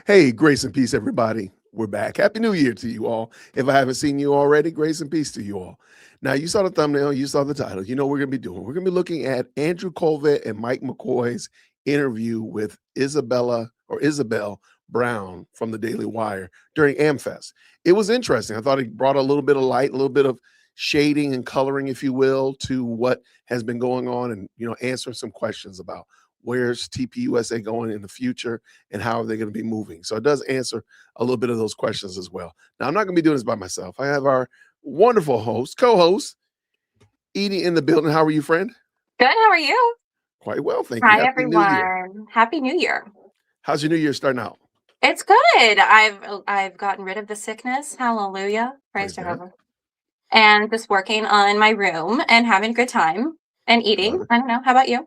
Hey, grace and peace, everybody. We're back. Happy New Year to you all. If I haven't seen you already, grace and peace to you all. Now, you saw the thumbnail, you saw the title. You know what we're going to be doing. We're going to be looking at Andrew Colvett and Mike McCoy's interview with Isabel Brown from the Daily Wire during AMFEST. It was interesting. I thought it brought a little bit of light, a little bit of shading and coloring, if you will, to what has been going on, and answering some questions about where's TPUSA going in the future and how are they going to be moving. So it does answer a little bit of those questions as well. Now, I'm not going to be doing this by myself. I have our wonderful co-host, Eidye, in the building. How are you, friend? Good. How are you? Quite well, thank you. Hi, everyone. Happy New Year. How's your New Year starting out? It's good. I've gotten rid of the sickness. Hallelujah. Praise Jehovah. And just working on my room and having a good time. And eating. I don't know. How about you?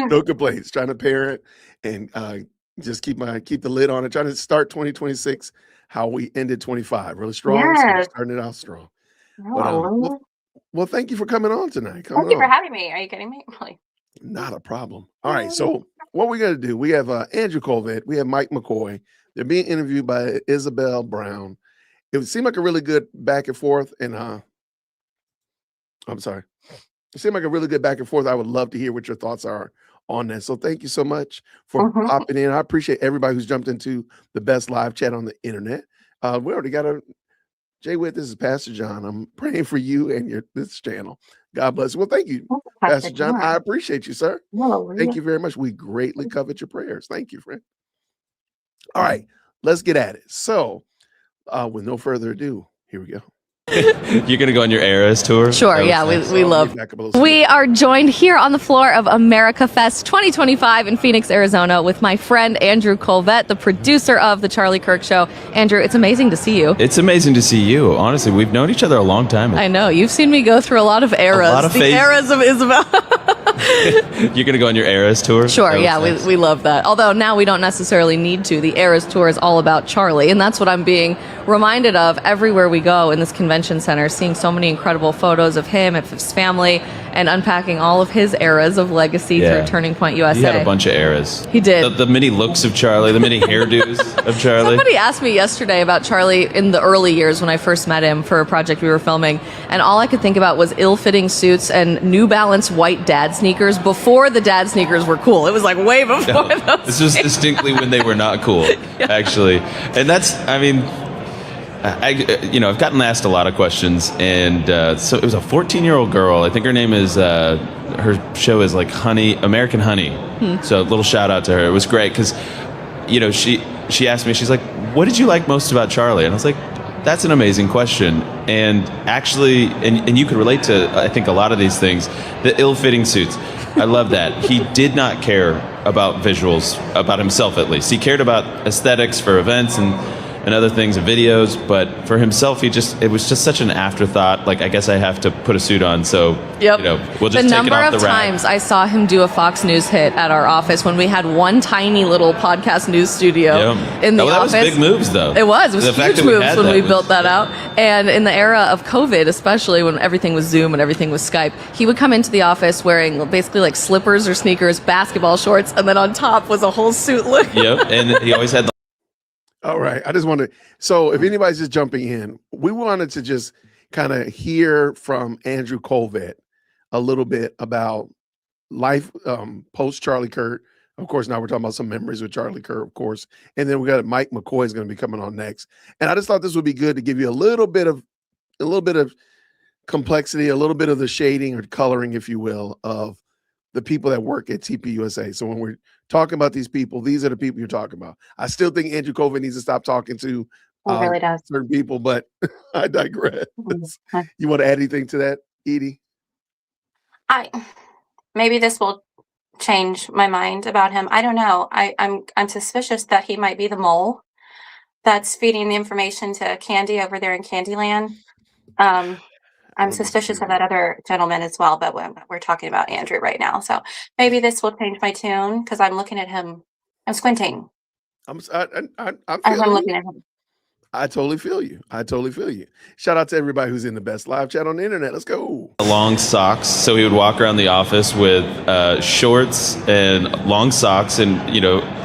No complaints. Trying to parent and just keep the lid on it. Trying to start 2026 how we ended 25. Really strong. Yes. So starting it out strong. Oh, Well, thank you for coming on tonight. thank you for having me. Are you kidding me? Really? Not a problem. All right. So what we're going to do, we have Andrew Colvett. We have Mike McCoy. They're being interviewed by Isabel Brown. It would seem like a really good back and forth. And I'm sorry. It seemed like a really good back and forth. I would love to hear what your thoughts are on that. So thank you so much for popping in. I appreciate everybody who's jumped into the best live chat on the internet. We already got Jay Witt. This is Pastor John. I'm praying for you and this channel. God bless you. Well, thank you, Pastor John. I appreciate you, sir. Thank you very much. We greatly covet your prayers. Thank you, friend. All right, let's get at it. So with no further ado, here we go. You're gonna go on your Eras tour? Sure, yeah, we love. We are joined here on the floor of AMFEST 2025 in Phoenix, Arizona, with my friend Andrew Colvett, the producer of The Charlie Kirk Show. Andrew, it's amazing to see you. It's amazing to see you. Honestly, we've known each other a long time. I know. You've seen me go through a lot of eras. The eras of Isabel. You're gonna go on your Eras tour? Sure, yeah, we love that. Although now we don't necessarily need to. The Eras tour is all about Charlie, and that's what I'm being reminded of everywhere we go in this convention center, seeing so many incredible photos of him, of his family, and unpacking all of his eras of legacy through Turning Point USA. He had a bunch of eras. He did. The many looks of Charlie, the many hairdos of Charlie. Somebody asked me yesterday about Charlie in the early years when I first met him for a project we were filming, and all I could think about was ill-fitting suits and New Balance white dad sneakers before the dad sneakers were cool. It was like way before those. This was distinctly when they were not cool, actually. And that's, I mean, I've gotten asked a lot of questions, and so it was a 14-year-old girl. I think her name is, her show is like American Honey. So a little shout out to her. It was great because, she asked me, she's like, what did you like most about Charlie? And I was like, that's an amazing question. And actually, and you could relate to, I think, a lot of these things, the ill-fitting suits. I love that. He did not care about visuals, about himself at least. He cared about aesthetics for events and other things and videos, but for himself, it was just such an afterthought. Like, I guess I have to put a suit on, so we'll just take it off the rack. The number of times I saw him do a Fox News hit at our office when we had one tiny little podcast news studio in the office. That was big moves, though. It was huge moves when we built that out. And in the era of COVID, especially when everything was Zoom and everything was Skype, he would come into the office wearing basically like slippers or sneakers, basketball shorts, and then on top was a whole suit look. Yep, and he always had All right. I just wanted, so if anybody's just jumping in, we wanted to just kind of hear from Andrew Colvett a little bit about life post Charlie Kirk. Of course, now we're talking about some memories with Charlie Kirk, of course. And then we got Mike McCoy is going to be coming on next. And I just thought this would be good to give you a little bit of complexity, a little bit of the shading or coloring, if you will, of the people that work at TPUSA. So when we're talking about these people, these are the people you're talking about. I still think Andrew Colvett needs to stop talking to really does. certain people, but I digress. You want to add anything to that, Eidye? Maybe this will change my mind about him. I don't know. I'm suspicious that he might be the mole that's feeding the information to Candy over there in Candyland. I'm suspicious of that other gentleman as well, but we're talking about Andrew right now. So maybe this will change my tune because I'm looking at him. I'm squinting. I'm looking at him. I totally feel you. I totally feel you. Shout out to everybody who's in the best live chat on the internet. Let's go. Long socks, so he would walk around the office with shorts and long socks, and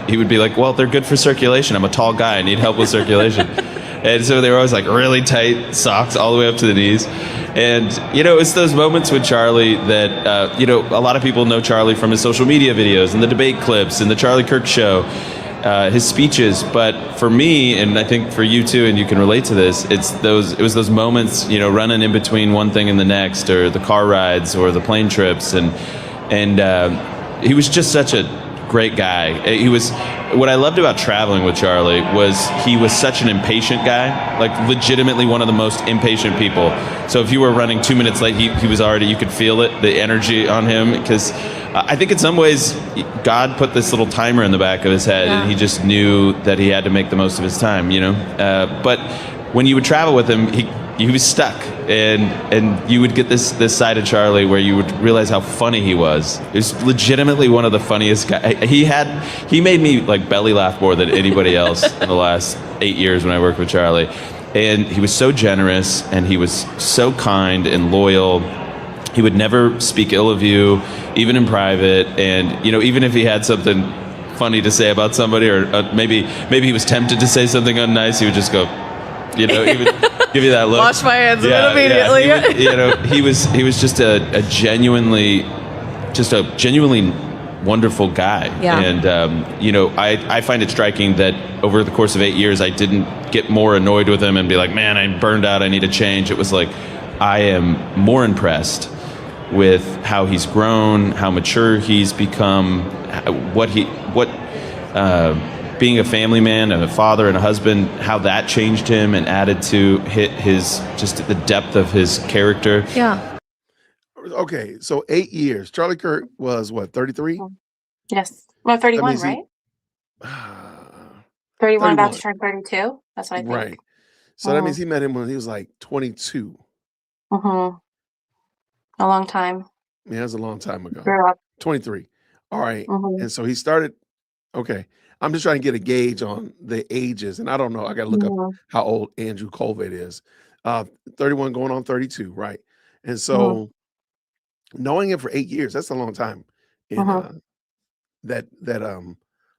he would be like, well, they're good for circulation. I'm a tall guy, I need help with circulation. And so they were always like really tight socks all the way up to the knees. And it's those moments with Charlie that a lot of people know Charlie from his social media videos and the debate clips and the Charlie Kirk show, his speeches. But for me, and I think for you too, and you can relate to this, it was those moments, running in between one thing and the next, or the car rides or the plane trips, and he was just such a great guy. What I loved about traveling with Charlie was he was such an impatient guy, like legitimately one of the most impatient people. So if you were running 2 minutes late, he was already, you could feel it, the energy on him, because I think in some ways God put this little timer in the back of his head, and he just knew that he had to make the most of his time, but when you would travel with him, he was stuck, and you would get this side of Charlie where you would realize how funny he was. He was legitimately one of the funniest guys. He made me like belly laugh more than anybody else in the last 8 years when I worked with Charlie. And he was so generous, and he was so kind and loyal. He would never speak ill of you, even in private. And even if he had something funny to say about somebody, or maybe he was tempted to say something unnice, he would just go, he would give you that look. Wash my hands of it immediately. Yeah. He was just a genuinely wonderful guy. Yeah. And I find it striking that over the course of 8 years, I didn't get more annoyed with him and be like, man, I'm burned out, I need a change. It was like, I am more impressed with how he's grown, how mature he's become, being a family man and a father and a husband, how that changed him and added to his just the depth of his character. Yeah. Okay, so 8 years. Charlie Kirk was what, 33? Yes. Well, 31, right? 31, about to turn 32. That's what I think. Right. So that means he met him when he was like 22. Mm-hmm. A long time. Yeah, that's a long time ago. Grew up. 23. All right. Mm-hmm. And so he started, okay. I'm just trying to get a gauge on the ages. And I don't know. I got to look up how old Andrew Colvett is. 31 going on 32, right? And so knowing him for 8 years, that's a long time in that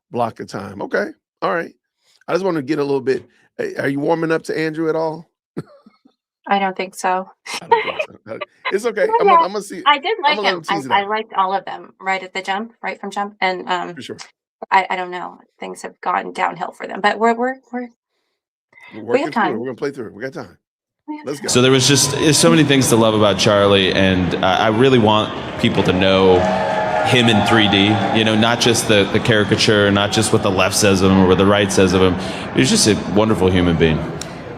block of time. Okay. All right. I just want to get a little bit. Are you warming up to Andrew at all? I don't think so. I don't think so. It's okay. I'm gonna see. I did like him. I liked all of them right at the jump, right from jump, and for sure. I don't know. Things have gone downhill for them, but we're working we have time. We're gonna play through it. We got time. Let's go. So there's so many things to love about Charlie, and I really want people to know him in 3D. Not just the caricature, not just what the left says of him or what the right says of him. He's just a wonderful human being.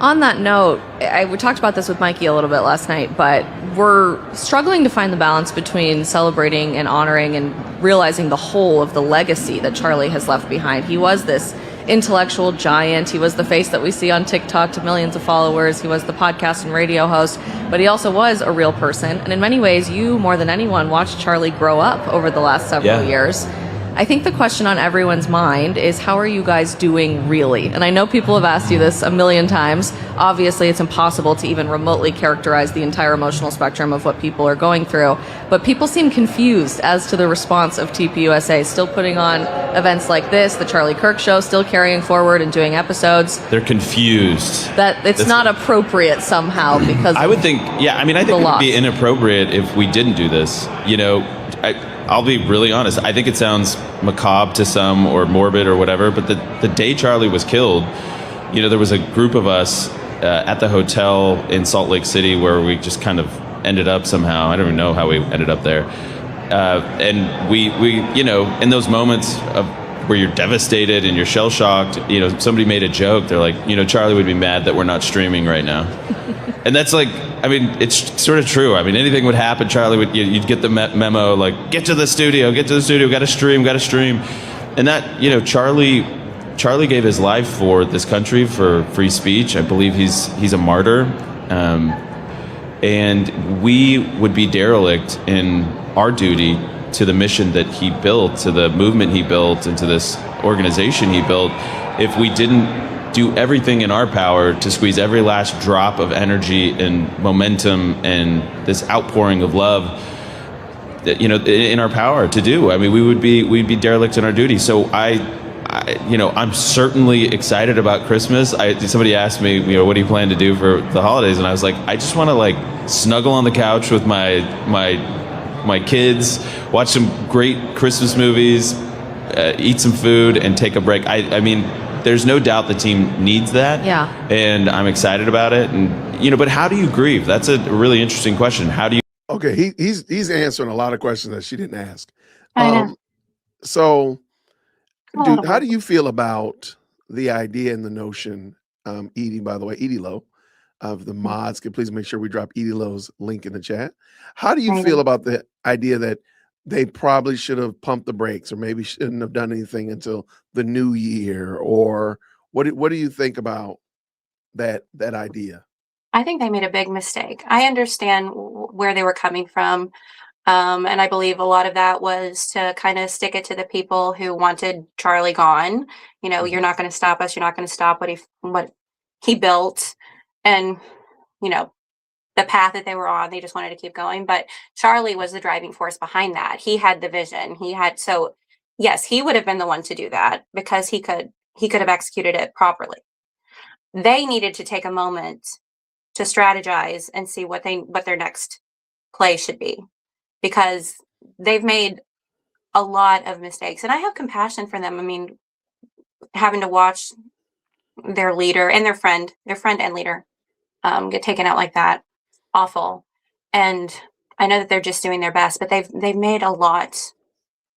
On that note, we talked about this with Mikey a little bit last night, but we're struggling to find the balance between celebrating and honoring and realizing the whole of the legacy that Charlie has left behind. He was this intellectual giant. He was the face that we see on TikTok to millions of followers. He was the podcast and radio host, but he also was a real person. And in many ways, you, more than anyone, watched Charlie grow up over the last several years. I think the question on everyone's mind is, how are you guys doing really? And I know people have asked you this a million times. Obviously, it's impossible to even remotely characterize the entire emotional spectrum of what people are going through. But people seem confused as to the response of TPUSA, still putting on events like this, the Charlie Kirk Show, still carrying forward and doing episodes. They're confused. That it's not appropriate somehow because I would think, I think it would be inappropriate if we didn't do this. I'll be really honest. I think it sounds macabre to some or morbid or whatever, but the day Charlie was killed, there was a group of us at the hotel in Salt Lake City where we just kind of ended up somehow. I don't even know how we ended up there. And we in those moments of where you're devastated and you're shell-shocked, somebody made a joke. They're like, Charlie would be mad that we're not streaming right now. And that's like, it's sort of true. Anything would happen, Charlie would, you'd get the memo, like, get to the studio, gotta stream. And that, Charlie gave his life for this country, for free speech. I believe he's a martyr. And we would be derelict in our duty to the mission that he built, to the movement he built, and to this organization he built, if we didn't do everything in our power to squeeze every last drop of energy and momentum and this outpouring of love that, in our power to do. I mean, we'd be derelict in our duty. So I'm certainly excited about Christmas. Somebody asked me, what do you plan to do for the holidays? And I was like, I just want to snuggle on the couch with my kids, watch some great Christmas movies, eat some food, and take a break. I mean, there's no doubt the team needs that. Yeah. And I'm excited about it. And, but how do you grieve? That's a really interesting question. How do you? Okay. He's answering a lot of questions that she didn't ask. I know. So, A dude, little how bit. do you feel about the idea and the notion, Eidye, by the way, Eidye Lowe, of the mods? Could please make sure we drop Eidye Lowe's link in the chat. How do you Right. feel about the idea that they probably should have pumped the brakes or maybe shouldn't have done anything until the new year? Or what do you think about that idea? I think they made a big mistake. I understand where they were coming from. And I believe a lot of that was to kind of stick it to the people who wanted Charlie gone. You're not going to stop us. You're not going to stop what he built, and the path that they were on. They just wanted to keep going. But Charlie was the driving force behind that. He had the vision. So yes, he would have been the one to do that because he could have executed it properly. They needed to take a moment to strategize and see what their next play should be, because they've made a lot of mistakes, and I have compassion for them. I mean, having to watch their leader and their friend and leader get taken out like that, awful. And I know that they're just doing their best, but they've made a lot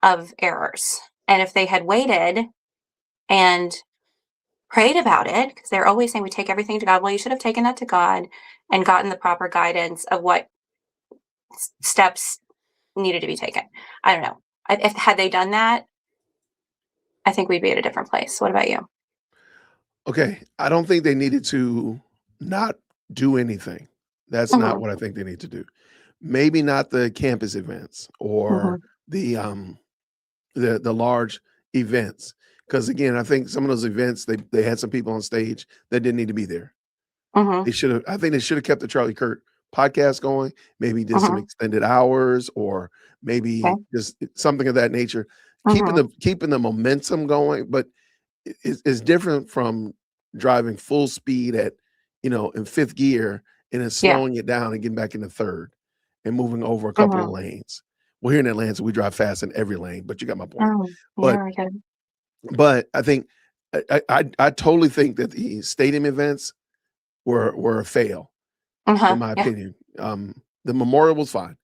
of errors. And if they had waited and prayed about it, because they're always saying we take everything to God. Well, you should have taken that to God and gotten the proper guidance of what steps needed to be taken. I don't know. If had they done that, I think we'd be at a different place. What about you? Okay. I don't think they needed to not do anything. That's not what I think they need to do. Maybe not the campus events or the large events. Because again, I think some of those events they had some people on stage that didn't need to be there. I think they should have kept the Charlie Kirk podcast going, maybe did some extended hours or maybe just something of that nature. Keeping the momentum going, but it's different from driving full speed at in fifth gear and then slowing it down and getting back into third and moving over a couple of lanes. Well, here in Atlanta, we drive fast in every lane, but you got my point. But I think I totally think that the stadium events were a fail, in my opinion. The memorial was fine.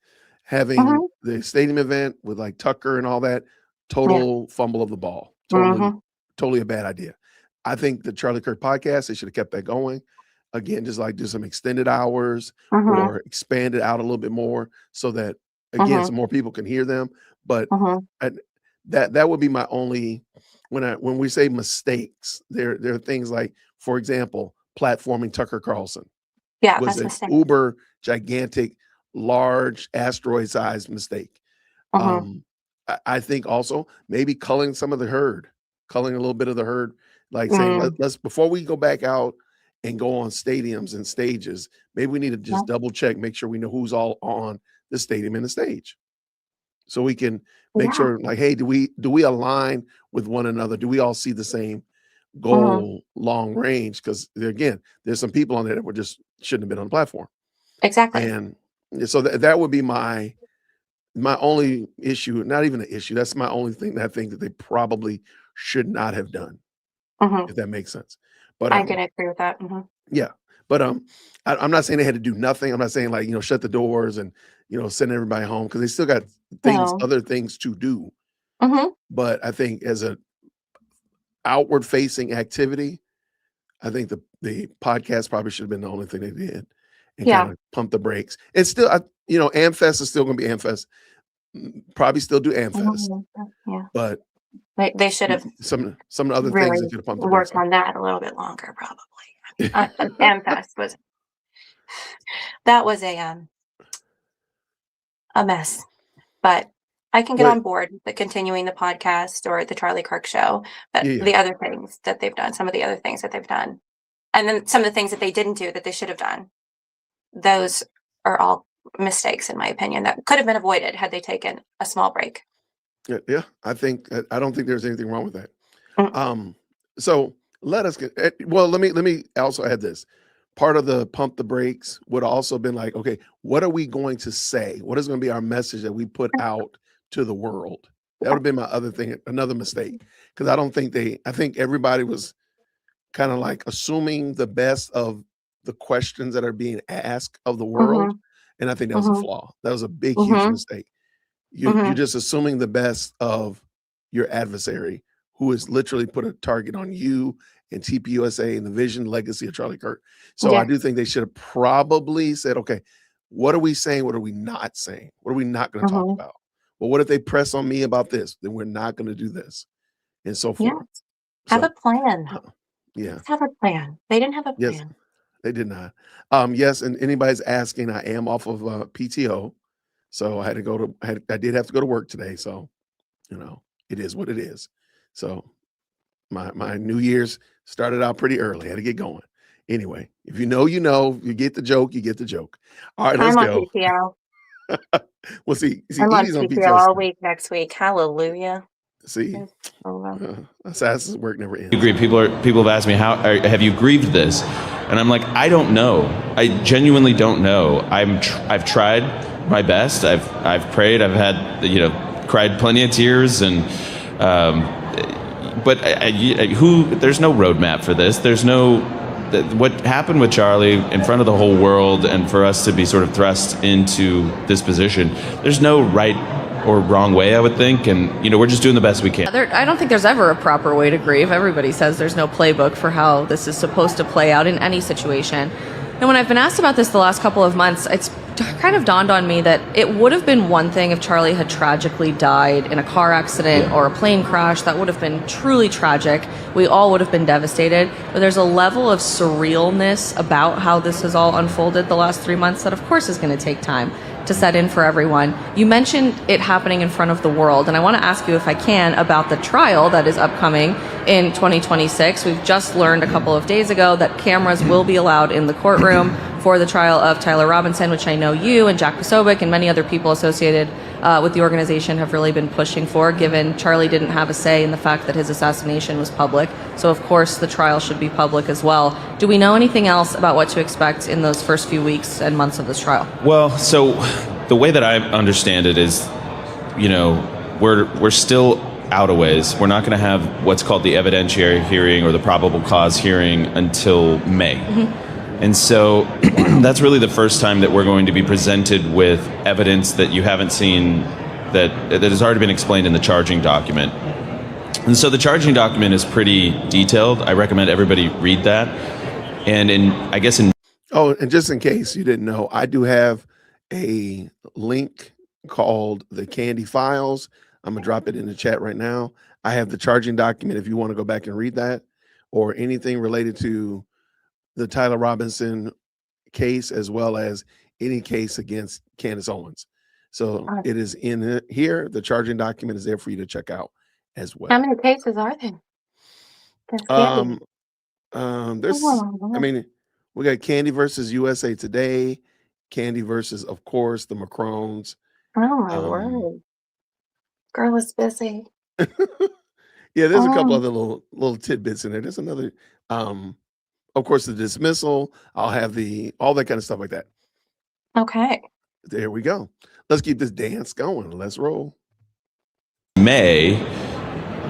Having the stadium event with like Tucker and all that, total fumble of the ball. Totally a bad idea. I think the Charlie Kirk podcast, they should have kept that going. Again, just like do some extended hours or expand it out a little bit more so that again some more people can hear them. But that would be my only when we say mistakes, there are things like, for example, platforming Tucker Carlson. Yeah, Was that's an uber gigantic, large asteroid-sized mistake. I think also maybe culling some of the herd, culling a little bit of the herd, like saying let's before we go back out and go on stadiums and stages, maybe we need to just double check, make sure we know who's all on the stadium and the stage, so we can make sure, like, hey, do we align with one another? Do we all see the same goal long range? Because again, there's some people on there that were just shouldn't have been on the platform. Exactly. And so that would be my only issue, not even an issue. That's my only thing that I think that they probably should not have done, if that makes sense. But I can agree with that. yeah. But I'm not saying they had to do nothing. I'm not saying like, shut the doors and, send everybody home, because they still got other things to do. But I think as a outward facing activity, I think the podcast probably should have been the only thing they did and kind of pump the brakes. And still, AMFEST is still going to be AMFEST. Probably still do AMFEST. But they should have some of the other really things that could have pumped the brakes worked on that a little bit longer, probably. AMFEST was a mess. But I can get But on board with continuing the podcast or the Charlie Kirk show, but yeah, the other things that they've done, some of the other things that they've done, and then some of the things that they didn't do that they should have done, those are all mistakes, in my opinion, that could have been avoided had they taken a small break. yeah. I don't think there's anything wrong with that. Mm. So let us get well. Let me also add this. Part of the pump the brakes would also been like, okay, what are we going to say? What is going to be our message that we put out to the world? That would have been my other thing, another mistake, because I think everybody was kind of like assuming the best of the questions that are being asked of the world, Mhm, and I think that was a mhm, flaw. That was a big, huge mhm, mistake. You're mhm. just assuming the best of your adversary, who has literally put a target on you and TPUSA and the vision legacy of Charlie Kirk. So I Yes. do think they should have probably said, okay, what are we saying? What are we not saying? What are we not going to talk Mhm. about? Well, what if they press on me about this? Then we're not going to do this, and so forth. Yes. Have a So plan. uh, yeah, Let's have a plan. They didn't have a yes, plan. they did not. Yes, and anybody's asking, I am off of PTO, so I had to go to. I did have to go to work today, so it is what it is. So my New Year's started out pretty early. I had to get going. Anyway, if you know, you know. You get the joke. You get the joke. All right, let's I'm on go. PTO. Well, see, I'm on Edie's on PTO PTO all still. week next week. Hallelujah. See, Yes. Oh, well. Assassin's work never ends. Agree. People have asked me have you grieved this, and I'm like, I don't know. I genuinely don't know. I've tried my best. I've prayed. I've had cried plenty of tears, and but there's no roadmap for this. There's no what happened with Charlie in front of the whole world, and for us to be sort of thrust into this position. There's no right or wrong way, I would think, and we're just doing the best we can. I don't think there's ever a proper way to grieve. Everybody says there's no playbook for how this is supposed to play out in any situation. And when I've been asked about this the last couple of months, it's kind of dawned on me that it would have been one thing if Charlie had tragically died in a car accident or a plane crash. That would have been truly tragic. We all would have been devastated. But there's a level of surrealness about how this has all unfolded the last 3 months that, of course, is going to take time to set in for everyone. You mentioned it happening in front of the world, and I want to ask you, if I can, about the trial that is upcoming in 2026. We've just learned a couple of days ago that cameras will be allowed in the courtroom for the trial of Tyler Robinson, which I know you and Jack Posobiec and many other people associated with the organization have really been pushing for, given Charlie didn't have a say in the fact that his assassination was public. So, of course, the trial should be public as well. Do we know anything else about what to expect in those first few weeks and months of this trial? Well, so the way that I understand it is, we're still out a ways. We're not going to have what's called the evidentiary hearing or the probable cause hearing until May. Mm-hmm. And so that's really the first time that we're going to be presented with evidence that you haven't seen, that has already been explained in the charging document. And so the charging document is pretty detailed. I recommend everybody read that. And Oh, and just in case you didn't know, I do have a link called the Candy Files. I'm gonna drop it in the chat right now. I have the charging document if you want to go back and read that, or anything related to the Tyler Robinson case, as well as any case against Candace Owens. So it is in here. The charging document is there for you to check out as well. How many cases are there? There's, I mean, we got Candy versus USA Today, Candy versus, of course, the Macrones. Oh my word. Girl is busy. Yeah, there's a couple other little tidbits in there. There's another, of course, the dismissal. I'll have all that kind of stuff like that. Okay. There we go. Let's keep this dance going. Let's roll. May,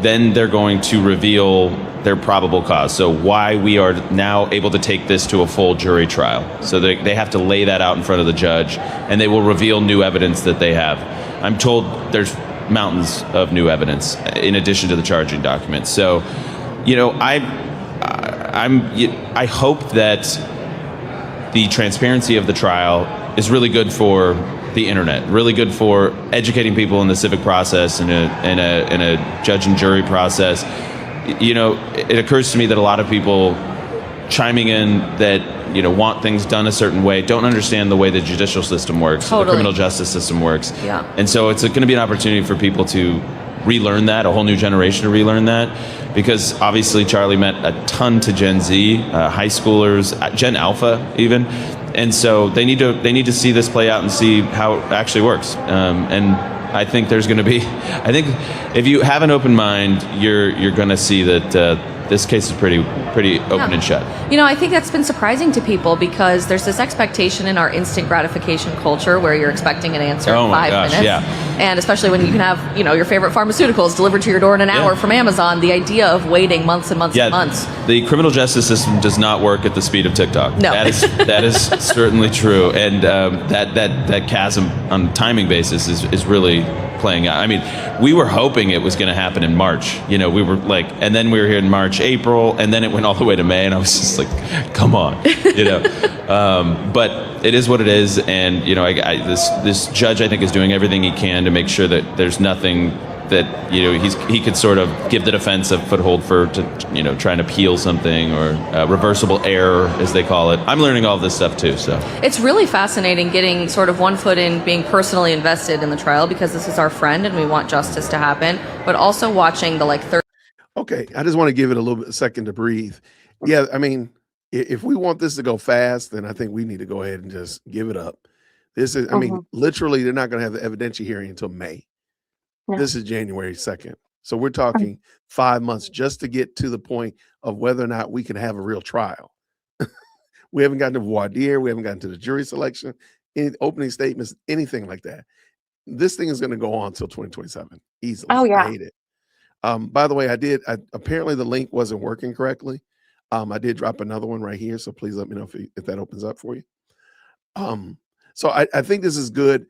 then they're going to reveal their probable cause. So why we are now able to take this to a full jury trial. So they have to lay that out in front of the judge, and they will reveal new evidence that they have. I'm told there's mountains of new evidence in addition to the charging document. So, I hope that the transparency of the trial is really good for the internet, really good for educating people in the civic process and in a judge and jury process. It occurs to me that a lot of people chiming in that want things done a certain way, don't understand the way the judicial system works, Totally. the criminal justice system works. Yeah. And so it's going to be an opportunity for people to relearn that, a whole new generation to relearn that, because obviously Charlie meant a ton to Gen Z, high schoolers, Gen Alpha even, and so they need to see this play out and see how it actually works. And I think there's going to be, I think if you have an open mind, you're going to see that this case is pretty open and shut. I think that's been surprising to people because there's this expectation in our instant gratification culture where you're expecting an answer in 5 minutes. Yeah. And especially when you can have, your favorite pharmaceuticals delivered to your door in an hour from Amazon, the idea of waiting months and months and months. The criminal justice system does not work at the speed of TikTok. No. That is certainly true. And that chasm on a timing basis is really playing out. I mean, we were hoping it was going to happen in March. We were like, and then we were here in March, April, and then it went all the way to May, and I was just like, come on, But it is what it is, and this judge I think is doing everything he can to make sure that there's nothing that he could sort of give the defense a foothold for trying to appeal something or reversible error as they call it. I'm learning all of this stuff too, so it's really fascinating getting sort of one foot in, being personally invested in the trial because this is our friend and we want justice to happen, but also watching the Okay, I just want to give it a second to breathe. Yeah, I mean, if we want this to go fast, then I think we need to go ahead and just give it up. This is, I mean, literally, they're not going to have the evidentiary hearing until May. No. This is January 2nd. So we're talking 5 months just to get to the point of whether or not we can have a real trial. We haven't gotten to voir dire. We haven't gotten to the jury selection, any opening statements, anything like that. This thing is going to go on until 2027 easily. Oh, yeah. I hate it. By the way, apparently the link wasn't working correctly. I did drop another one right here, so please let me know if that opens up for you. So I think this is good.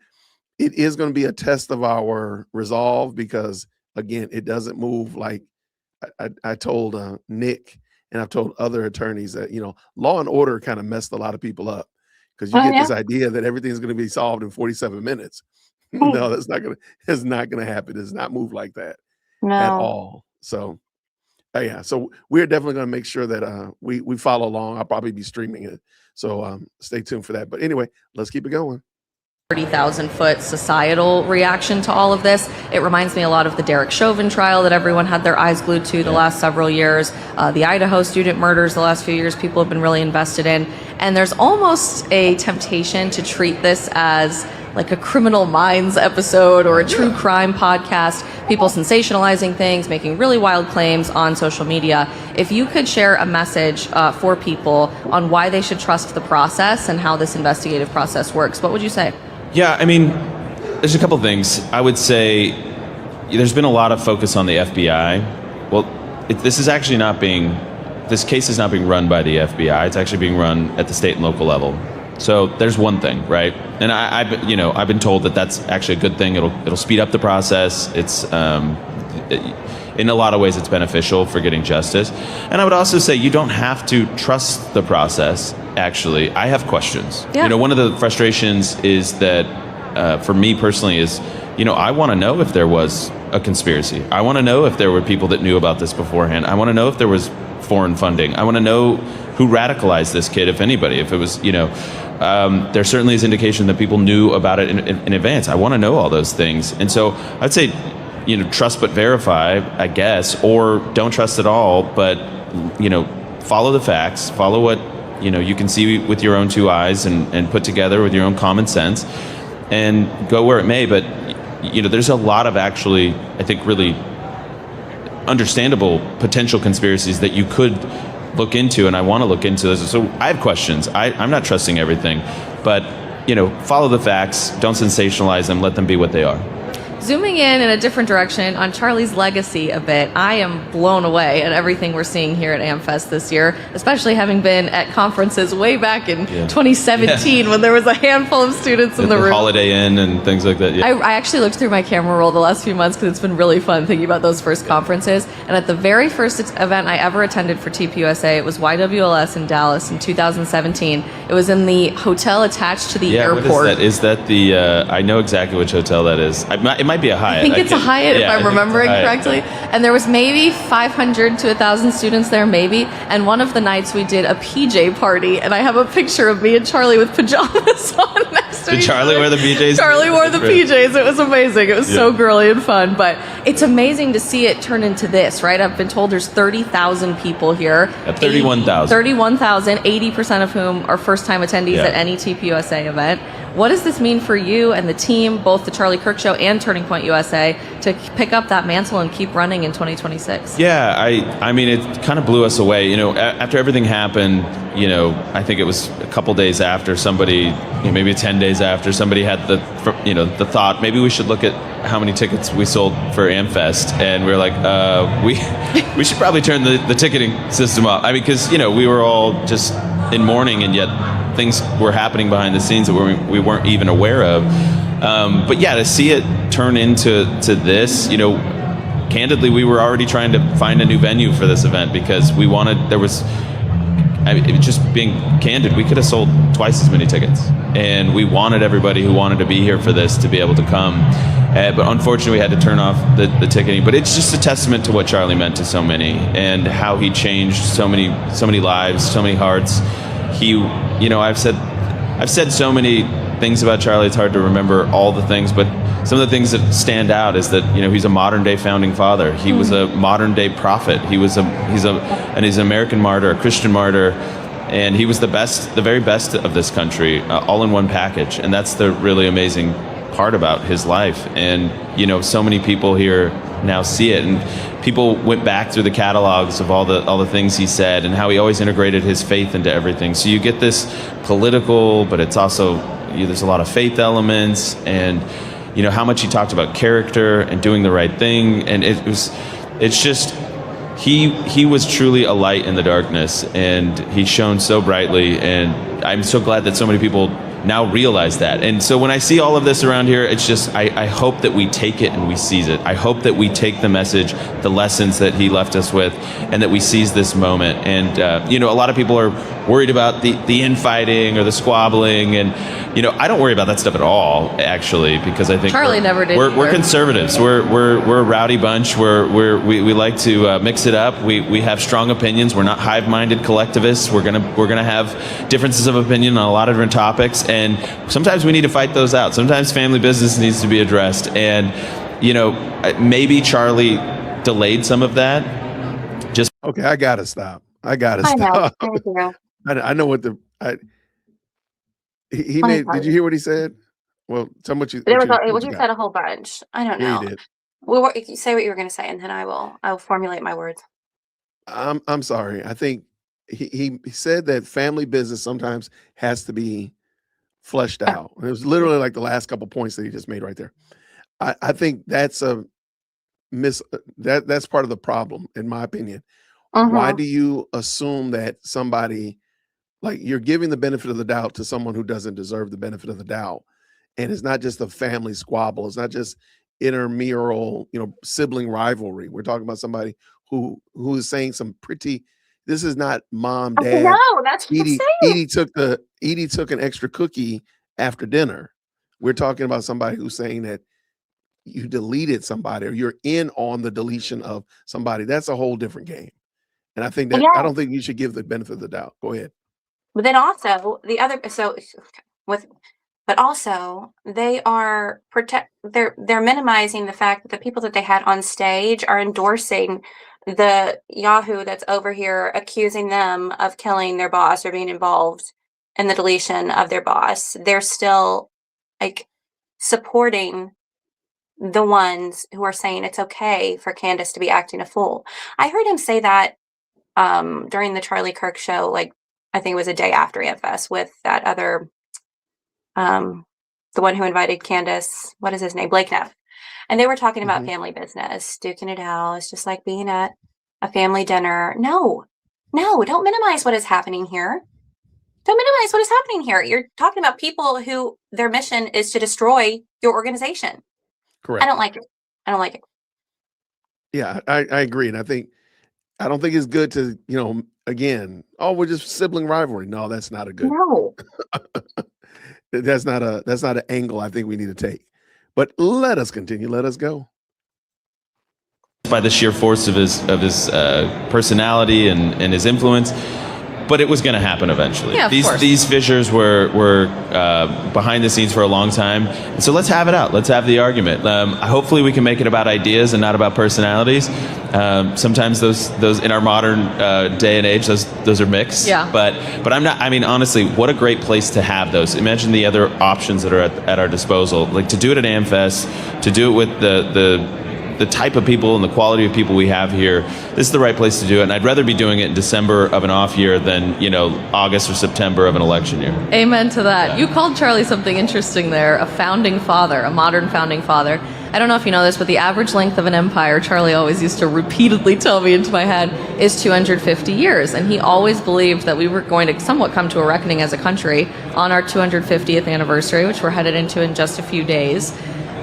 It is going to be a test of our resolve because, again, it doesn't move like I told Nick and I've told other attorneys that, law and order kind of messed a lot of people up because you get this idea that everything's going to be solved in 47 minutes. No, that's not going to happen. It's not move like that at all. So, yeah, so we're definitely going to make sure that we follow along. I'll probably be streaming it. So stay tuned for that. But anyway, let's keep it going. 30,000-foot societal reaction to all of this. It reminds me a lot of the Derek Chauvin trial that everyone had their eyes glued to the last several years. The Idaho student murders the last few years people have been really invested in. And there's almost a temptation to treat this as like a Criminal Minds episode or a true crime podcast, people sensationalizing things, making really wild claims on social media. If you could share a message for people on why they should trust the process and how this investigative process works, what would you say? Yeah, I mean, there's a couple things. I would say there's been a lot of focus on the FBI. Well, this case is not being run by the FBI. It's actually being run at the state and local level. So there's one thing, right? And I've been told that that's actually a good thing. It'll speed up the process. It's in a lot of ways it's beneficial for getting justice. And I would also say you don't have to trust the process. Actually, I have questions. Yeah. One of the frustrations is that for me personally is, I want to know if there was a conspiracy. I want to know if there were people that knew about this beforehand. I want to know if there was foreign funding. I want to know who radicalized this kid, if anybody. If it was, there certainly is indication that people knew about it in advance. I want to know all those things. And so I'd say, trust but verify, I guess, or don't trust at all, but, follow the facts, follow what, you can see with your own two eyes and put together with your own common sense and go where it may. But, there's a lot of actually, I think, really understandable potential conspiracies that you could look into, and I want to look into this. So I have questions. I'm not trusting everything, but follow the facts, don't sensationalize them, let them be what they are. Zooming in a different direction on Charlie's legacy a bit, I am blown away at everything we're seeing here at AMFEST this year, especially having been at conferences way back in 2017 when there was a handful of students in the room. Holiday Inn and things like that. Yeah. I actually looked through my camera roll the last few months because it's been really fun thinking about those first conferences. And at the very first event I ever attended for TPUSA, it was YWLS in Dallas in 2017. It was in the hotel attached to the airport. What is that? Is that the, I know exactly which hotel that is. It might be a Hyatt. I think it's a Hyatt, if I'm remembering correctly. And there was maybe 500 to 1,000 students there, maybe. And one of the nights we did a PJ party, and I have a picture of me and Charlie with pajamas on next to Did each Charlie other. wear the PJs? Charlie wore the PJs. It was amazing. It was so girly and fun. But it's amazing to see it turn into this, right? I've been told there's 30,000 people here. At 31,000. 31,000, 80% of whom are first-time attendees at any TPUSA event. What does this mean for you and the team, both the Charlie Kirk Show and Turning Point USA, to pick up that mantle and keep running in 2026? Yeah, I mean, it kind of blew us away. You know, after everything happened, you know, I think it was a couple days after somebody, you know, maybe 10 days after, somebody had the thought, maybe we should look at how many tickets we sold for AMFEST. And we were like, we should probably turn the ticketing system up. I mean, because, you know, we were all just in mourning, and yet things were happening behind the scenes that we weren't even aware of. But yeah, to see it turn into this, you know, candidly, we were already trying to find a new venue for this event because we wanted, I mean, just being candid, we could have sold twice as many tickets. And we wanted everybody who wanted to be here for this to be able to come. But unfortunately, we had to turn off the ticketing. But it's just a testament to what Charlie meant to so many and how he changed so many lives, so many hearts. He, you know, I've said so many things about Charlie, it's hard to remember all the things, but some of the things that stand out is that, you know, he's a modern day founding father. He was a modern day prophet. He's an American martyr, a Christian martyr, and he was the very best of this country, all in one package. And that's the really amazing part about his life. And, you know, so many people here now see it, and people went back through the catalogs of all the things he said and how he always integrated his faith into everything. So you get this political, but it's also, there's a lot of faith elements, and you know how much he talked about character and doing the right thing, and it's just he was truly a light in the darkness, and he shone so brightly, and I'm so glad that so many people now realize that. And so when I see all of this around here, it's just, I hope that we take it and we seize it. I hope that we take the message, the lessons that he left us with, and that we seize this moment. And, you know, a lot of people are worried about the infighting or the squabbling. And, you know, I don't worry about that stuff at all, actually, because I think Charlie never did. We're conservatives. We're a rowdy bunch. We like to mix it up. We have strong opinions. We're not hive-minded collectivists. We're gonna have differences of opinion on a lot of different topics. And sometimes we need to fight those out. Sometimes family business needs to be addressed. And, you know, maybe Charlie delayed some of that. Okay, I gotta stop. I know. Stop. Thank you. I know what he made. Did you hear what he said? Well, tell me what you. There was what you got. said a whole bunch. I don't Yeah, know. you did. Well, say what you were going to say, and then I will formulate my words. I'm sorry. I think he said that family business sometimes has to be fleshed out. It was literally like the last couple points that he just made right there. I think that's that's part of the problem, in my opinion. Why do you assume that somebody, like, you're giving the benefit of the doubt to someone who doesn't deserve the benefit of the doubt? And it's not just a family squabble. It's not just intramural, you know, sibling rivalry. We're talking about somebody who is saying some pretty. This is not mom, dad. No, that's what I'm saying. Eidye took an extra cookie after dinner. We're talking about somebody who's saying that you deleted somebody or you're in on the deletion of somebody. That's a whole different game. And I think that I don't think you should give the benefit of the doubt. Go ahead. But then also but also they are they're minimizing the fact that the people that they had on stage are endorsing the Yahoo that's over here, accusing them of killing their boss or being involved in the deletion of their boss. They're still like supporting the ones who are saying it's okay for Candace to be acting a fool. I heard him say that during the Charlie Kirk show, like I think it was a day after AMFEST, with that other the one who invited Candace, what is his name? Blake Neff. And they were talking about family business, duking it out. It's just like being at a family dinner. No, don't minimize what is happening here. Don't minimize what is happening here. You're talking about people who their mission is to destroy your organization. Correct. I don't like it. Yeah, I agree. And I don't think it's good to, you know, again, we're just sibling rivalry. No, that's not a good. No. That's not an angle I think we need to take. But let us continue. Let us go. By the sheer force of his personality and his influence. But it was going to happen eventually. Yeah, of course. These fissures were behind the scenes for a long time. And so let's have it out. Let's have the argument. Hopefully we can make it about ideas and not about personalities. Sometimes those in our modern day and age, those are mixed. Yeah. But I'm not. I mean, honestly, what a great place to have those. Imagine the other options that are at our disposal. Like to do it at AMFEST, to do it with the type of people and the quality of people we have here. This is the right place to do it. And I'd rather be doing it in December of an off year than, August or September of an election year. Amen to that. Yeah. You called Charlie something interesting there, a founding father, a modern founding father. I don't know if you know this, but the average length of an empire, Charlie always used to repeatedly tell me into my head, is 250 years. And he always believed that we were going to somewhat come to a reckoning as a country on our 250th anniversary, which we're headed into in just a few days.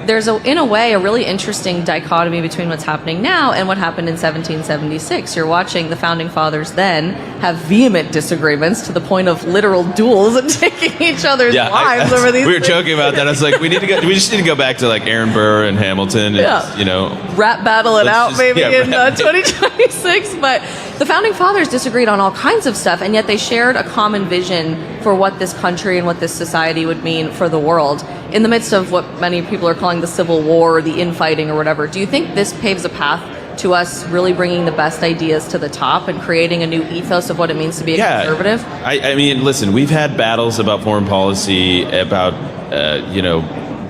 There's, in a way, a really interesting dichotomy between what's happening now and what happened in 1776. You're watching the founding fathers then have vehement disagreements to the point of literal duels and taking each other's lives over these We were things. joking about that. I was like, we just need to go back to like Aaron Burr and Hamilton and rap battle it Let's out just- maybe yeah, in rap- 2026. But the founding fathers disagreed on all kinds of stuff, and yet they shared a common vision for what this country and what this society would mean for the world in the midst of what many people are calling the Civil War or the infighting or whatever. Do you think this paves a path to us really bringing the best ideas to the top and creating a new ethos of what it means to be a conservative? I mean, listen, we've had battles about foreign policy, about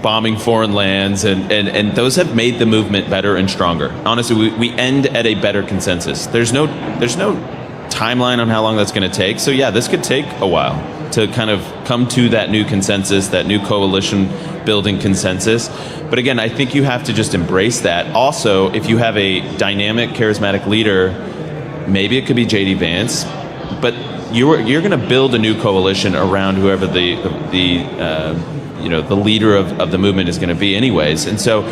bombing foreign lands, and those have made the movement better and stronger. Honestly, we end at a better consensus. There's no timeline on how long that's going to take. So yeah, this could take a while to kind of come to that new consensus, that new coalition building consensus. But again, I think you have to just embrace that. Also, if you have a dynamic, charismatic leader, maybe it could be J.D. Vance, but you're going to build a new coalition around whoever the leader of the movement is going to be anyways. And so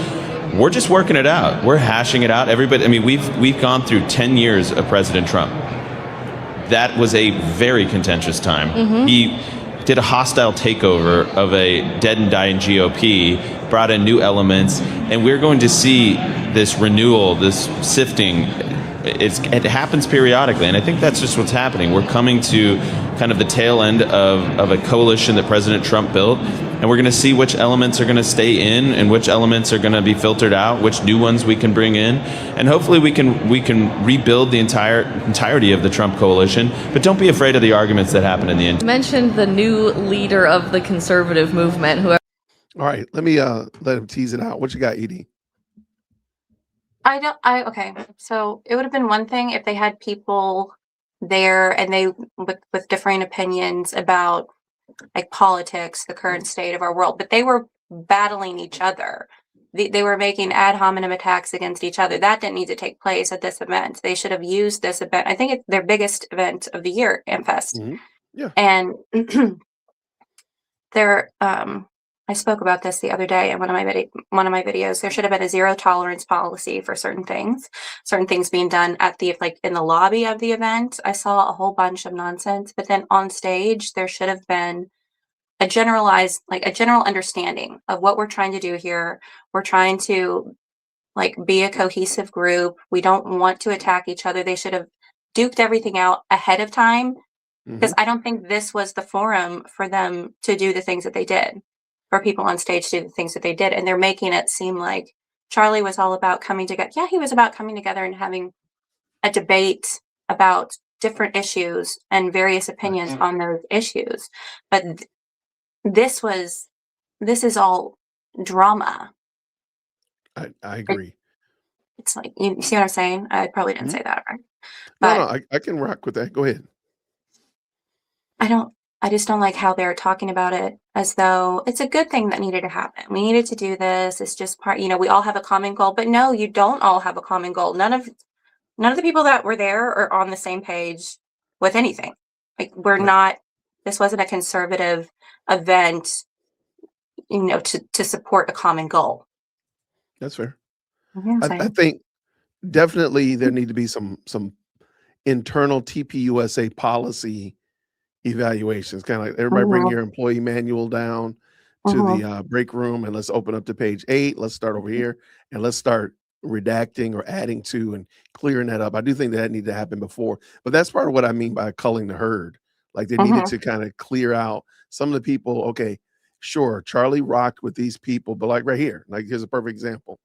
we're just working it out. We're hashing it out. Everybody, I mean, we've gone through 10 years of President Trump. That was a very contentious time. Mm-hmm. He did a hostile takeover of a dead and dying GOP, brought in new elements, and we're going to see this renewal, this sifting. It happens periodically, and I think that's just what's happening. We're coming to kind of the tail end of a coalition that President Trump built, and we're going to see which elements are going to stay in and which elements are going to be filtered out, which new ones we can bring in, and hopefully we can rebuild the entirety of the Trump coalition. But don't be afraid of the arguments that happen in the end. You mentioned the new leader of the conservative movement, whoever. All right, let me let him tease it out. What you got, Eidye? Okay. So it would have been one thing if they had people there and they with differing opinions about like politics, the current state of our world, but they were battling each other. They were making ad hominem attacks against each other. That didn't need to take place at this event. They should have used this event. I think it's their biggest event of the year, AMFEST. Mm-hmm. Yeah. And I spoke about this the other day in one of my videos. There should have been a zero tolerance policy for certain things being done at in the lobby of the event. I saw a whole bunch of nonsense, but then on stage, there should have been a general understanding of what we're trying to do here. We're trying to be a cohesive group. We don't want to attack each other. They should have duked everything out ahead of time, because I don't think this was the forum for them to do the things that they did. For people on stage to do the things that they did. And they're making it seem like Charlie was all about coming together. Yeah, he was about coming together and having a debate about different issues and various opinions on those issues. But this is all drama. I agree. It's like, you see what I'm saying? I probably didn't say that right. But No, I can rock with that. Go ahead. I just don't like how they're talking about it as though it's a good thing that needed to happen. We needed to do this. It's just part, we all have a common goal, but no, you don't all have a common goal. None of the people that were there are on the same page with anything. This wasn't a conservative event, to support a common goal. That's fair. I I think definitely there need to be some internal TPUSA policy evaluations, kind of like everybody bring your employee manual down, to Mhm. the break room and let's open up to page 8. Let's start over here and let's start redacting or adding to and clearing that up. I do think that needed to happen before, but that's part of what I mean by culling the herd. Like they needed Mhm. to kind of clear out some of the people. Okay, sure, Charlie rocked with these people, but like right here, like here's a perfect example.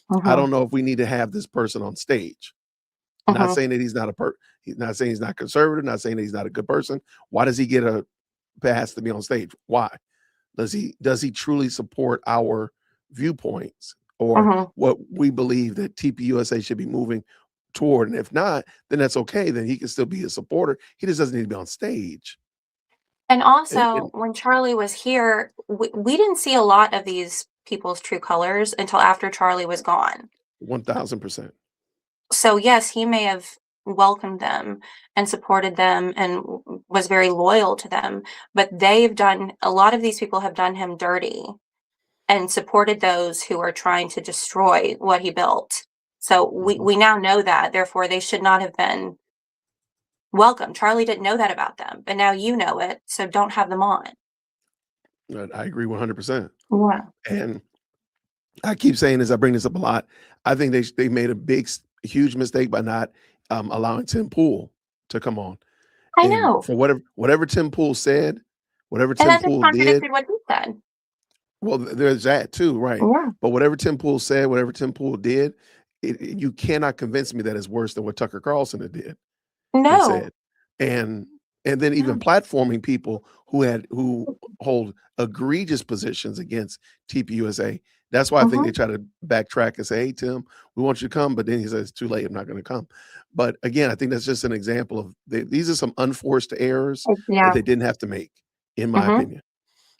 I Mhm. don't know if we need to have this person on stage. Not Mhm. saying that he's not saying he's not conservative, not saying that he's not a good person. Why does he get a pass to be on stage? Why? Does he truly support our viewpoints or Mhm. what we believe that TPUSA should be moving toward? And if not, then that's okay. Then he can still be a supporter. He just doesn't need to be on stage. And And also, when Charlie was here, we didn't see a lot of these people's true colors until after Charlie was gone. 1000%. So yes, he may have welcomed them and supported them and was very loyal to them, but a lot of these people have done him dirty and supported those who are trying to destroy what he built. So Mhm. we now know that, therefore they should not have been welcome. Charlie didn't know that about them, but now you know it, so don't have them on. I agree 100%. Yeah. And I keep saying this, I bring this up a lot. I think they made a huge mistake by not allowing Tim Pool to come on. I And know. for whatever Tim Pool said, whatever And Tim that just Pool did, contradicted what he said. well, there's that too, right? Yeah. But whatever Tim Pool said, whatever Tim Pool did, you cannot convince me that it's worse than what Tucker Carlson did and No. said. And and then even No. platforming people who hold egregious positions against TPUSA. That's why I think Mhm. they try to backtrack and say, "Hey Tim, we want you to come," but then he says, "It's too late. I'm not going to come." But again, I think that's just an example of these are some unforced errors that Yeah. they didn't have to make, in my Mhm. opinion.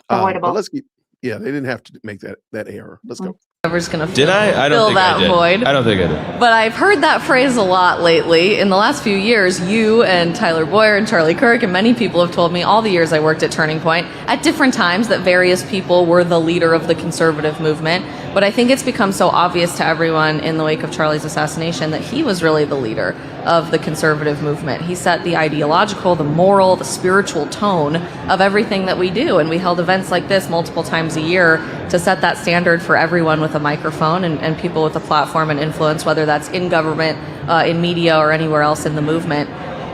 But Avoidable. let's keep. Yeah, they didn't have to make that error. Let's go. Whoever's going to Did I? I don't fill think that I did. void. I don't think I did. But I've heard that phrase a lot lately. In the last few years, you and Tyler Boyer and Charlie Kirk and many people have told me all the years I worked at Turning Point at different times that various people were the leader of the conservative movement. But I think it's become so obvious to everyone in the wake of Charlie's assassination that he was really the leader of the conservative movement. He set the ideological, the moral, the spiritual tone of everything that we do. And we held events like this multiple times a year to set that standard for everyone with a microphone and people with a platform and influence, whether that's in government, in media, or anywhere else in the movement.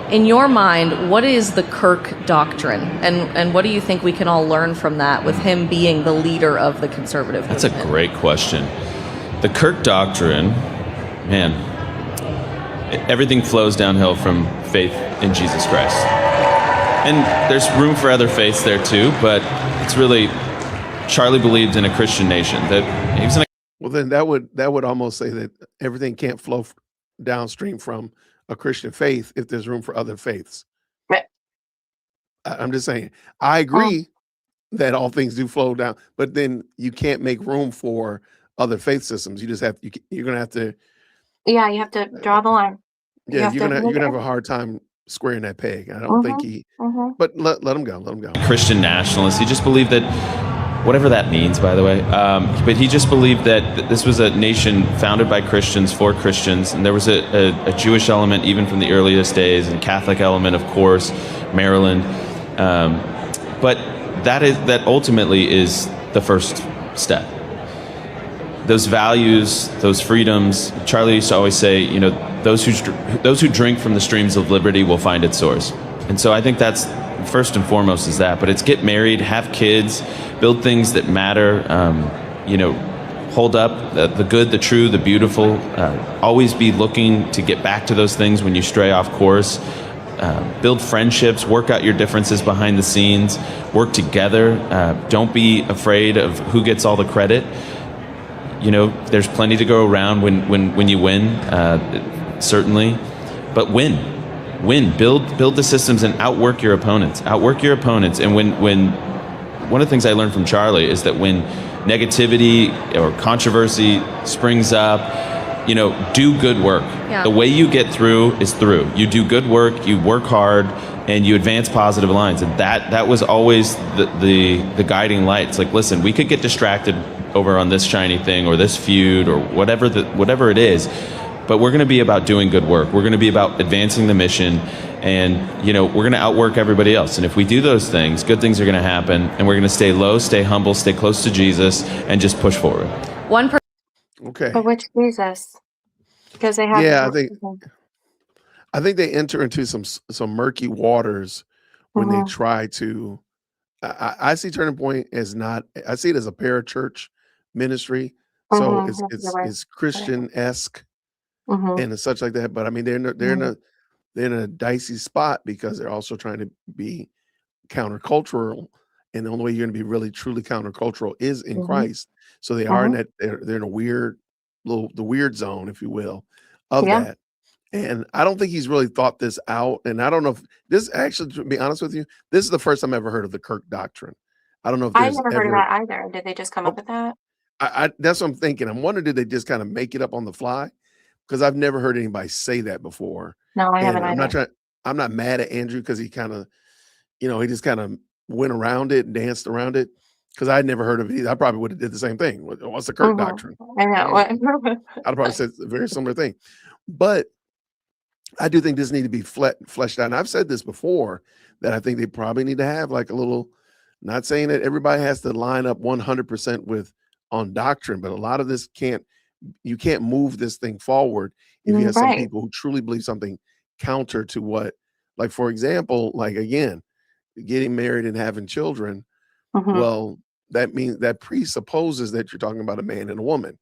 In your mind, what is the Kirk doctrine? And what do you think we can all learn from that with him being the leader of the conservative That's a movement? great question. The Kirk doctrine, man, everything flows downhill from faith in Jesus Christ. And there's room for other faiths there too, but it's really, Charlie believed in a Christian nation. That he was in a Well, then that would almost say that everything can't flow downstream from a Christian faith if there's room for other faiths. Right. I'm just saying. I agree that all things do flow down, but then you can't make room for other faith systems. You just have you're gonna have to. Yeah, you have to draw the line. You Yeah, have you're to gonna have a hard time squaring that peg. I don't think he. But let him go. Let him go. Christian nationalist. He just believed that, whatever that means, by the way, but he just believed that this was a nation founded by Christians for Christians, and there was a Jewish element even from the earliest days, and Catholic element, of course, Maryland. But that ultimately is the first step. Those values, those freedoms. Charlie used to always say, those who drink from the streams of liberty will find its source. And so I think that's first and foremost is that. But it's get married, have kids, build things that matter. Hold up the good, the true, the beautiful. Always be looking to get back to those things when you stray off course. Build friendships, work out your differences behind the scenes, work together. Don't be afraid of who gets all the credit. There's plenty to go around when you win, certainly, but win, build the systems and outwork your opponents. And when one of the things I learned from Charlie is that when negativity or controversy springs up, do good work. Yeah. The way you get through is through. You do good work, you work hard, and you advance positive lines. And that was always the guiding light. It's like, listen, we could get distracted over on this shiny thing or this feud or whatever it is, but we're going to be about doing good work. We're going to be about advancing the mission, and we're going to outwork everybody else. And if we do those things, good things are going to happen, and we're going to stay low, stay humble, stay close to Jesus, and just push forward. Okay. But which Jesus? Because they have. Yeah, I think they enter into some murky waters when they try to. I see Turning Point as not. I see it as a parachurch ministry, so it's Christian-esque and it's such like that. But I mean, they're in a dicey spot because they're also trying to be countercultural, and the only way you're going to be really truly countercultural is in Christ. So they are in that they're in a weird the weird zone, if you will, of that. And I don't think he's really thought this out. And I don't know if this actually, to be honest with you, this is the first time I ever heard of the Kirk doctrine. I don't know if I never heard of that either. Did they just come up with that? That's what I'm thinking. I'm wondering, did they just kind of make it up on the fly? Because I've never heard anybody say that before. No, I haven't either. I'm not mad at Andrew because he kind of, he just kind of went around it and danced around it. Because I'd never heard of it either. I probably would have did the same thing. What's the Kirk doctrine? I know. I'd probably said a very similar thing. But I do think this need to be fleshed out. And I've said this before, that I think they probably need to have like a little, not saying that everybody has to line up 100% on doctrine, but a lot of this you can't move this thing forward if you have some people who truly believe something counter to what, like, for example, like, again, getting married and having children. Well, that presupposes that you're talking about a man and a woman.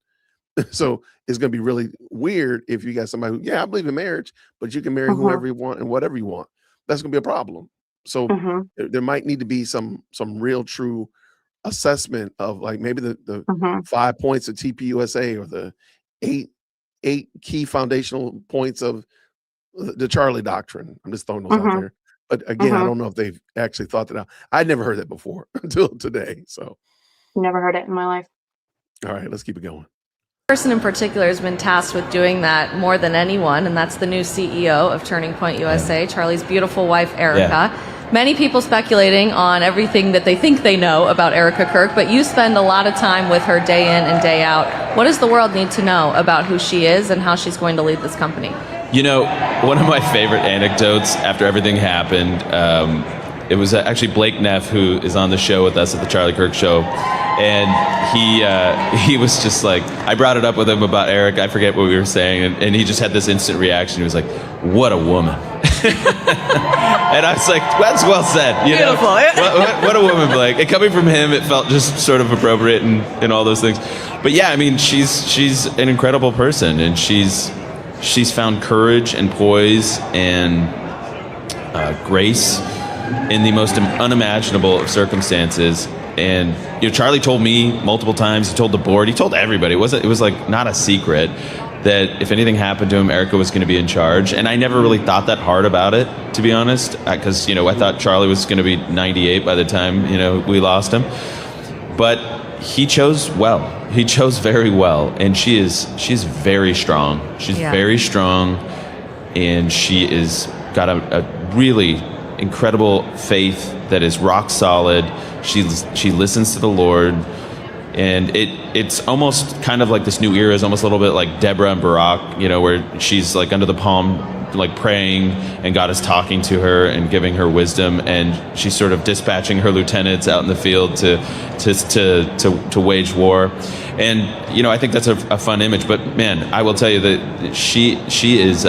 So it's going to be really weird if you got somebody who, I believe in marriage, but you can marry whoever you want and whatever you want. That's going to be a problem. So there might need to be some real true assessment of, like, maybe the 5 points of TPUSA or the eight key foundational points of the Charlie doctrine. I'm just throwing those out there. But again, I don't know if they've actually thought that out. I'd never heard that before until today. So never heard it in my life. All right, let's keep it going. Person in particular has been tasked with doing that more than anyone, and that's the new CEO of Turning Point USA, Charlie's beautiful wife, Erica. Many people speculating on everything that they think they know about Erica Kirk, but you spend a lot of time with her day in and day out. What does the world need to know about who she is and how she's going to lead this company? One of my favorite anecdotes after everything happened, it was actually Blake Neff, who is on the show with us at the Charlie Kirk Show. And he was just like, I brought it up with him about Eric. I forget what we were saying. And he just had this instant reaction. He was like, what a woman. And I was like, that's well said. Beautiful. What a woman, Blake. And coming from him, it felt just sort of appropriate and all those things. But yeah, I mean, she's an incredible person. And she's found courage and poise and grace in the most unimaginable of circumstances. And Charlie told me multiple times, he told the board, he told everybody, it was like not a secret that if anything happened to him, Erica was going to be in charge. And I never really thought that hard about it, to be honest, because I thought Charlie was going to be 98 by the time we lost him. But he chose well. He chose very well, and she's very strong. She's very strong, and she is got a really incredible faith that is rock solid. She listens to the Lord, and it's almost kind of like this new era is almost a little bit like Deborah and Barak, where she's like under the palm, like praying, and God is talking to her and giving her wisdom, and she's sort of dispatching her lieutenants out in the field to wage war. And I think that's a fun image. But man, I will tell you that she is.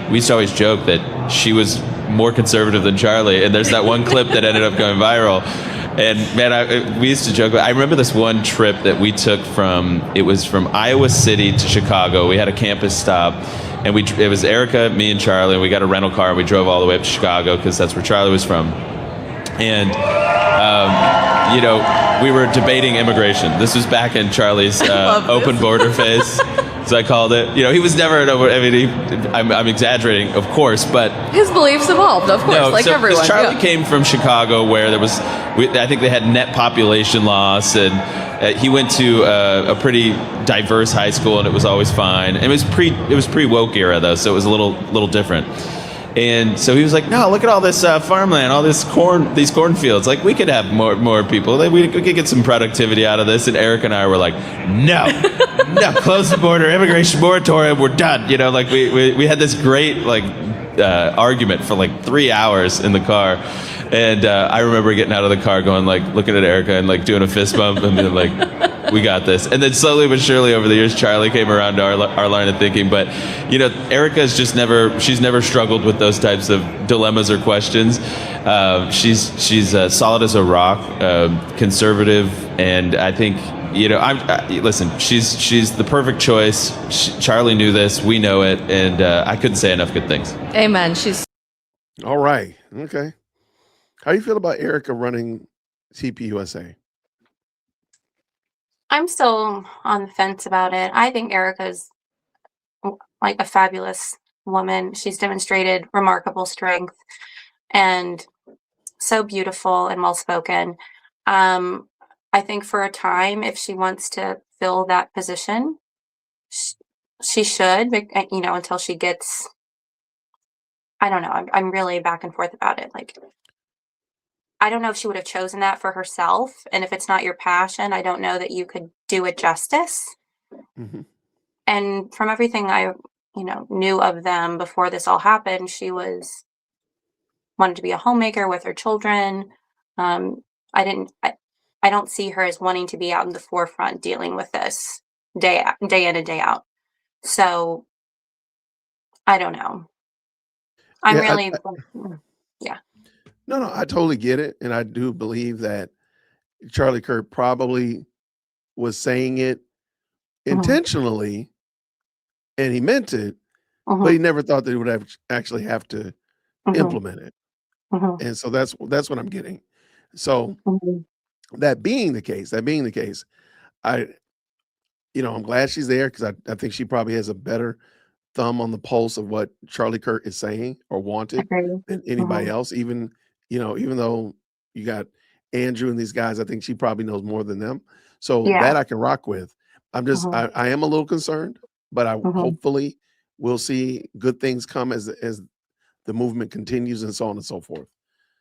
We used to always joke that she was more conservative than Charlie, and there's that one clip that ended up going viral. And man, we used to joke. I remember this one trip that we took from Iowa City to Chicago. We had a campus stop, and it was Erica, me, and Charlie. And we got a rental car, and we drove all the way up to Chicago because that's where Charlie was from. And we were debating immigration. This was back in Charlie's open border phase, as I called it. He was never. I'm exaggerating, of course, but his beliefs evolved, of course, everyone. Charlie came from Chicago, where there was, I think they had net population loss, and he went to a pretty diverse high school, and it was always fine. And it was pre woke era though, so it was a little different. And so he was like, no, look at all this farmland, all this corn, these cornfields. Like, we could have more people. Like, we could get some productivity out of this. And Eric and I were like, no, close the border, immigration moratorium, we're done. You know, like we had this great like argument for like 3 hours in the car. And I remember getting out of the car going like, looking at Erica and like doing a fist bump and being like, we got this. And then slowly but surely over the years, Charlie came around to our line of thinking. But, you know, Erica's she's never struggled with those types of dilemmas or questions. She's solid as a rock, conservative. And I think, you know, listen, she's the perfect choice. Charlie knew this. We know it. And I couldn't say enough good things. Amen. She's All right. Okay. How do you feel about Erica running TPUSA? I'm still on the fence about it. I think Erica's like a fabulous woman. She's demonstrated remarkable strength and so beautiful and well spoken. I think for a time, if she wants to fill that position, she should, you know, until she gets, I don't know. I'm really back and forth about it. Like, I don't know if she would have chosen that for herself. And if it's not your passion, I don't know that you could do it justice. Mm-hmm. And from everything I, you know, knew of them before this all happened, she wanted to be a homemaker with her children. I don't see her as wanting to be out in the forefront dealing with this day in and day out. So I don't know. I'm really, yeah. No, I totally get it. And I do believe that Charlie Kirk probably was saying it intentionally and he meant it, but he never thought that he would actually have to implement it. And so that's what I'm getting. So that being the case, I'm glad she's there because I think she probably has a better thumb on the pulse of what Charlie Kirk is saying or wanted than anybody else. Even though you got Andrew and these guys, I think she probably knows more than them. So that I can rock with. I'm just, I am a little concerned, but I hopefully we'll see good things come as the movement continues and so on and so forth.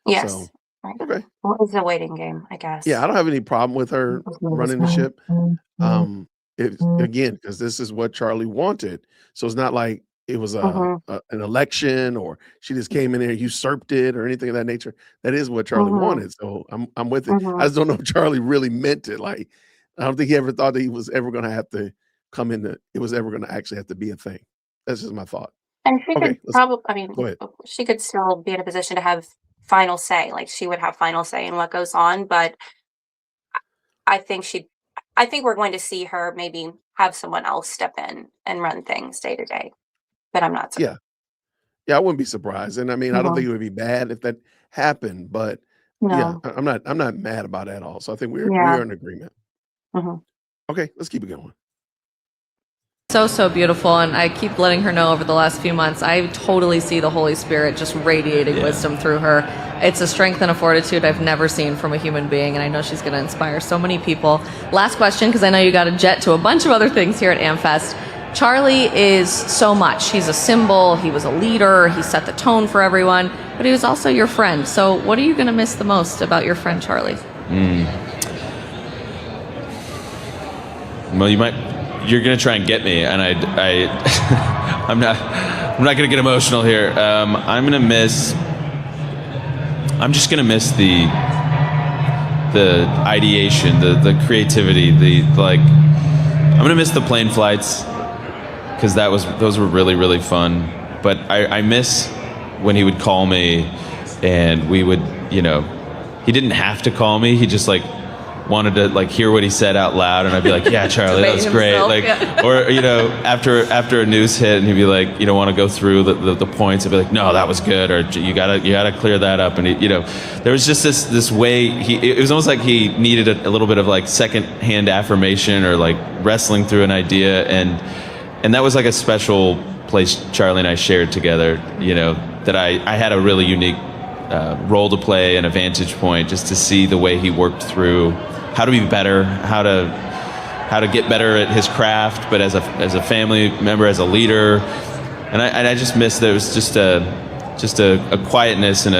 Yes. So, right. okay. Well, it's a waiting game, I guess. Yeah, I don't have any problem with her running the ship. Again, because this is what Charlie wanted. So it's not like it was an election or she just came in there, usurped it or anything of that nature. That is what Charlie wanted. So I'm with it. I just don't know if Charlie really meant it. Like, I don't think he ever thought that he was ever going to have to come in. It was ever going to actually have to be a thing. That's just my thought. And she could probably, she could still be in a position to have final say. Like, she would have final say in what goes on. But I think we're going to see her maybe have someone else step in and run things day to day. But I'm not surprised. Yeah, I wouldn't be surprised. And I mean, I don't think it would be bad if that happened, but No. yeah, I'm not mad about it at all. So I think we are in agreement. Okay, let's keep it going. so beautiful, and I keep letting her know over the last few months, I totally see the Holy Spirit just radiating wisdom through her. It's a strength and a fortitude I've never seen from a human being, and I know she's going to inspire so many people. Last question, because I know you got to jet to a bunch of other things here at AMFEST. Charlie is so much. He's a symbol, he was a leader, he set the tone for everyone, but he was also your friend. So what are you going to miss the most about your friend Charlie? Well, you're going to try and get me, and I'm not going to get emotional here. I'm just going to miss the ideation, the creativity, I'm going to miss the plane flights because those were really, really fun. But I miss when he would call me and we would, he didn't have to call me. He just wanted to hear what he said out loud, and I'd be like, yeah, Charlie, that was great. Or after a news hit, and he'd be like, want to go through the points. I'd be like, no, that was good, or you gotta clear that up. And there was just this way. It was almost like he needed a little bit of second-hand affirmation or wrestling through an idea, and that was a special place Charlie and I shared together. That I had a really unique role to play and a vantage point just to see the way he worked through how to be better, how to get better at his craft, but as a family member, as a leader. And I just miss there was just just a quietness and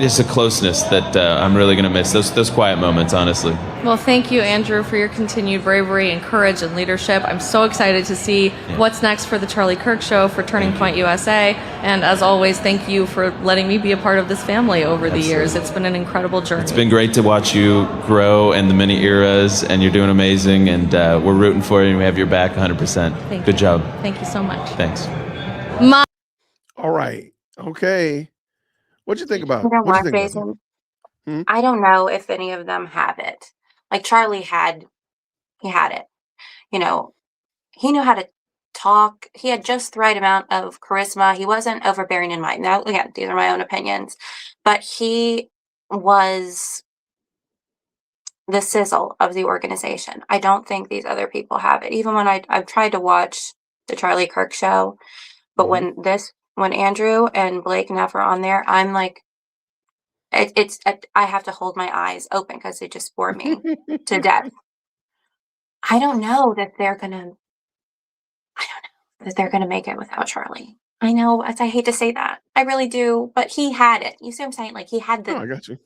just a closeness that I'm really going to miss. Those quiet moments, honestly. Well, thank you, Andrew, for your continued bravery and courage and leadership. I'm so excited to see what's next for the Charlie Kirk Show, for Turning Point USA. And as always, thank you for letting me be a part of this family over the years. It's been an incredible journey. It's been great to watch you grow in the many eras, and you're doing amazing. And we're rooting for you, and we have your back 100%. Thank Good you. job. Thank you so much. Thanks. All right. Okay. What'd you think about? You know What'd what, you think about Jason? Hmm? I don't know if any of them have it. Like Charlie had it. You know, he knew how to talk. He had just the right amount of charisma. He wasn't overbearing in mind. Now, again, these are my own opinions, but he was the sizzle of the organization. I don't think these other people have it. Even when I've tried to watch the Charlie Kirk Show, but Mhm. when Andrew and Blake and Neff are on there, I'm like, I have to hold my eyes open because it just bored me to death. I don't know that they're gonna. I don't know that they're gonna make it without Charlie. I know, I hate to say that. I really do, but he had it. You see what I'm saying? Like he had Oh, I got you.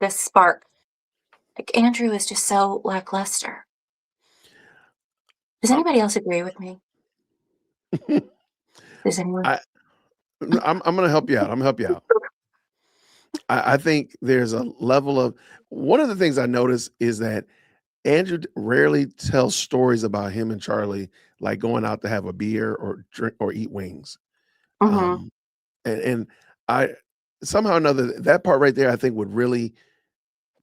the spark. Like Andrew is just so lackluster. Does Um, anybody else agree with me? Does anyone? I, I'm going to help you out. I'm going to help you out. I think there's a level of one of the things I notice is that Andrew rarely tells stories about him and Charlie, like going out to have a beer or drink or eat wings. Mm-hmm. Um, and I somehow or another that part right there, I think would really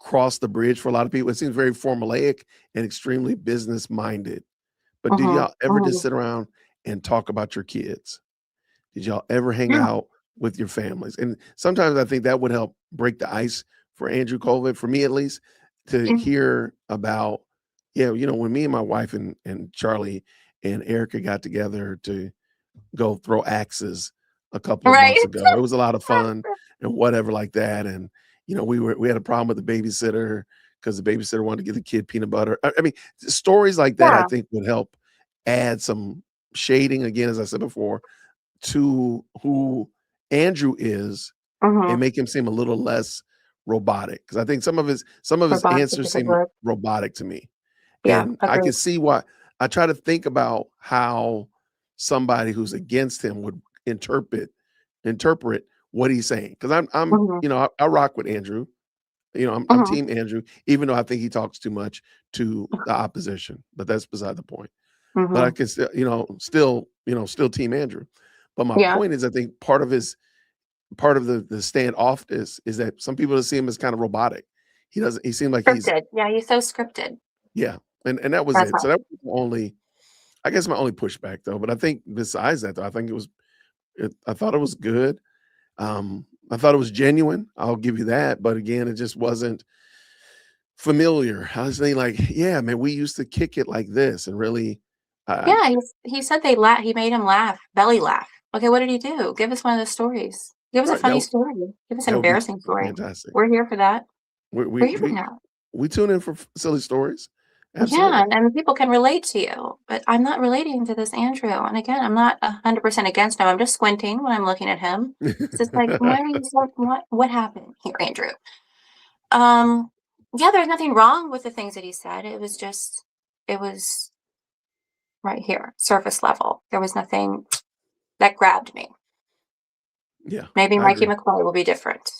cross the bridge for a lot of people. It seems very formulaic and extremely business minded. But do Mm-hmm. y'all ever just Mm-hmm. sit around and talk about your kids? Did y'all ever hang Yeah. out with your families? And sometimes I think that would help break the ice for Andrew Colvin, for me at least, to Mm. hear about, when me and my wife and Charlie and Erica got together to go throw axes a couple of Right. months ago. It was a lot of fun and whatever like that. And we had a problem with the babysitter because the babysitter wanted to give the kid peanut butter. I mean, stories like that I Yeah. think would help add some shading again, as I said before, to who Andrew is and Mm-hmm. make him seem a little less robotic. Because I think some of his Robotic is answers a good seem word. robotic to me. Yeah, And I can agreed. see why. I try to think about how somebody who's against him would interpret what he's saying. Because Mm-hmm. I rock with Andrew. I'm Mm-hmm. team Andrew, even though I think he talks too much to the opposition. But that's beside the point. But I Mm-hmm. can still team Andrew. But my Yeah. point is, I think part of the standoff is that some people see him as kind of robotic. He seemed like he's Scripted. Yeah, he's so scripted. yeah, and that was That's it. So all. that was I guess my only pushback though. But I think besides that though, I think I thought it was good. I thought it was genuine. I'll give you that. But again, it just wasn't familiar. I was thinking like, yeah, man, we used to kick it like this and really, I, Yeah, he said he made him laugh, belly laugh. Okay, what did he do? Give us one of those stories. Give us a right. funny story. Give us an That would be embarrassing story. fantastic. We're here for that. We We're we here for we that. we tune in for silly stories. Yeah, Absolutely. and people can relate to you, but I'm not relating to this Andrew. And again, I'm not 100% against him. I'm just squinting when I'm looking at him. It's just like, why are you so, what happened here, Andrew? Um, yeah, there's nothing wrong with the things that he said. It was right here, surface level. There was nothing that grabbed me. Yeah, Maybe I Mikey agree. McCoy will be different.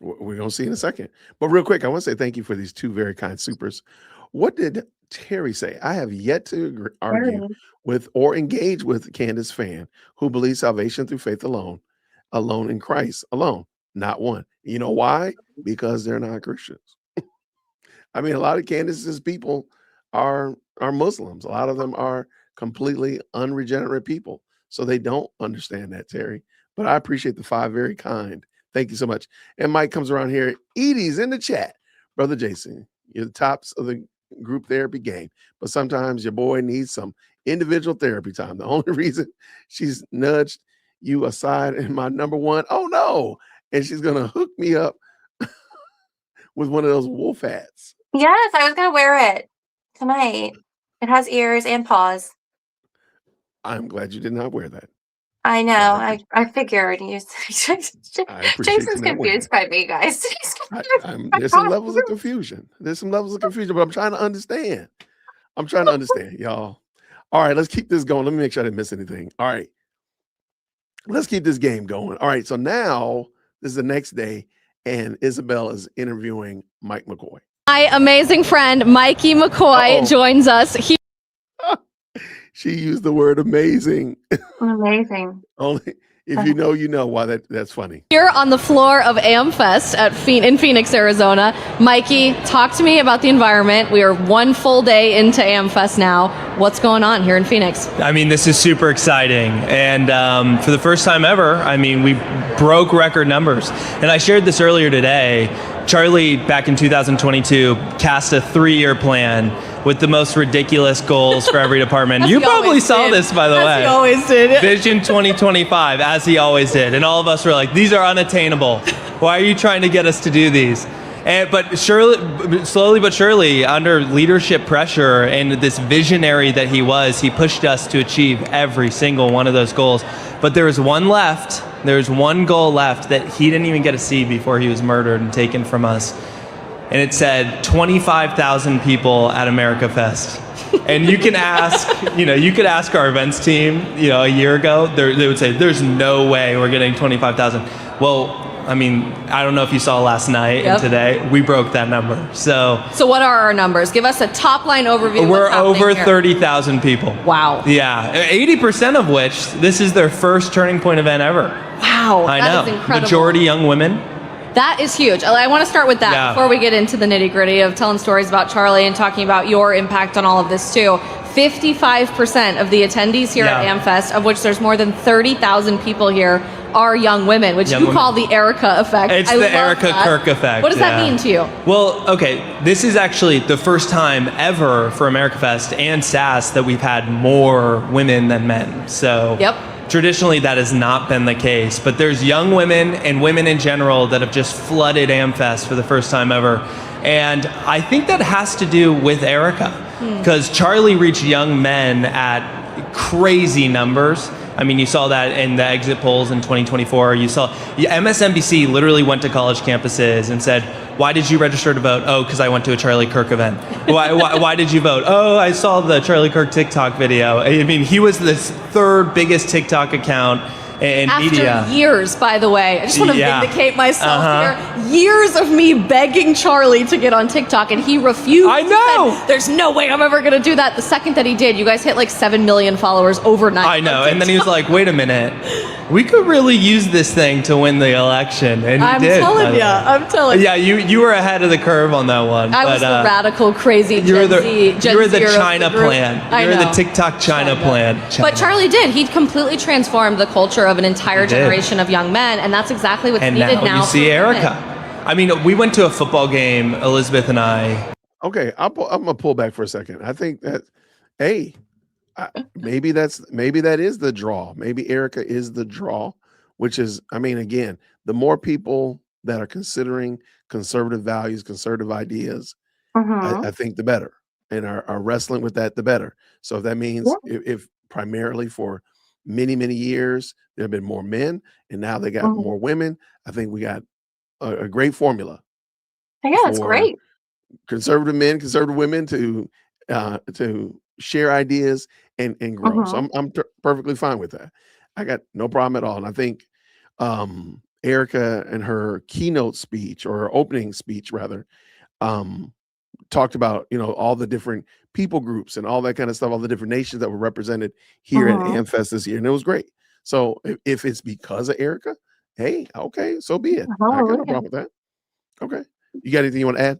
We're gonna see in a second. But real quick, I want to say thank you for these two very kind supers. What did Terry say? I have yet to argue Very. with or engage with Candace Fan, who believes salvation through faith alone, alone in Christ alone, not one. You know why? Because they're not Christians. I mean, a lot of Candace's people are Muslims. A lot of them are completely unregenerate people. So they don't understand that, Terry. But I appreciate the five very kind. Thank you so much. And Mike comes around here. Edie's in the chat. Brother Jason, you're the tops of the group therapy game. But sometimes your boy needs some individual therapy time. The only reason she's nudged you aside in my number one, oh no. And she's gonna hook me up with one of those wolf hats. Yes, I was gonna wear it tonight. It has ears and paws. I'm glad you did not wear that. I know. I figured you. I appreciate Jason's you not winning. confused by me, guys. He's There's some levels of confusion. There's some levels of confusion, but I'm trying to understand. Y'all. All right, let's keep this going. Let me make sure I didn't miss anything. All right. Let's keep this game going. All right. So now this is the next day, and Isabel is interviewing Mike McCoy. My amazing friend, Mikey McCoy, joins us. She used the word amazing. Amazing. Only if you know, you know why that's funny. Here on the floor of AMFEST in Phoenix, Arizona. Mikey, talk to me about the environment. We are one full day into AMFEST now. What's going on here in Phoenix? I mean, this is super exciting. And for the first time ever, I mean, we broke record numbers. And I shared this earlier today. Charlie, back in 2022, cast a 3-year plan with the most ridiculous goals for every department. You probably saw this, by the way. As he always did. Vision 2025, as he always did. And all of us were like, these are unattainable. Why are you trying to get us to do these? But slowly but surely, under leadership pressure and this visionary that he was, he pushed us to achieve every single one of those goals. But there was one left. There's one goal left that he didn't even get to see before he was murdered and taken from us. And it said 25,000 people at AmericaFest. And you can ask, you could ask our events team, a year ago, they would say, there's no way we're getting 25,000. Well, I mean, I don't know if you saw last night and today, we broke that number. So what are our numbers? Give us a top line overview. We're over 30,000 people. Wow. Yeah, 80% of which, this is their first Turning Point event ever. Wow, I that know. is incredible. Majority young women. That is huge. I want to start with that before we get into the nitty gritty of telling stories about Charlie and talking about your impact on all of this too. 55% of the attendees here at AMFEST, of which there's more than 30,000 people here, are young women, which you call the Erica effect. It's the Erica Kirk effect. What does that mean to you? Well, okay, this is actually the first time ever for AmericaFest and SAS that we've had more women than men. So traditionally that has not been the case, but there's young women and women in general that have just flooded AmFest for the first time ever. And I think that has to do with Erica, because Charlie reached young men at crazy numbers. I mean, you saw that in the exit polls in 2024. You saw MSNBC literally went to college campuses and said, why did you register to vote? Oh, because I went to a Charlie Kirk event. Why did you vote? Oh, I saw the Charlie Kirk TikTok video. I mean, he was the third biggest TikTok account in media. After years, by the way. I just want to vindicate myself here. Years of me begging Charlie to get on TikTok, and he refused. I know! He said, there's no way I'm ever going to do that. The second that he did, you guys hit like 7 million followers overnight. I know, and then he was like, wait a minute. We could really use this thing to win the election, and he did. I'm telling you. Yeah, you were ahead of the curve on that one. I was the radical, crazy Gen Z. You were the China plan. You were the TikTok China plan. But Charlie did. He completely transformed the culture of an entire generation of young men, and that's exactly what's needed now. And you see Erica. I mean, we went to a football game, Elizabeth and I. Okay, I'm gonna pull back for a second. I think that, maybe that is the draw. Maybe Erica is the draw, which is, I mean, again, the more people that are considering conservative values, conservative ideas, I think the better, and are wrestling with that, the better. So if that means if primarily for many, many years, there have been more men, and now they got more women, I think we got a great formula. Yeah, it's great. Conservative men, conservative women to share ideas and grow. So I'm perfectly fine with that. I got no problem at all. And I think Erica and her keynote speech, or her opening speech rather, talked about, all the different people groups and all that kind of stuff, all the different nations that were represented here at AMFEST this year. And it was great. So if it's because of Erica, hey, okay, so be it. I got no problem with that. Okay. You got anything you want to add?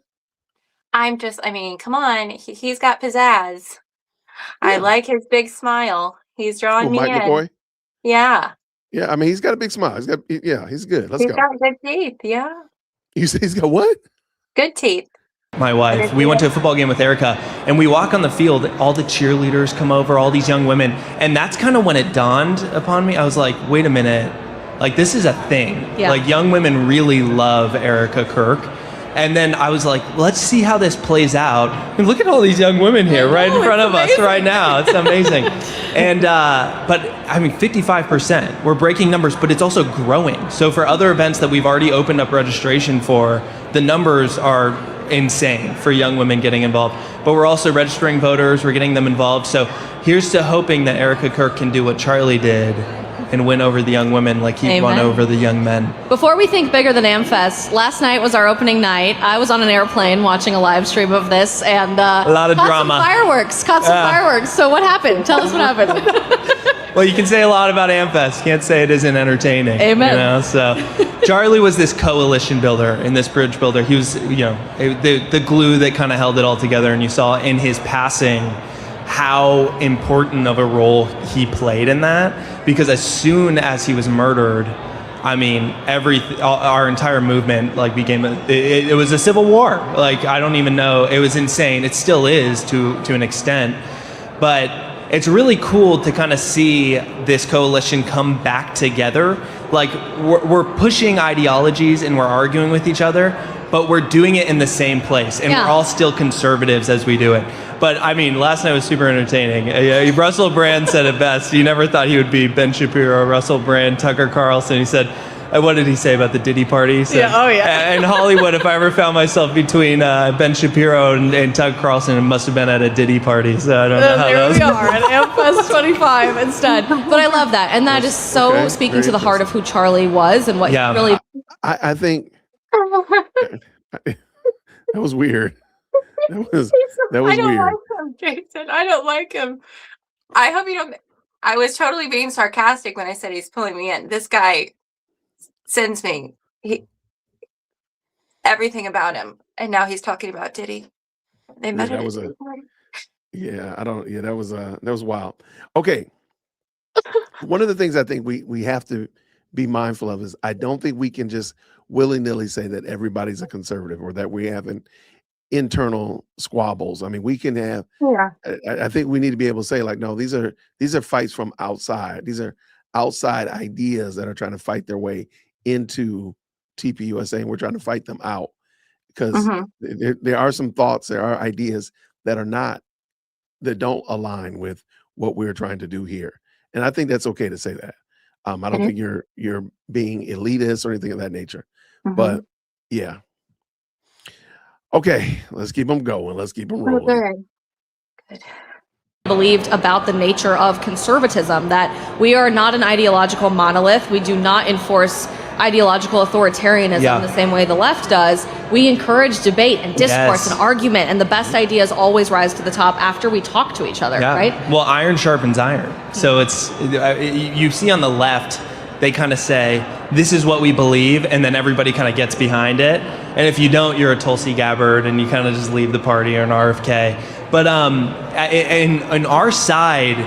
I mean, come on. He's got pizzazz. I like his big smile. He's drawing me Mike in. McCoy? Yeah. Yeah, I mean, he's got a big smile. He's good. Let's go. He's got good teeth. Yeah. You say he's got what? Good teeth. My wife, we went to a football game with Erica, and we walk on the field, all the cheerleaders come over, all these young women, and that's kind of when it dawned upon me. I was like, wait a minute, like, this is a thing. Like, young women really love Erica Kirk. And then I was like, let's see how this plays out. And look at all these young women here right in front of us right now. It's amazing. And, but I mean, 55%. We're breaking numbers, but it's also growing. So for other events that we've already opened up registration for, the numbers are insane for young women getting involved. But we're also registering voters, we're getting them involved. So here's to hoping that Erica Kirk can do what Charlie did and win over the young women like he won over the young men. Before we think bigger than AMFEST, last night was our opening night. I was on an airplane watching a live stream of this, and a lot of drama. Caught some fireworks. So what happened? Tell us what happened. Well, you can say a lot about AMFEST. Can't say it isn't entertaining. Amen. You know, so Charlie was this coalition builder and this bridge builder. He was, you know, the glue that kind of held it all together. And you saw in his passing how important of a role he played in that, because as soon as he was murdered, I mean, our entire movement like became it was a civil war. Like, I don't even know. It was insane. It still is to an extent, but it's really cool to kind of see this coalition come back together. Like, we're pushing ideologies and we're arguing with each other, but we're doing it in the same place, and we're all still conservatives as we do it. But I mean, last night was super entertaining. Russell Brand said it best. You never thought he would be Ben Shapiro, Russell Brand, Tucker Carlson. He said, what did he say about the Diddy party? He said, and Hollywood, if I ever found myself between Ben Shapiro and Tucker Carlson, it must have been at a Diddy party. So I don't know how there we are at AMFEST 25 instead. But I love that. And that is so speaking to the heart of who Charlie was and what he really... I think that was weird. That was I don't weird. like him, Jason. I don't like him. I hope you don't. I was totally being sarcastic when I said he's pulling me in. This guy sends me everything about him, and now he's talking about Diddy. They met at a Diddy party. That was wild. Okay. One of the things I think we have to be mindful of is I don't think we can just willy-nilly say that everybody's a conservative or that we have an internal squabbles. I mean, we can have, I think we need to be able to say, like, no, these are fights from outside. These are outside ideas that are trying to fight their way into TPUSA, and we're trying to fight them out because there are some thoughts, there are ideas that don't align with what we're trying to do here. And I think that's okay to say that. I don't think you're being elitist or anything of that nature, but yeah. Okay, let's keep them going. Let's keep them rolling. Good. Believed about the nature of conservatism, that we are not an ideological monolith. We do not enforce ideological authoritarianism the same way the left does. We encourage debate and discourse and argument, and the best ideas always rise to the top after we talk to each other, right? Well, iron sharpens iron. So it's, you see on the left, they kind of say, this is what we believe, and then everybody kind of gets behind it. And if you don't, you're a Tulsi Gabbard, and you kind of just leave the party or an RFK. But in our side,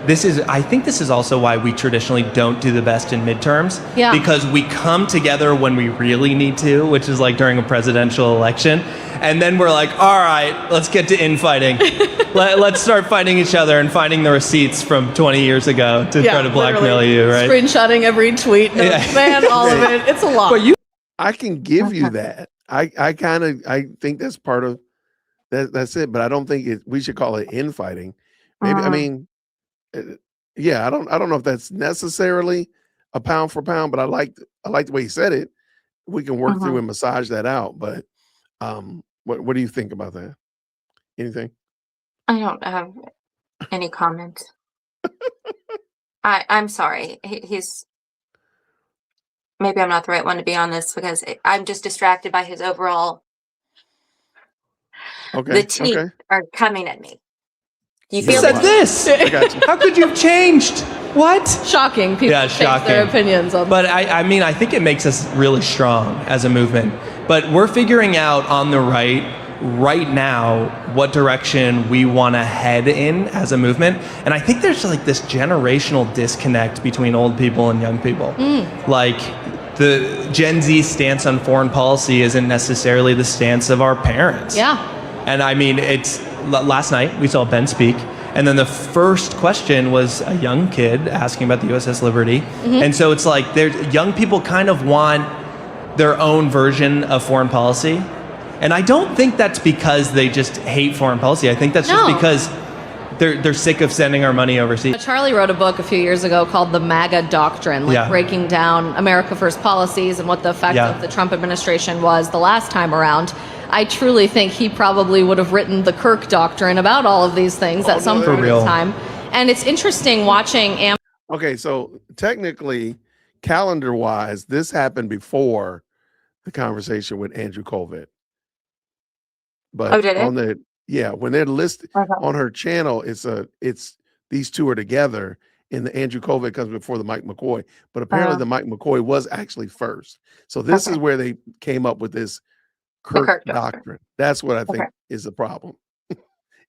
I think this is also why we traditionally don't do the best in midterms. Yeah. Because we come together when we really need to, which is like during a presidential election. And then we're like, all right, let's get to infighting. Let's start fighting each other and finding the receipts from 20 years ago to try to blackmail you, right? Screenshotting every tweet, man, all of it. It's a lot. But I can give you that. I think that's part of that's it. But I don't think we should call it infighting. Maybe I mean, I don't know if that's necessarily a pound for pound, but I like the way he said it. We can work through and massage that out. But what do you think about that? Anything? I don't have any comment. I'm sorry. He's maybe I'm not the right one to be on this because I'm just distracted by his overall. Okay. The teeth are coming at me. You said this. I got you. How could you have changed? What? Shocking. People change their opinions on. But I mean, I think it makes us really strong as a movement. But we're figuring out on the right now what direction we want to head in as a movement. And I think there's like this generational disconnect between old people and young people. Like the Gen Z stance on foreign policy isn't necessarily the stance of our parents. Yeah. And I mean, last night we saw Ben speak, and then the first question was a young kid asking about the USS Liberty. And so it's like young people kind of want their own version of foreign policy. And I don't think that's because they just hate foreign policy. I think that's just because they're sick of sending our money overseas. Charlie wrote a book a few years ago called The MAGA Doctrine, breaking down America First policies and what the effect of the Trump administration was the last time around. I truly think he probably would have written the Kirk Doctrine about all of these things at some point in time. And it's interesting watching. Okay, so technically, calendar-wise, this happened before the conversation with Andrew Colvett. But did it? on the when they're listed on her channel, it's these two are together, and the Andrew Colvett comes before the Mike McCoy. But apparently, the Mike McCoy was actually first. So this is where they came up with this Kirk doctrine. That's what I think is the problem,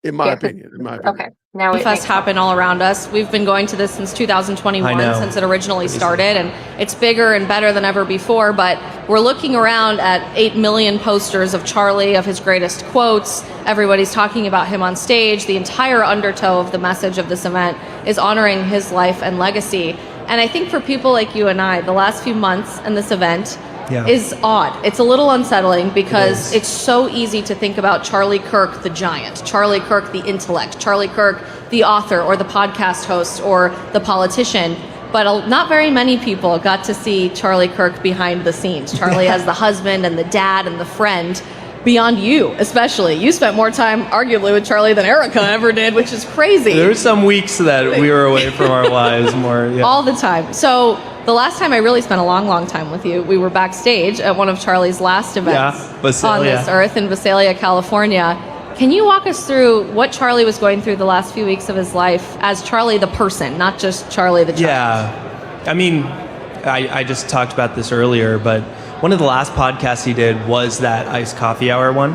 in my opinion. Okay. Now AMFEST happen all around us. We've been going to this since 2021, since it originally started, and it's bigger and better than ever before. But we're looking around at 8 million posters of Charlie, of his greatest quotes. Everybody's talking about him on stage. The entire undertow of the message of this event is honoring his life and legacy. And I think for people like you and I, the last few months and this event is odd. It's a little unsettling because it's so easy to think about Charlie Kirk, the giant, Charlie Kirk, the intellect, Charlie Kirk, the author or the podcast host or the politician. But not very many people got to see Charlie Kirk behind the scenes. Charlie as the husband and the dad and the friend. Beyond you, especially. You spent more time, arguably, with Charlie than Erica ever did, which is crazy. There were some weeks that we were away from our wives more. All the time. So the last time I really spent a long, long time with you, we were backstage at one of Charlie's last events on this earth in Visalia, California. Can you walk us through what Charlie was going through the last few weeks of his life as Charlie the person, not just Charlie the child? Yeah. I mean, I just talked about this earlier, but one of the last podcasts he did was that iced coffee hour one,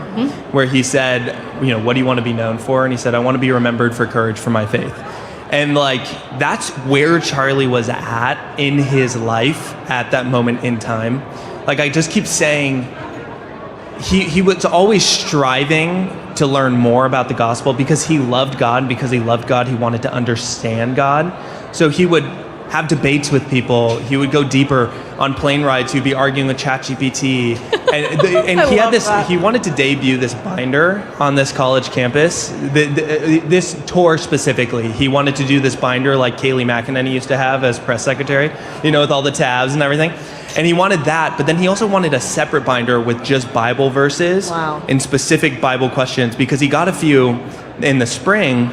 where he said, what do you want to be known for? And he said, I want to be remembered for courage for my faith. And like, that's where Charlie was at in his life at that moment in time. Like, I just keep saying, he was always striving to learn more about the gospel because he loved God, and because he loved God, he wanted to understand God. So he would have debates with people. He would go deeper on plane rides. He'd be arguing with ChatGPT. And he had this, he wanted to debut this binder on this college campus. This tour specifically, he wanted to do this binder like Kayleigh McEnany used to have as press secretary, with all the tabs and everything. And he wanted that, but then he also wanted a separate binder with just Bible verses and specific Bible questions, because he got a few in the spring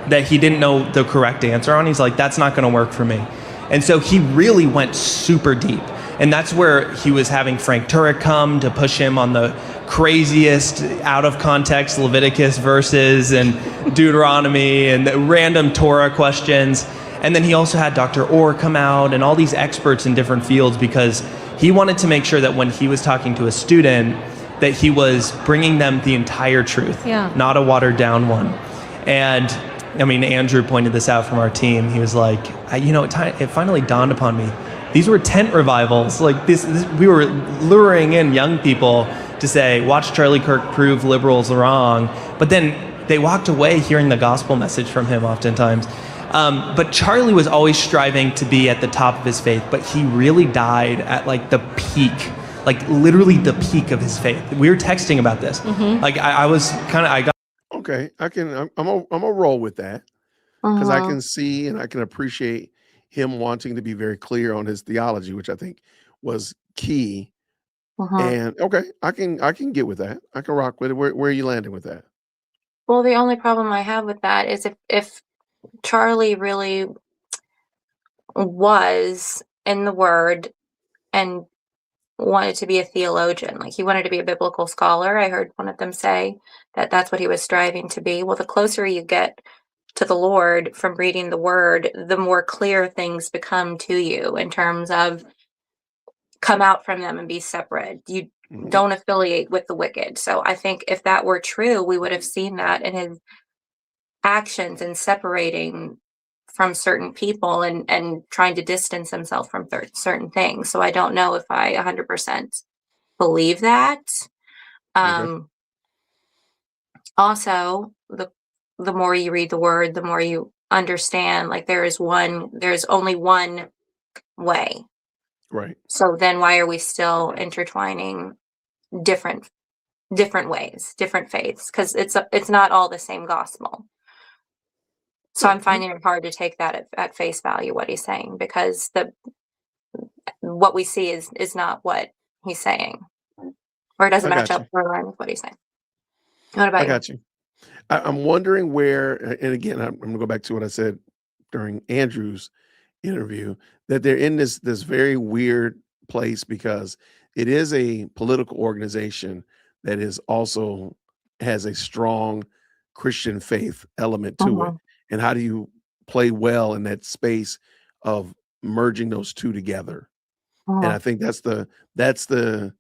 that he didn't know the correct answer on. He's like, that's not going to work for me. And so he really went super deep. And that's where he was having Frank Turek come to push him on the craziest out of context Leviticus verses and Deuteronomy and random Torah questions. And then he also had Dr. Orr come out and all these experts in different fields, because he wanted to make sure that when he was talking to a student that he was bringing them the entire truth, not a watered down one. And I mean, Andrew pointed this out from our team. He was like, it finally dawned upon me. These were tent revivals. Like this, we were luring in young people to say, watch Charlie Kirk prove liberals wrong. But then they walked away hearing the gospel message from him oftentimes. But Charlie was always striving to be at the top of his faith, but he really died at like the peak, like literally the peak of his faith. We were texting about this. Like I got. Okay, I'm gonna roll with that, because I can see and I can appreciate him wanting to be very clear on his theology, which I think was key. And okay, I can get with that. I can rock with it. Where are you landing with that? Well, the only problem I have with that is if Charlie really was in the Word and wanted to be a theologian, like he wanted to be a biblical scholar. I heard one of them say that that's what he was striving to be. Well, the closer you get to the Lord from reading the Word, the more clear things become to you in terms of come out from them and be separate. You don't affiliate with the wicked. So I think if that were true, we would have seen that in his actions and separating from certain people and trying to distance himself from certain things. So I don't know if I 100% believe that. Also, the more you read the Word, the more you understand, like there's only one way. Right. So then why are we still intertwining different different ways, different faiths, because it's not all the same gospel. So I'm finding it hard to take that at face value, what he's saying, because what we see is not what he's saying, or it doesn't match up or align with what he's saying. What about I you? got you. I'm wondering where, and again, I'm going to go back to what I said during Andrew's interview, that they're in this very weird place because it is a political organization that is also has a strong Christian faith element to it. And how do you play well in that space of merging those two together? And I think that's the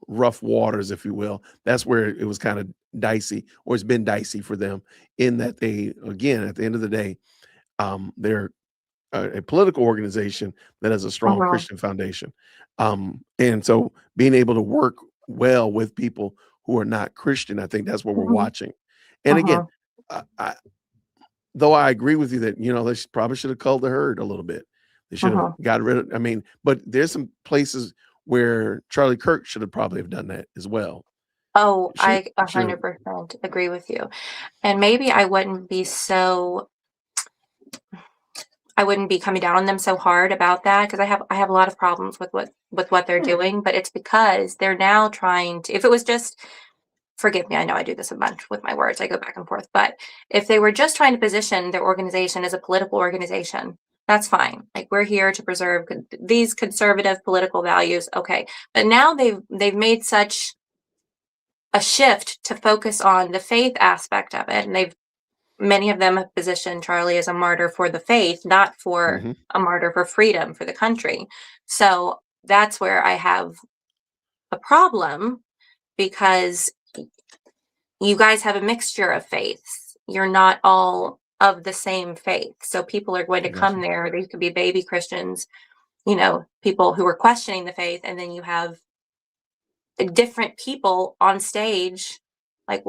rough waters, if you will. That's where it was kind of dicey, or it's been dicey for them, in that they, again, at the end of the day, they're a political organization that has a strong Christian foundation. And so being able to work well with people who are not Christian, I think that's what we're watching. And again, though I agree with you that, they probably should have culled the herd a little bit. They should have got rid of, but there's some places where Charlie Kirk should have probably have done that as well. Oh, I 100% agree with you. And maybe I wouldn't be coming down on them so hard about that, because I have a lot of problems with what they're doing, but it's because they're now trying to, if it was just, forgive me, I know I do this a bunch with my words, I go back and forth, but if they were just trying to position their organization as a political organization, that's fine. Like, we're here to preserve these conservative political values. Okay. But now they've made such a shift to focus on the faith aspect of it. And many of them have positioned Charlie as a martyr for the faith, not for a martyr for freedom for the country. So that's where I have a problem, because you guys have a mixture of faiths. You're not all of the same faith. So people are going to come there. These could be baby Christians, people who are questioning the faith. And then you have different people on stage, like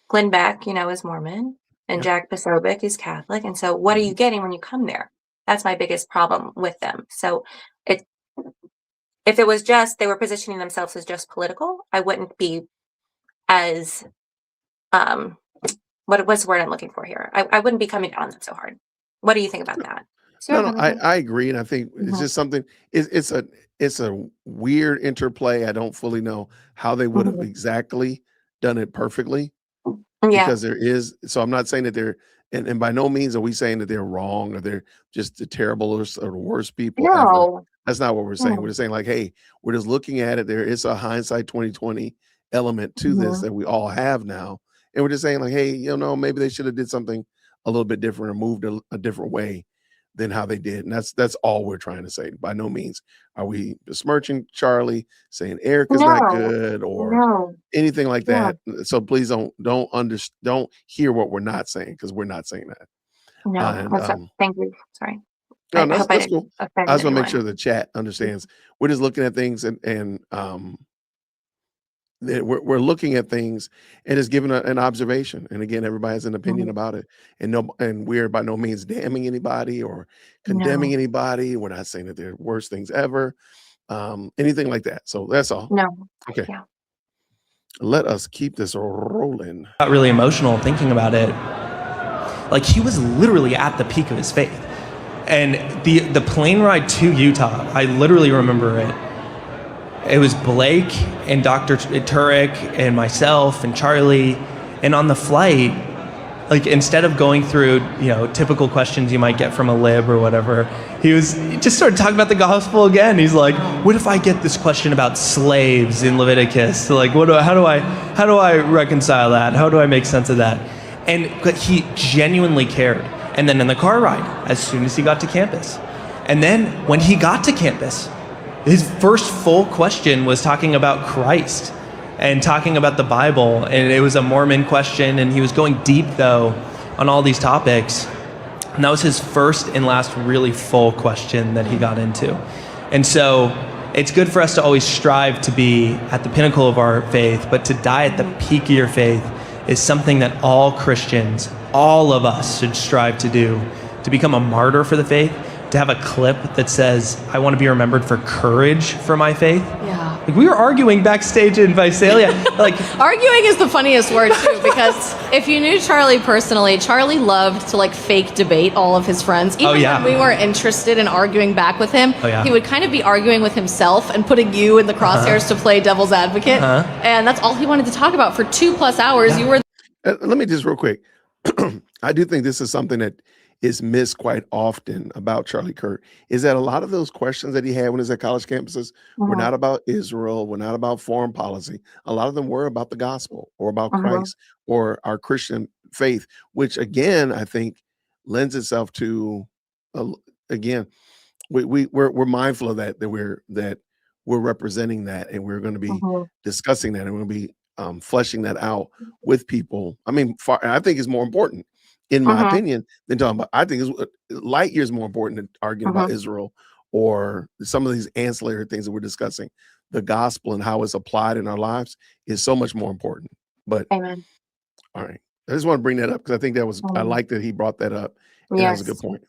Glenn Beck, is Mormon, and Jack Posobiec is Catholic. And so what are you getting when you come there? That's my biggest problem with them. So if it was just, they were positioning themselves as just political, I wouldn't be as, what's the word I'm looking for here? I wouldn't be coming down on them so hard. What do you think about that? No, I agree. And I think it's just something, it's a weird interplay. I don't fully know how they would have exactly done it perfectly. Because there is, so I'm not saying that they're, and by no means are we saying that they're wrong or they're just the terriblest or the worst people ever. That's not what we're saying. We're just saying, like, hey, we're just looking at it. There is a hindsight 2020 element to this that we all have now. And we're just saying, like, hey, maybe they should have did something a little bit different or moved a different way than how they did. And that's all we're trying to say. By no means are we besmirching Charlie, saying Eric is not good or anything like that. So please don't hear what we're not saying, because we're not saying that. Thank you. Sorry. No, that's cool. I just want to make sure the chat understands. We're just looking at things and we're looking at things and it's given an observation. And again, everybody has an opinion about it. And we're by no means damning anybody or condemning anybody. We're not saying that they're worst things ever, anything like that. So that's all. No. Okay. Yeah. Let us keep this rolling. Got really emotional thinking about it. Like, he was literally at the peak of his faith. And the plane ride to Utah, I literally remember it. It was Blake and Dr. Turek and myself and Charlie. And on the flight, like, instead of going through, typical questions you might get from a lib or whatever, he just started talking about the gospel again. He's like, what if I get this question about slaves in Leviticus? Like, how do I reconcile that? How do I make sense of that? But he genuinely cared. And then in the car ride, as soon as he got to campus. And then when he got to campus, his first full question was talking about Christ and talking about the Bible. And it was a Mormon question. And he was going deep, though, on all these topics. And that was his first and last really full question that he got into. And so it's good for us to always strive to be at the pinnacle of our faith, but to die at the peak of your faith is something that all Christians, all of us, should strive to do, to become a martyr for the faith, to have a clip that says, I want to be remembered for courage for my faith. Yeah. Like, we were arguing backstage in Visalia. Like, arguing is the funniest word too, because if you knew Charlie personally, Charlie loved to like fake debate all of his friends. Even when we were interested in arguing back with him, he would kind of be arguing with himself and putting you in the crosshairs to play devil's advocate. And that's all he wanted to talk about for 2+ hours. You were. Let me just real quick. I do think this is something that is missed quite often about Charlie Kirk, is that a lot of those questions that he had when he was at college campuses were not about Israel, were not about foreign policy. A lot of them were about the gospel or about Christ or our Christian faith, which again, I think lends itself to, again, we're mindful of that we're representing that, and we're going to be discussing that, and we're going to be fleshing that out with people. I mean, I think it's more important, in my opinion, than talking about. I think it's light years more important than arguing about Israel or some of these ancillary things that we're discussing. The gospel and how it's applied in our lives is so much more important. But Amen. All right, I just want to bring that up because I think that was I like that he brought that up. And that was a good point.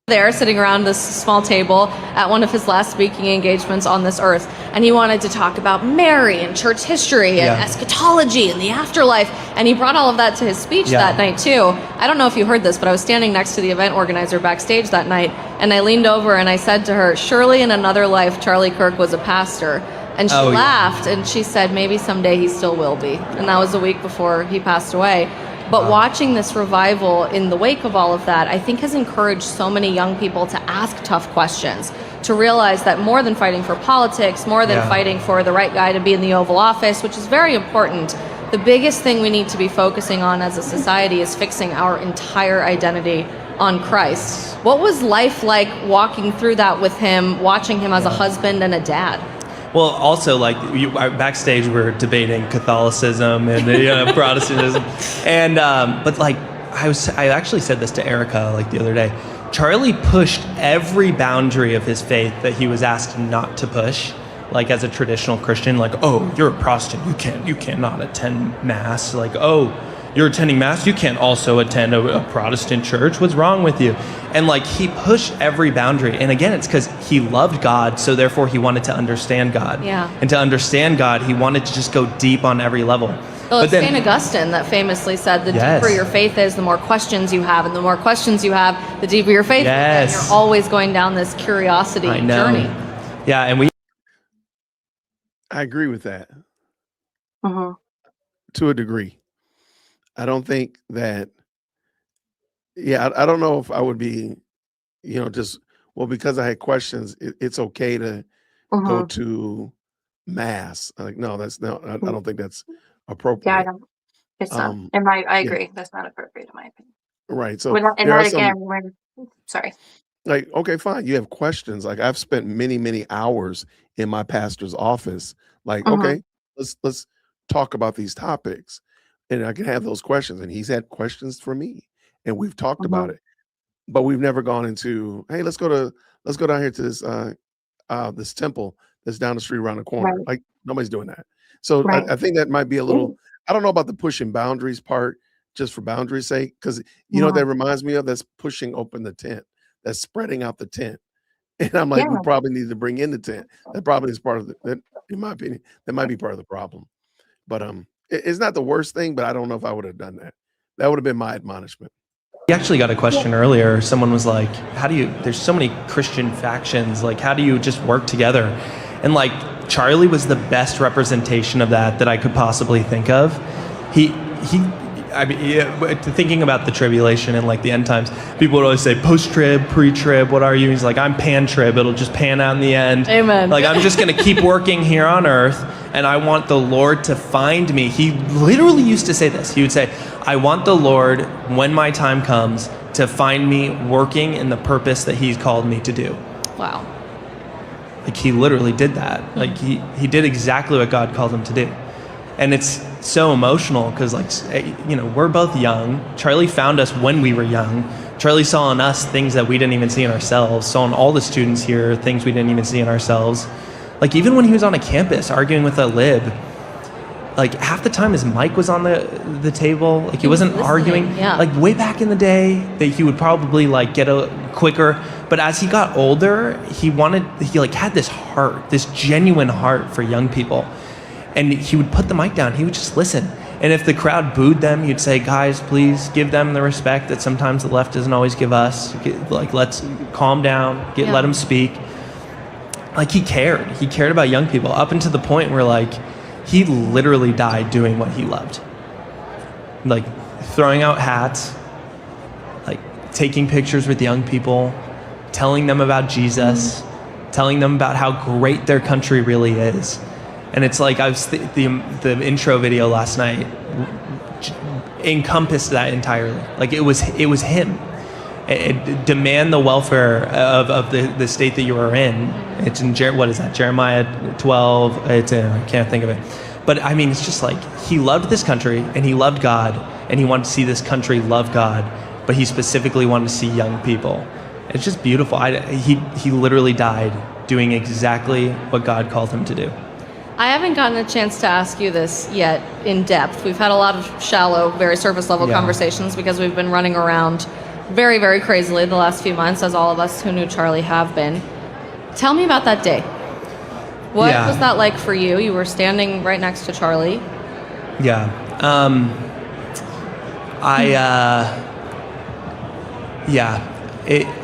There sitting around this small table at one of his last speaking engagements on this earth, and he wanted to talk about Mary and church history and eschatology and the afterlife, and he brought all of that to his speech that night too. I don't know if you heard this, but I was standing next to the event organizer backstage that night, and I leaned over and I said to her, surely in another life Charlie Kirk was a pastor. And she laughed and she said, maybe someday he still will be. And that was a week before he passed away. But watching this revival in the wake of all of that, I think has encouraged so many young people to ask tough questions, to realize that more than fighting for politics, more than fighting for the right guy to be in the Oval Office, which is very important, the biggest thing we need to be focusing on as a society is fixing our entire identity on Christ. What was life like walking through that with him, watching him as a husband and a dad? Well, also, like, backstage, we're debating Catholicism and Protestantism, and but like, I actually said this to Erica like the other day. Charlie pushed every boundary of his faith that he was asked not to push. Like, as a traditional Christian, like, oh, you're a Protestant, you cannot attend Mass. Like, oh, you're attending Mass, you can't also attend a Protestant church. What's wrong with you? And like, he pushed every boundary. And again, it's because he loved God, so therefore he wanted to understand God. Yeah. And to understand God, he wanted to just go deep on every level. Well, it's St. Augustine that famously said, the deeper your faith is, the more questions you have. And the more questions you have, the deeper your faith is. And you're always going down this curiosity journey. Yeah, and I agree with that to a degree. I don't think that, I don't know if I would be, just, well, because I had questions, it's okay to go to Mass. Like, no, I don't think that's appropriate. Yeah, it's not. I agree. That's not appropriate in my opinion. Right. So, sorry. Like, okay, fine. You have questions. Like, I've spent many, many hours in my pastor's office. Like, okay, let's talk about these topics. And I can have those questions. And he's had questions for me. And we've talked about it. But we've never gone into, hey, let's go down here to this this temple that's down the street around the corner. Right. Like, nobody's doing that. So I think that might be a little, I don't know about the pushing boundaries part, just for boundaries' sake, because you know what that reminds me of? That's pushing open the tent. That's spreading out the tent. And I'm like, we probably need to bring in the tent. That probably is part of that, in my opinion, that might be part of the problem. But it's not the worst thing, but I don't know if I would have done that. That would have been my admonishment. We actually got a question earlier. Someone was like, there's so many Christian factions, like, how do you just work together? And like, Charlie was the best representation of that I could possibly think of. Thinking about the tribulation and like the end times, people would always say post-trib, pre-trib, what are you? He's like, I'm pan-trib, it'll just pan out in the end. Amen. Like, I'm just gonna keep working here on earth, and I want the Lord to find me. He literally used to say this. He would say, I want the Lord, when my time comes, to find me working in the purpose that he's called me to do. Wow. Like, he literally did that. Like, he did exactly what God called him to do. And it's so emotional because, like, we're both young. Charlie found us when we were young. Charlie saw in us things that we didn't even see in ourselves. Saw in all the students here things we didn't even see in ourselves. Like, even when he was on a campus arguing with a lib, like, half the time his mic was on the table. Like, he wasn't arguing. Yeah. Like, way back in the day, that he would probably like get a quicker. But as he got older, he like had this heart, this genuine heart for young people. And he would put the mic down, he would just listen. And if the crowd booed them, he'd say, guys, please give them the respect that sometimes the left doesn't always give us. Like, let's calm down, let them speak. Like, he cared about young people up until the point where, like, he literally died doing what he loved. Like, throwing out hats, like, taking pictures with young people, telling them about Jesus, telling them about how great their country really is. And it's like, the intro video last night encompassed that entirely. Like, it was him. It demand the welfare of the state that you are in. It's in what is that? Jeremiah 12. I can't think of it. But I mean, it's just like, he loved this country and he loved God and he wanted to see this country love God, but he specifically wanted to see young people. It's just beautiful. He literally died doing exactly what God called him to do. I haven't gotten a chance to ask you this yet in depth. We've had a lot of shallow, very surface level conversations because we've been running around very, very crazily the last few months, as all of us who knew Charlie have been. Tell me about that day. What was that like for you? You were standing right next to Charlie. Yeah.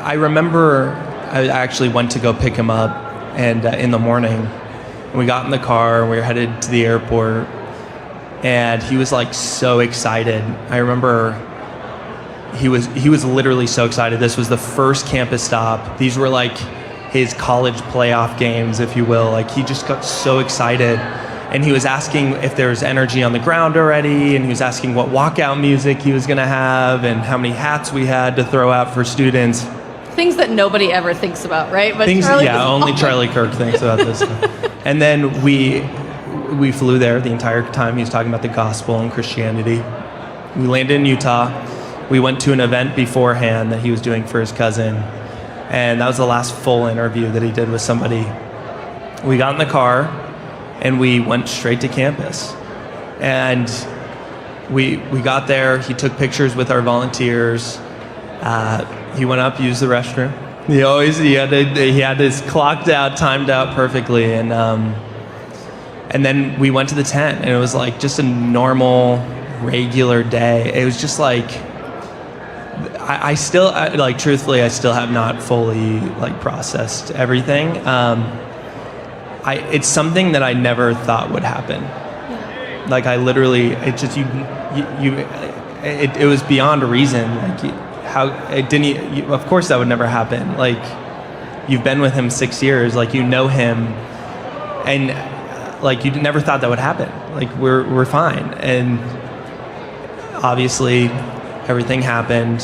I remember I actually went to go pick him up, and in the morning, we got in the car and we were headed to the airport, and he was like so excited. I remember he was literally so excited. This was the first campus stop. These were like his college playoff games, if you will. Like, he just got so excited, and he was asking if there was energy on the ground already, and he was asking what walkout music he was gonna have and how many hats we had to throw out for students. Things that nobody ever thinks about, right? But Only Charlie Kirk thinks about this stuff. And then we flew there the entire time he was talking about the gospel and Christianity. We landed in Utah. We went to an event beforehand that he was doing for his cousin, and that was the last full interview that he did with somebody. We got in the car and we went straight to campus. And we got there, he took pictures with our volunteers. He went up, used the restroom. He had this clocked out, timed out perfectly, and then we went to the tent, and it was like just a normal, regular day. It was just like, I still truthfully, I still have not fully like processed everything. It's something that I never thought would happen. Like, I literally, it just it was beyond reason. Like, how it didn't. Of course, that would never happen. Like, you've been with him 6 years. Like, you know him, and like, you never thought that would happen. Like, we're fine, and obviously, everything happened.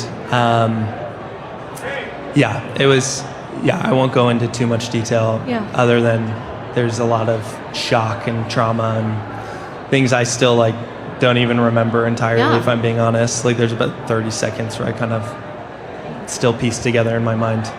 It was. I won't go into too much detail. Other than there's a lot of shock and trauma and things I still like don't even remember entirely, if I'm being honest. Like, there's about 30 seconds where I kind of still piece together in my mind.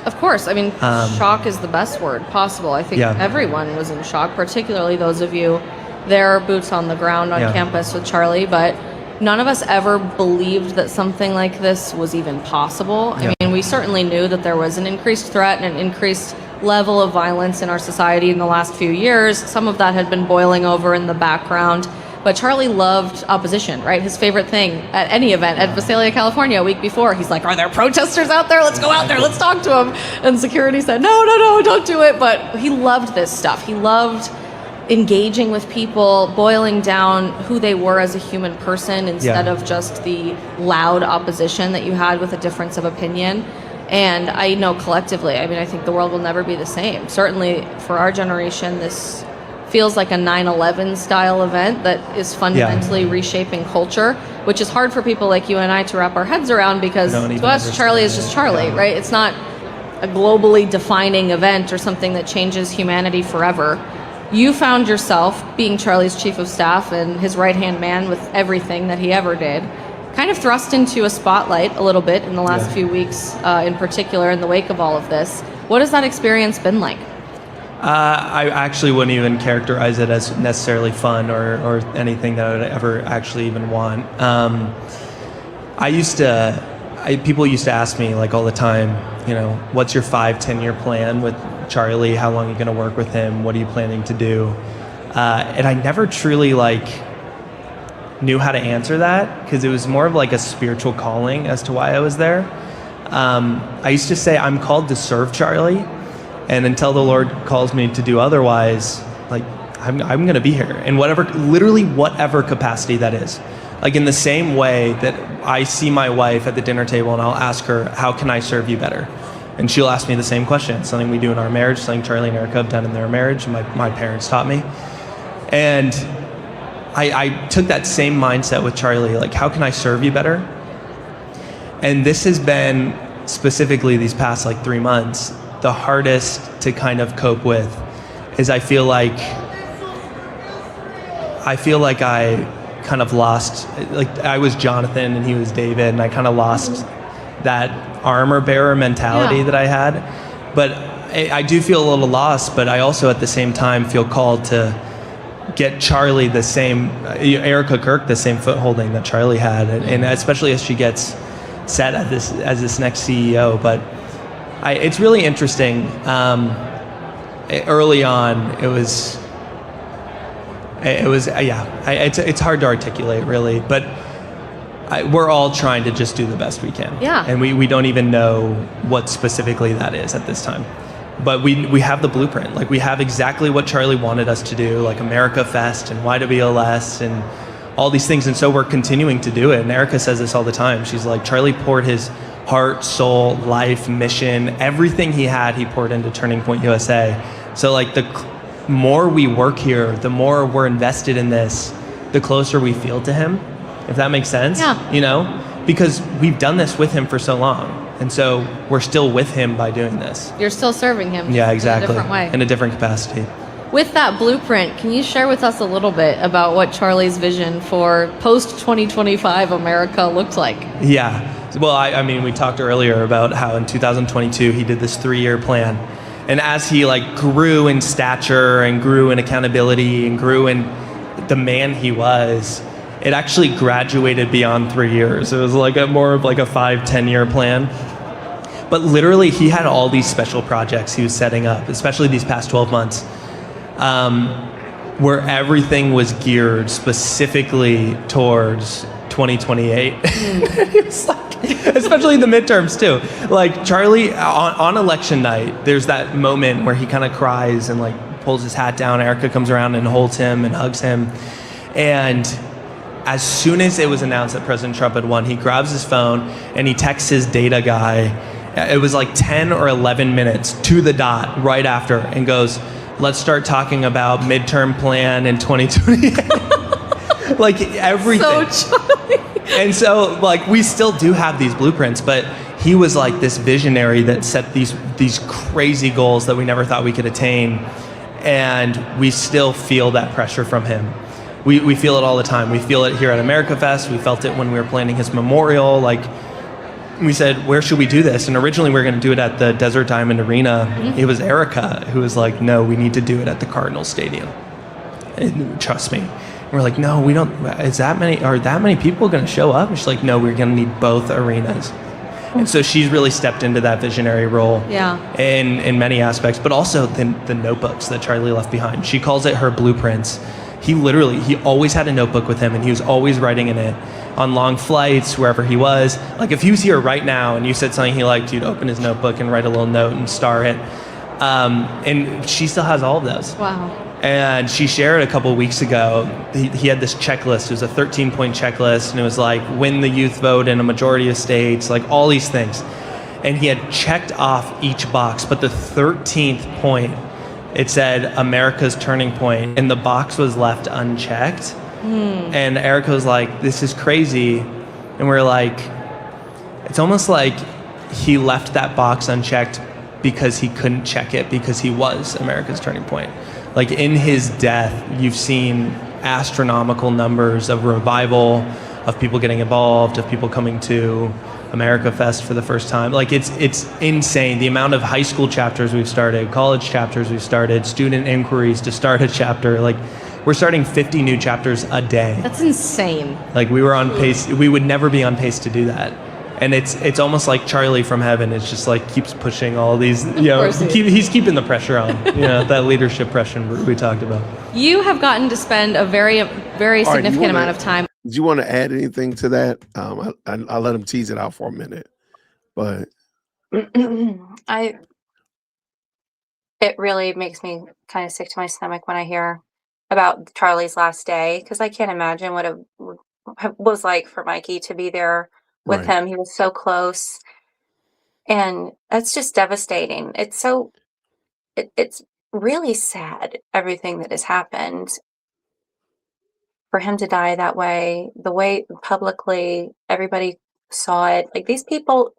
Of course. I mean, shock is the best word possible. I think everyone was in shock, particularly those of you there, boots on the ground on campus with Charlie, but none of us ever believed that something like this was even possible. I mean, we certainly knew that there was an increased threat and an increased level of violence in our society in the last few years. Some of that had been boiling over in the background. But Charlie loved opposition, right? His favorite thing at any event, at Visalia, California, a week before, he's like, are there protesters out there? Let's go out there, let's talk to them. And security said, no, don't do it. But he loved this stuff. He loved engaging with people, boiling down who they were as a human person instead of just the loud opposition that you had with a difference of opinion. And I know collectively, I mean, I think the world will never be the same. Certainly for our generation, this feels like a 9/11 style event that is fundamentally reshaping culture, which is hard for people like you and I to wrap our heads around, because to us, Charlie is just Charlie, right? It's not a globally defining event or something that changes humanity forever. You found yourself being Charlie's chief of staff and his right-hand man with everything that he ever did, kind of thrust into a spotlight a little bit in the last few weeks, in particular in the wake of all of this. What has that experience been like? I actually wouldn't even characterize it as necessarily fun or anything that I would ever actually even want. I used to people used to ask me like all the time, what's your 5-10 year plan with Charlie? How long are you going to work with him? What are you planning to do? And I never truly knew how to answer that, because it was more of like a spiritual calling as to why I was there. I used to say I'm called to serve Charlie, and until the Lord calls me to do otherwise, like I'm going to be here in literally whatever capacity that is. Like in the same way that I see my wife at the dinner table and I'll ask her, how can I serve you better? And she'll ask me the same question. It's something we do in our marriage, something Charlie and Erica have done in their marriage, my parents taught me. And I took that same mindset with Charlie, like, how can I serve you better? And this has been, specifically these past 3 months, the hardest to kind of cope with is I feel like I kind of lost, I was Jonathan and he was David, and I kind of lost that armor bearer mentality that I had. But I do feel a little lost, but I also at the same time feel called to get Charlie the same, Erica Kirk, the same footholding that Charlie had, and especially as she gets set as this next CEO. But it's really interesting. Early on, it's hard to articulate really, but we're all trying to just do the best we can. Yeah. And we don't even know what specifically that is at this time. But we have the blueprint. We have exactly what Charlie wanted us to do, like AMFEST and YWLS and all these things. And so we're continuing to do it. And Erica says this all the time. She's like, Charlie poured his heart, soul, life, mission, everything he had, he poured into Turning Point USA. So the more we work here, the more we're invested in this, the closer we feel to him, if that makes sense. Yeah. Because we've done this with him for so long. And so we're still with him by doing this. You're still serving him. Yeah, exactly. In a different way. In a different capacity. With that blueprint, can you share with us a little bit about what Charlie's vision for post-2025 America looked like? Yeah. Well, I mean, we talked earlier about how in 2022 he did this 3-year plan. And as he grew in stature and grew in accountability and grew in the man he was, it actually graduated beyond 3 years. It was more of a 5-10 year plan. But literally he had all these special projects he was setting up, especially these past 12 months, where everything was geared specifically towards 2028. It was especially the midterms too. Charlie on election night, there's that moment where he kind of cries and pulls his hat down. Erica comes around and holds him and hugs him. And as soon as it was announced that President Trump had won, he grabs his phone and he texts his data guy. It was 10 or 11 minutes to the dot right after, and goes, let's start talking about midterm plan in 2028. Everything. So Charlie. And so we still do have these blueprints, but he was this visionary that set these crazy goals that we never thought we could attain. And we still feel that pressure from him. We feel it all the time. We feel it here at AMFEST. We felt it when we were planning his memorial. We said, where should we do this? And originally we were going to do it at the Desert Diamond Arena. Mm-hmm. It was Erica who was like, no, we need to do it at the Cardinals Stadium. And trust me. And we're like, no, we don't. Are that many people going to show up? And she's like, no, we're going to need both arenas. And so she's really stepped into that visionary role in many aspects, but also the notebooks that Charlie left behind. She calls it her blueprints. He always had a notebook with him, and he was always writing in it on long flights, wherever he was. If he was here right now and you said something he liked, you'd open his notebook and write a little note and star it. And she still has all of those. Wow. And she shared a couple of weeks ago, he had this checklist. It was a 13-point checklist, and it was win the youth vote in a majority of states, all these things. And he had checked off each box, but the 13th point, it said America's turning point, and the box was left unchecked. And Erica was like, this is crazy. And we're like, it's almost like he left that box unchecked because he couldn't check it, because he was America's turning point. In his death, you've seen astronomical numbers of revival, of people getting involved, of people coming to AMFEST for the first time. It's insane. The amount of high school chapters we've started, college chapters we've started, student inquiries to start a chapter. We're starting 50 new chapters a day. That's insane. We were on pace. We would never be on pace to do that. And it's almost like Charlie from heaven is just like keeps pushing all these, he's keeping the pressure on, that leadership pressure we talked about. You have gotten to spend a very, very significant amount of time. Do you want to add anything to that? I'll let him tease it out for a minute, but it really makes me kind of sick to my stomach when I hear about Charlie's last day, because I can't imagine what it was like for Mikey to be there with him. He was so close, and it's just devastating. It's really sad, everything that has happened. For him to die that way, the way publicly everybody saw it, like these people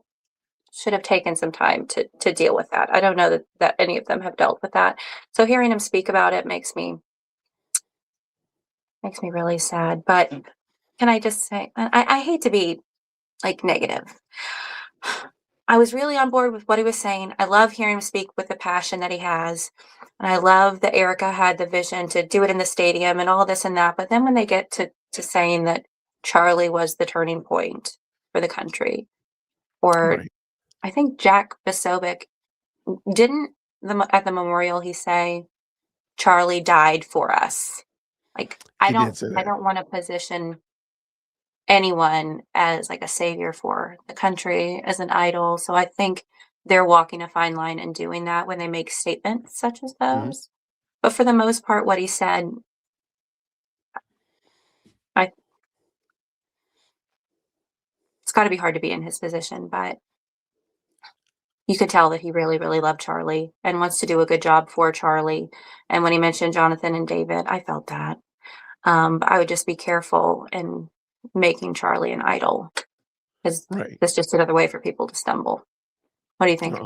should have taken some time to deal with that. I don't know that any of them have dealt with that. So hearing him speak about it makes me really sad. But can I just say, I hate to be like negative. I was really on board with what he was saying. I love hearing him speak with the passion that he has. And I love that Erica had the vision to do it in the stadium and all this and that. But then when they get to saying that Charlie was the turning point for the country, or I think Jack Posobiec didn't at the memorial he say Charlie died for us. Like I don't want to position anyone as like a savior for the country, as an idol. So I think they're walking a fine line in doing that when they make statements such as those. But for the most part, what he said, it's got to be hard to be in his position, but you could tell that he really, really loved Charlie and wants to do a good job for Charlie. And when he mentioned Jonathan and David, I felt that. But I would just be careful in making Charlie an idol, because it's just another way for people to stumble. What do you think?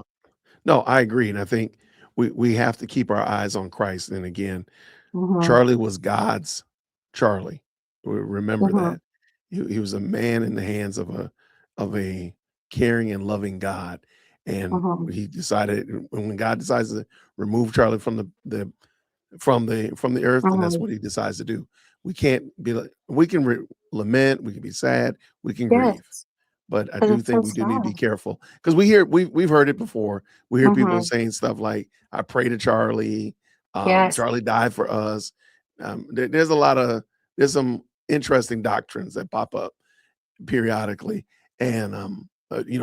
No, I agree. And I think we have to keep our eyes on Christ. And again, Charlie was God's Charlie. Remember that. He was a man in the hands of a caring and loving God. And he decided, when God decides to remove Charlie from the earth, and that's what he decides to do. We can't be like, we can lament, we can be sad, we can grieve, but I do think we do need to be careful, because we've heard it before. We hear people saying stuff like, "I pray to Charlie, Charlie died for us." There's some interesting doctrines that pop up periodically, and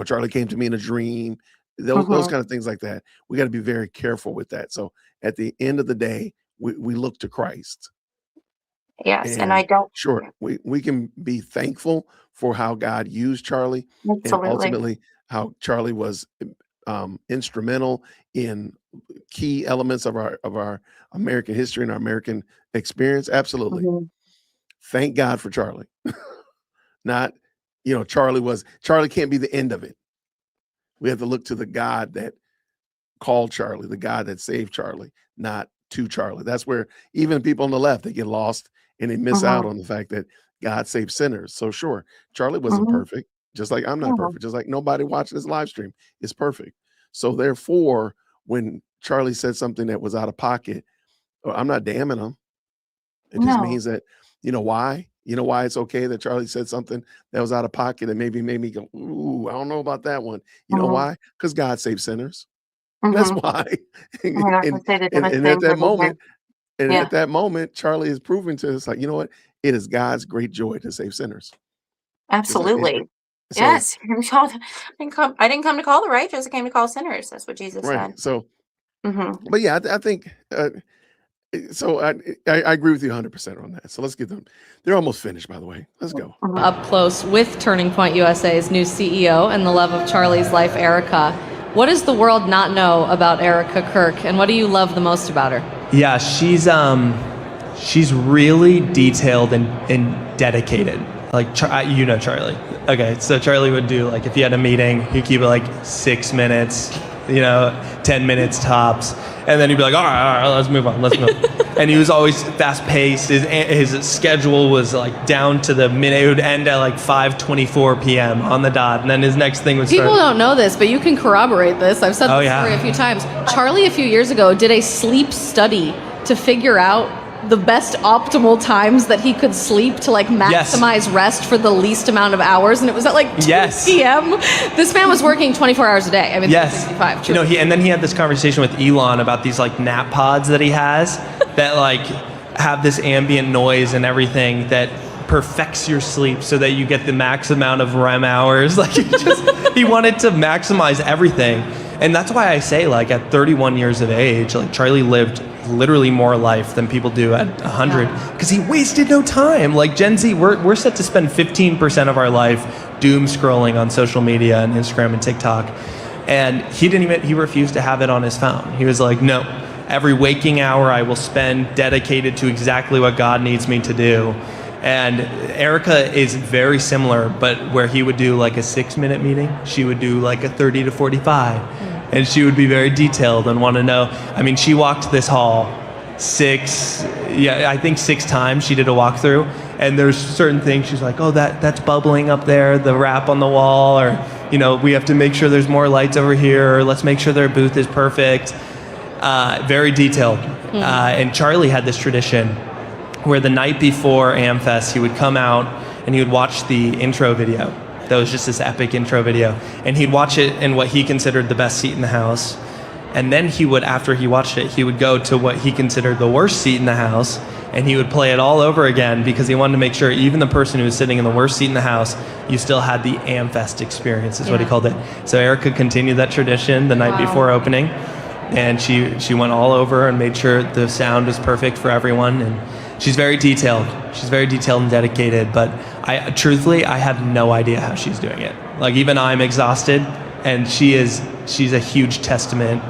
Charlie came to me in a dream. Those kind of things like that. We got to be very careful with that. So at the end of the day, we look to Christ. Yes, and I don't. Sure, we can be thankful for how God used Charlie, and ultimately how Charlie was instrumental in key elements of our American history and our American experience. Absolutely, thank God for Charlie. Not, Charlie can't be the end of it. We have to look to the God that called Charlie, the God that saved Charlie, not to Charlie. That's where even people on the left, they get lost and they miss out on the fact that God saved sinners. So sure, Charlie wasn't perfect, just like I'm not perfect, just like nobody watching this live stream is perfect. So therefore, when Charlie said something that was out of pocket, I'm not damning him. It just means that, why? You know why it's okay that Charlie said something that was out of pocket and maybe made me go, ooh, I don't know about that one. You know why? Because God saved sinners. That's why. And at that moment, Charlie is proving to us, like, you know what? It is God's great joy to save sinners. Absolutely. Yes. I didn't come to call the righteous. I came to call sinners. That's what Jesus said. So, but yeah, I think, so I agree with you 100% on that. So let's get them. They're almost finished, by the way. Let's go. Up close with Turning Point USA's new CEO and the love of Charlie's life, Erica. What does the world not know about Erica Kirk, and what do you love the most about her? Yeah, she's really detailed and dedicated. Like, Charlie. Okay, so Charlie would do, like, if you had a meeting, he'd keep it like 6 minutes, 10 minutes tops. And then he'd be like, all right, let's move on. And he was always fast-paced. His schedule was like down to the minute. It would end at like 5:24 p.m. on the dot. And then his next thing would start. People don't know this, but you can corroborate this. I've said this story a few times. Charlie, a few years ago, did a sleep study to figure out the best optimal times that he could sleep to like maximize rest for the least amount of hours, and it was at like 2 p.m. This man was working 24 hours a day. I mean, 365. You know, and then he had this conversation with Elon about these like nap pods that he has that like have this ambient noise and everything that perfects your sleep so that you get the max amount of REM hours. Like he wanted to maximize everything. And that's why I say, like, at 31 years of age, like, Charlie lived literally more life than people do at 100 because he wasted no time. Like, Gen Z, we're set to spend 15% of our life doom scrolling on social media and Instagram and TikTok. And he refused to have it on his phone. He was like, no, every waking hour I will spend dedicated to exactly what God needs me to do. And Erica is very similar, but where he would do like a 6-minute meeting, she would do like a 30 to 45. And she would be very detailed and want to know. I mean, she walked this hall 6 times she did a walkthrough. And there's certain things she's like, oh, that's bubbling up there, the wrap on the wall, or, you know, we have to make sure there's more lights over here, or let's make sure their booth is perfect. Very detailed. And Charlie had this tradition where the night before AMFEST, he would come out and he would watch the intro video. That was just this epic intro video. And he'd watch it in what he considered the best seat in the house. And then he would, after he watched it, he would go to what he considered the worst seat in the house, and he would play it all over again because he wanted to make sure even the person who was sitting in the worst seat in the house, you still had the AMFEST experience, is what he called it. So Erica continued that tradition the night before opening, and she went all over and made sure the sound was perfect for everyone. And she's very detailed. She's very detailed and dedicated, but truthfully, I have no idea how she's doing it. Like, even I'm exhausted, and she's a huge testament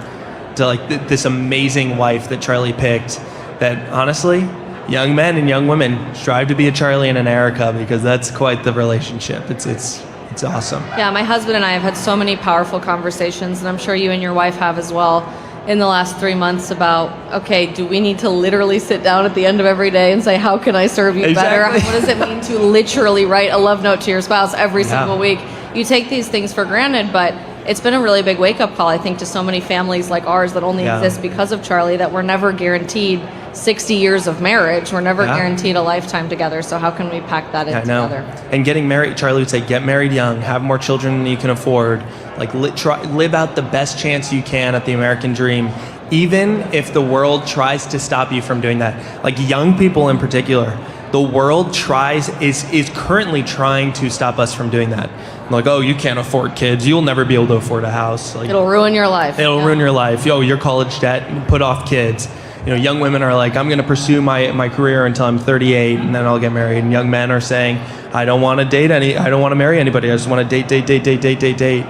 to like this amazing wife that Charlie picked, that honestly, young men and young women strive to be a Charlie and an Erica, because that's quite the relationship. It's awesome. Yeah, my husband and I have had so many powerful conversations, and I'm sure you and your wife have as well, in the last 3 months about, okay, do we need to literally sit down at the end of every day and say, how can I serve you better? What does it mean to literally write a love note to your spouse every single week? You take these things for granted, but it's been a really big wake-up call, I think, to so many families like ours that only exist because of Charlie, that we're never guaranteed 60 years of marriage. We're never guaranteed a lifetime together. So how can we pack that in together? And getting married, Charlie would say, get married young, have more children than you can afford. Like, live out the best chance you can at the American dream, even if the world tries to stop you from doing that. Like, young people in particular, the world is currently trying to stop us from doing that. Like, oh, you can't afford kids. You'll never be able to afford a house. Like, it'll ruin your life. It'll ruin your life. Yo, your college debt, put off kids. You know, young women are like, I'm going to pursue my career until I'm 38 and then I'll get married. And young men are saying, I don't want to marry anybody. I just want to date,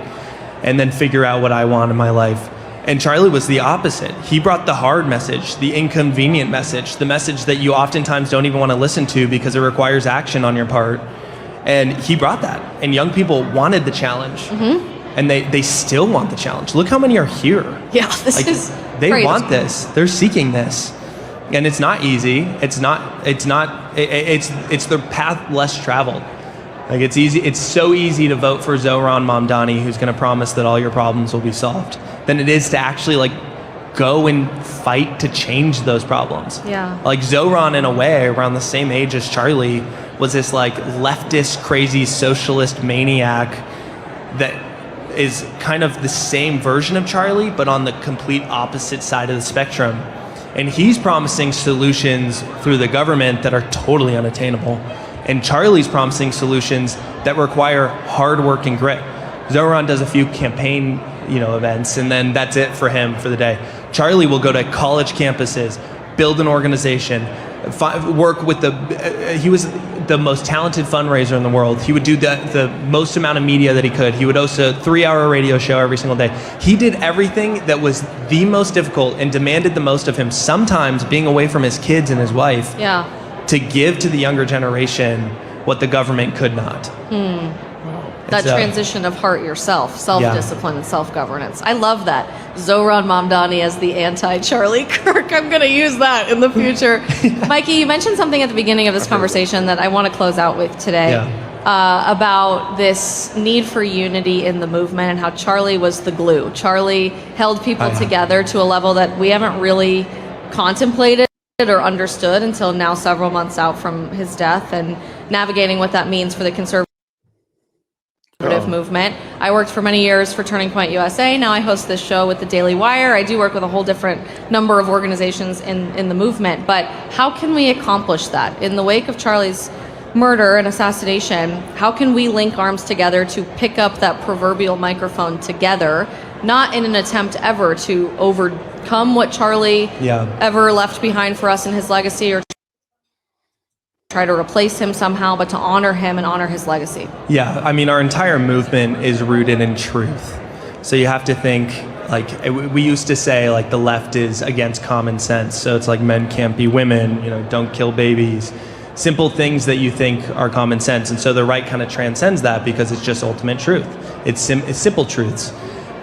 and then figure out what I want in my life. And Charlie was the opposite. He brought the hard message, the inconvenient message, the message that you oftentimes don't even want to listen to because it requires action on your part. And he brought that. And young people wanted the challenge. And they still want the challenge. Look how many are here. Yeah, they crazy. Want this. They're seeking this. And it's not easy. It's the path less traveled. Like, it's easy. It's so easy to vote for Zohran Mamdani, who's going to promise that all your problems will be solved, than it is to actually like go and fight to change those problems. Yeah. Like, Zohran, in a way, around the same age as Charlie, was this like leftist, crazy socialist maniac that is kind of the same version of Charlie, but on the complete opposite side of the spectrum. And he's promising solutions through the government that are totally unattainable. And Charlie's promising solutions that require hard work and grit. Zohran does a few campaign, events, and then that's it for him for the day. Charlie will go to college campuses, build an organization, work with he was the most talented fundraiser in the world. He would do the most amount of media that he could. He would host a 3-hour radio show every single day. He did everything that was the most difficult and demanded the most of him, sometimes being away from his kids and his wife, to give to the younger generation what the government could not. That transition of heart yourself, self-discipline and self-governance. I love that. Zohran Mamdani as the anti-Charlie Kirk. I'm going to use that in the future. Mikey, you mentioned something at the beginning of this conversation that I want to close out with today about this need for unity in the movement and how Charlie was the glue. Charlie held people together to a level that we haven't really contemplated. or understood until now, several months out from his death, and navigating what that means for the conservative movement. I worked for many years for Turning Point USA. Now I host this show with the Daily Wire. I do work with a whole different number of organizations in the movement. But how can we accomplish that? In the wake of Charlie's murder and assassination, how can we link arms together to pick up that proverbial microphone together, not in an attempt ever to overcome what Charlie ever left behind for us in his legacy, or try to replace him somehow, but to honor him and honor his legacy? Yeah, I mean, our entire movement is rooted in truth. So you have to think, like, we used to say, like, the left is against common sense. So it's like men can't be women, don't kill babies. Simple things that you think are common sense. And so the right kind of transcends that because it's just ultimate truth. It's simple truths.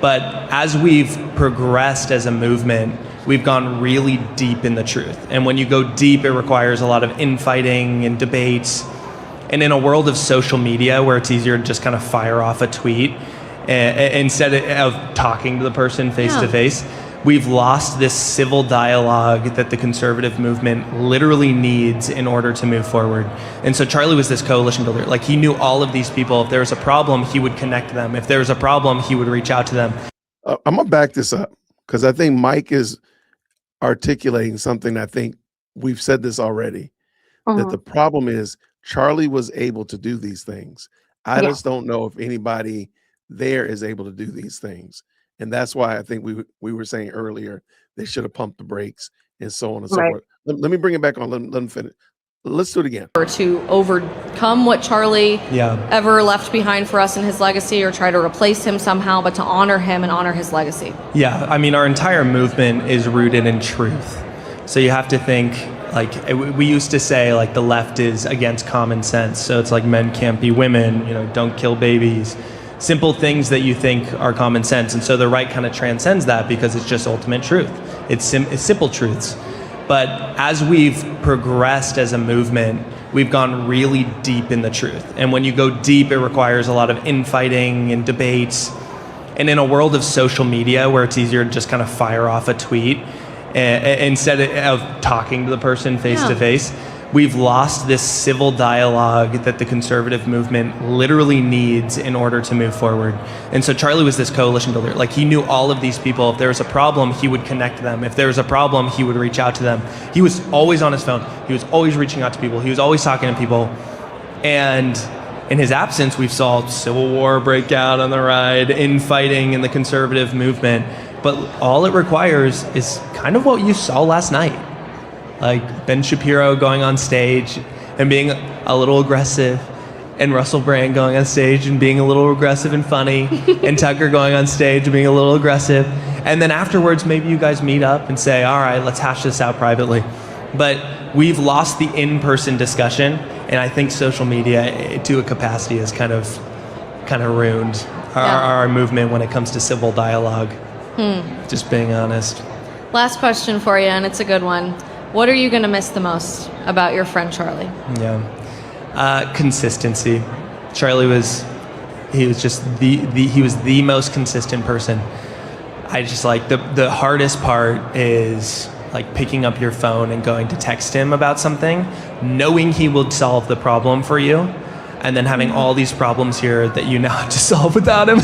But as we've progressed as a movement, we've gone really deep in the truth. And when you go deep, it requires a lot of infighting and debates. And in a world of social media where it's easier to just kind of fire off a tweet instead of talking to the person face to face, we've lost this civil dialogue that the conservative movement literally needs in order to move forward. And so Charlie was this coalition builder. Like, he knew all of these people. If there was a problem, he would connect them. If there was a problem, he would reach out to them. I'm going to back this up because I think Mike is articulating something. I think we've said this already, that the problem is Charlie was able to do these things. I just don't know if anybody there is able to do these things. And that's why I think we were saying earlier, they should have pumped the brakes and so on and so forth. Let me bring it back on. Let them finish. Let's do it again. Or to overcome what Charlie ever left behind for us in his legacy, or try to replace him somehow, but to honor him and honor his legacy. Yeah, I mean, our entire movement is rooted in truth. So you have to think, like, we used to say, like, the left is against common sense. So it's like men can't be women, don't kill babies. Simple things that you think are common sense. And so the right kind of transcends that because it's just ultimate truth. It's simple truths. But as we've progressed as a movement, we've gone really deep in the truth. And when you go deep, it requires a lot of infighting and debates. And in a world of social media where it's easier to just kind of fire off a tweet instead of talking to the person face to face, we've lost this civil dialogue that the conservative movement literally needs in order to move forward. And so Charlie was this coalition builder. Like, he knew all of these people. If there was a problem, he would connect them. If there was a problem, he would reach out to them. He was always on his phone. He was always reaching out to people. He was always talking to people. And in his absence, we've saw civil war break out on the right, infighting in the conservative movement. But all it requires is kind of what you saw last night. Like Ben Shapiro going on stage and being a little aggressive, and Russell Brand going on stage and being a little aggressive and funny, and Tucker going on stage and being a little aggressive. And then afterwards, maybe you guys meet up and say, all right, let's hash this out privately. But we've lost the in-person discussion, and I think social media, to a capacity, has kind of ruined our movement when it comes to civil dialogue. Just being honest. Last question for you, and it's a good one. What are you going to miss the most about your friend Charlie? Consistency. Charlie was just the most consistent person. I just, like, the hardest part is, like, picking up your phone and going to text him about something, knowing he will solve the problem for you, and then having all these problems here that you now have to solve without him.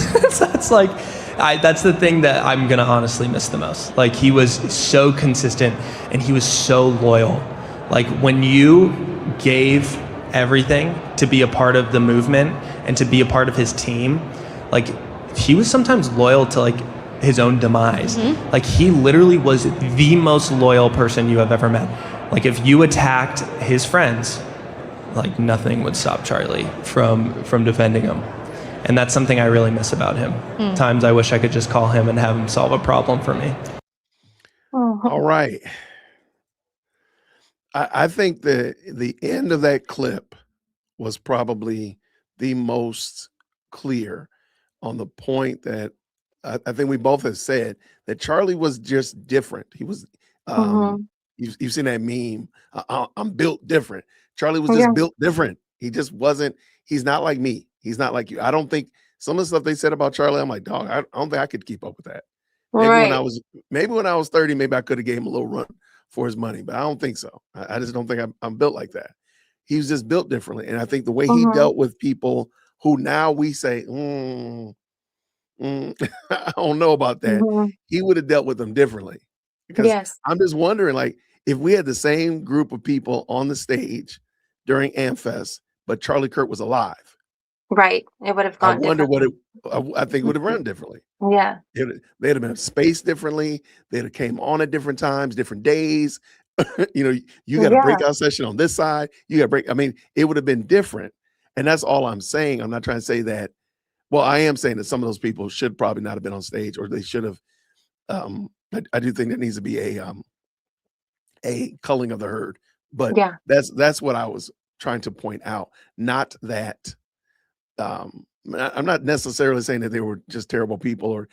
That's the thing that I'm gonna honestly miss the most. Like, he was so consistent and he was so loyal. Like, when you gave everything to be a part of the movement and to be a part of his team, like, he was sometimes loyal to, like, his own demise. Like, he literally was the most loyal person you have ever met. Like, if you attacked his friends, like, nothing would stop Charlie from defending him. And that's something I really miss about him. Times I wish I could just call him and have him solve a problem for me. All right. I think the end of that clip was probably the most clear on the point that I think we both have said, that Charlie was just different. He was, you've seen that meme, I'm built different. Charlie was just built different. He just wasn't, he's not like me. He's not like you. I don't think some of the stuff they said about Charlie, I'm like, dog, I don't think I could keep up with that. Maybe when I was 30, maybe I could have gave him a little for his money, but I don't think so. I just don't think I'm built like that. He was just built differently. And I think the way he dealt with people who now we say, I don't know about that. He would have dealt with them differently. Because Yes. I'm just wondering, like, if we had the same group of people on the stage during AMFEST, but Charlie Kirk was alive, Right. It would have I gone wonder what differently. I think it would have run differently. Yeah. They'd have been spaced differently. They'd have came on at different times, different days. You know, you got a Yeah. breakout session on this side. You got to break. I mean, it would have been different. And that's all I'm saying. I'm not trying to say that. Well, I am saying that some of those people should probably not have been on stage, or they should have. I do think there needs to be a culling of the herd. But Yeah. that's what I was trying to point out. Not that I'm not necessarily saying that they were just terrible people or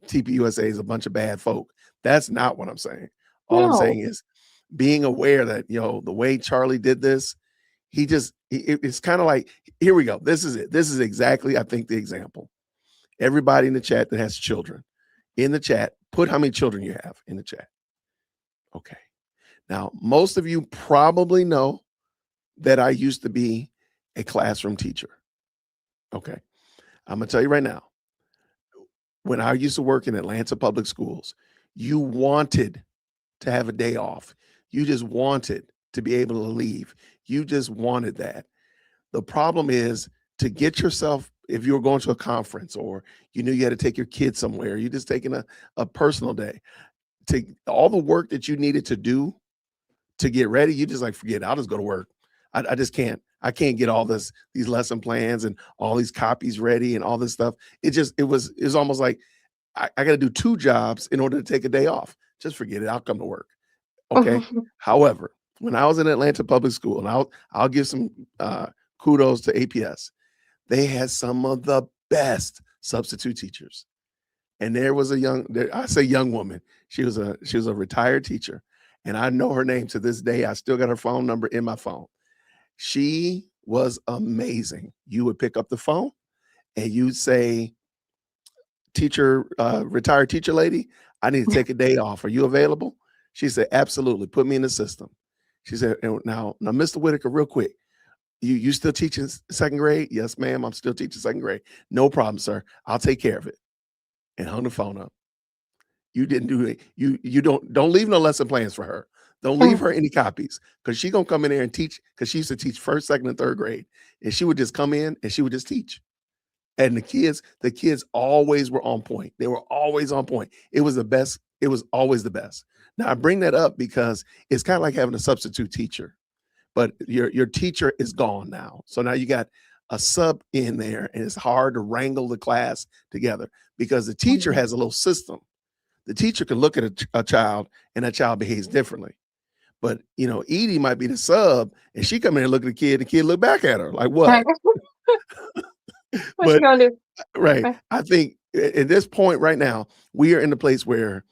TPUSA is a bunch of bad folk. That's not what I'm saying. All I'm No. saying is being aware that, the way Charlie did this, it's kind of like, here we go. This is it. This is exactly, I think, the example. Everybody in the chat that has children in the chat, put how many children you have in the chat. Okay. Now, most of you probably know that I used to be a classroom teacher. Okay. I'm going to tell you right now, when I used to work in Atlanta public schools, you wanted to have a day off. You just wanted to be able to leave. You just wanted that. The problem is to get yourself, if you were going to a conference or you knew you had to take your kids somewhere, you're just taking a personal day, to all the work that you needed to do to get ready, you just like, forget it, I'll just go to work. I just can't. I can't get all these lesson plans and all these copies ready and all this stuff. It was almost like I got to do 2 jobs in order to take a day off. Just forget it. I'll come to work. Okay. However, when I was in Atlanta public school, and I'll give some kudos to APS, they had some of the best substitute teachers. And there was I say young woman. She was a retired teacher, and I know her name to this day. I still got her phone number in my phone. She was amazing. You would pick up the phone and you'd say, teacher, retired teacher lady, I need to take a day off. Are you available? She said, absolutely. Put me in the system. She said, now, Mr. Whitaker, real quick, you still teaching 2nd grade? Yes, ma'am. I'm still teaching 2nd grade. No problem, sir. I'll take care of it. And hung the phone up. You didn't do it. You don't leave no lesson plans for her. Don't leave her any copies, because she's gonna come in there and teach, because she used to teach 1st, 2nd, and 3rd grade. And she would just come in and she would just teach. And the kids always were on point. They were always on point. It was the best. It was always the best. Now I bring that up because it's kind of like having a substitute teacher, but your teacher is gone now. So now you got a sub in there, and it's hard to wrangle the class together because the teacher has a little system. The teacher can look at a child and that child behaves differently. But Eidye might be the sub, and she come in and look at the kid look back at her like, what? What you gonna do? Right. I think at this point right now, we are in the place where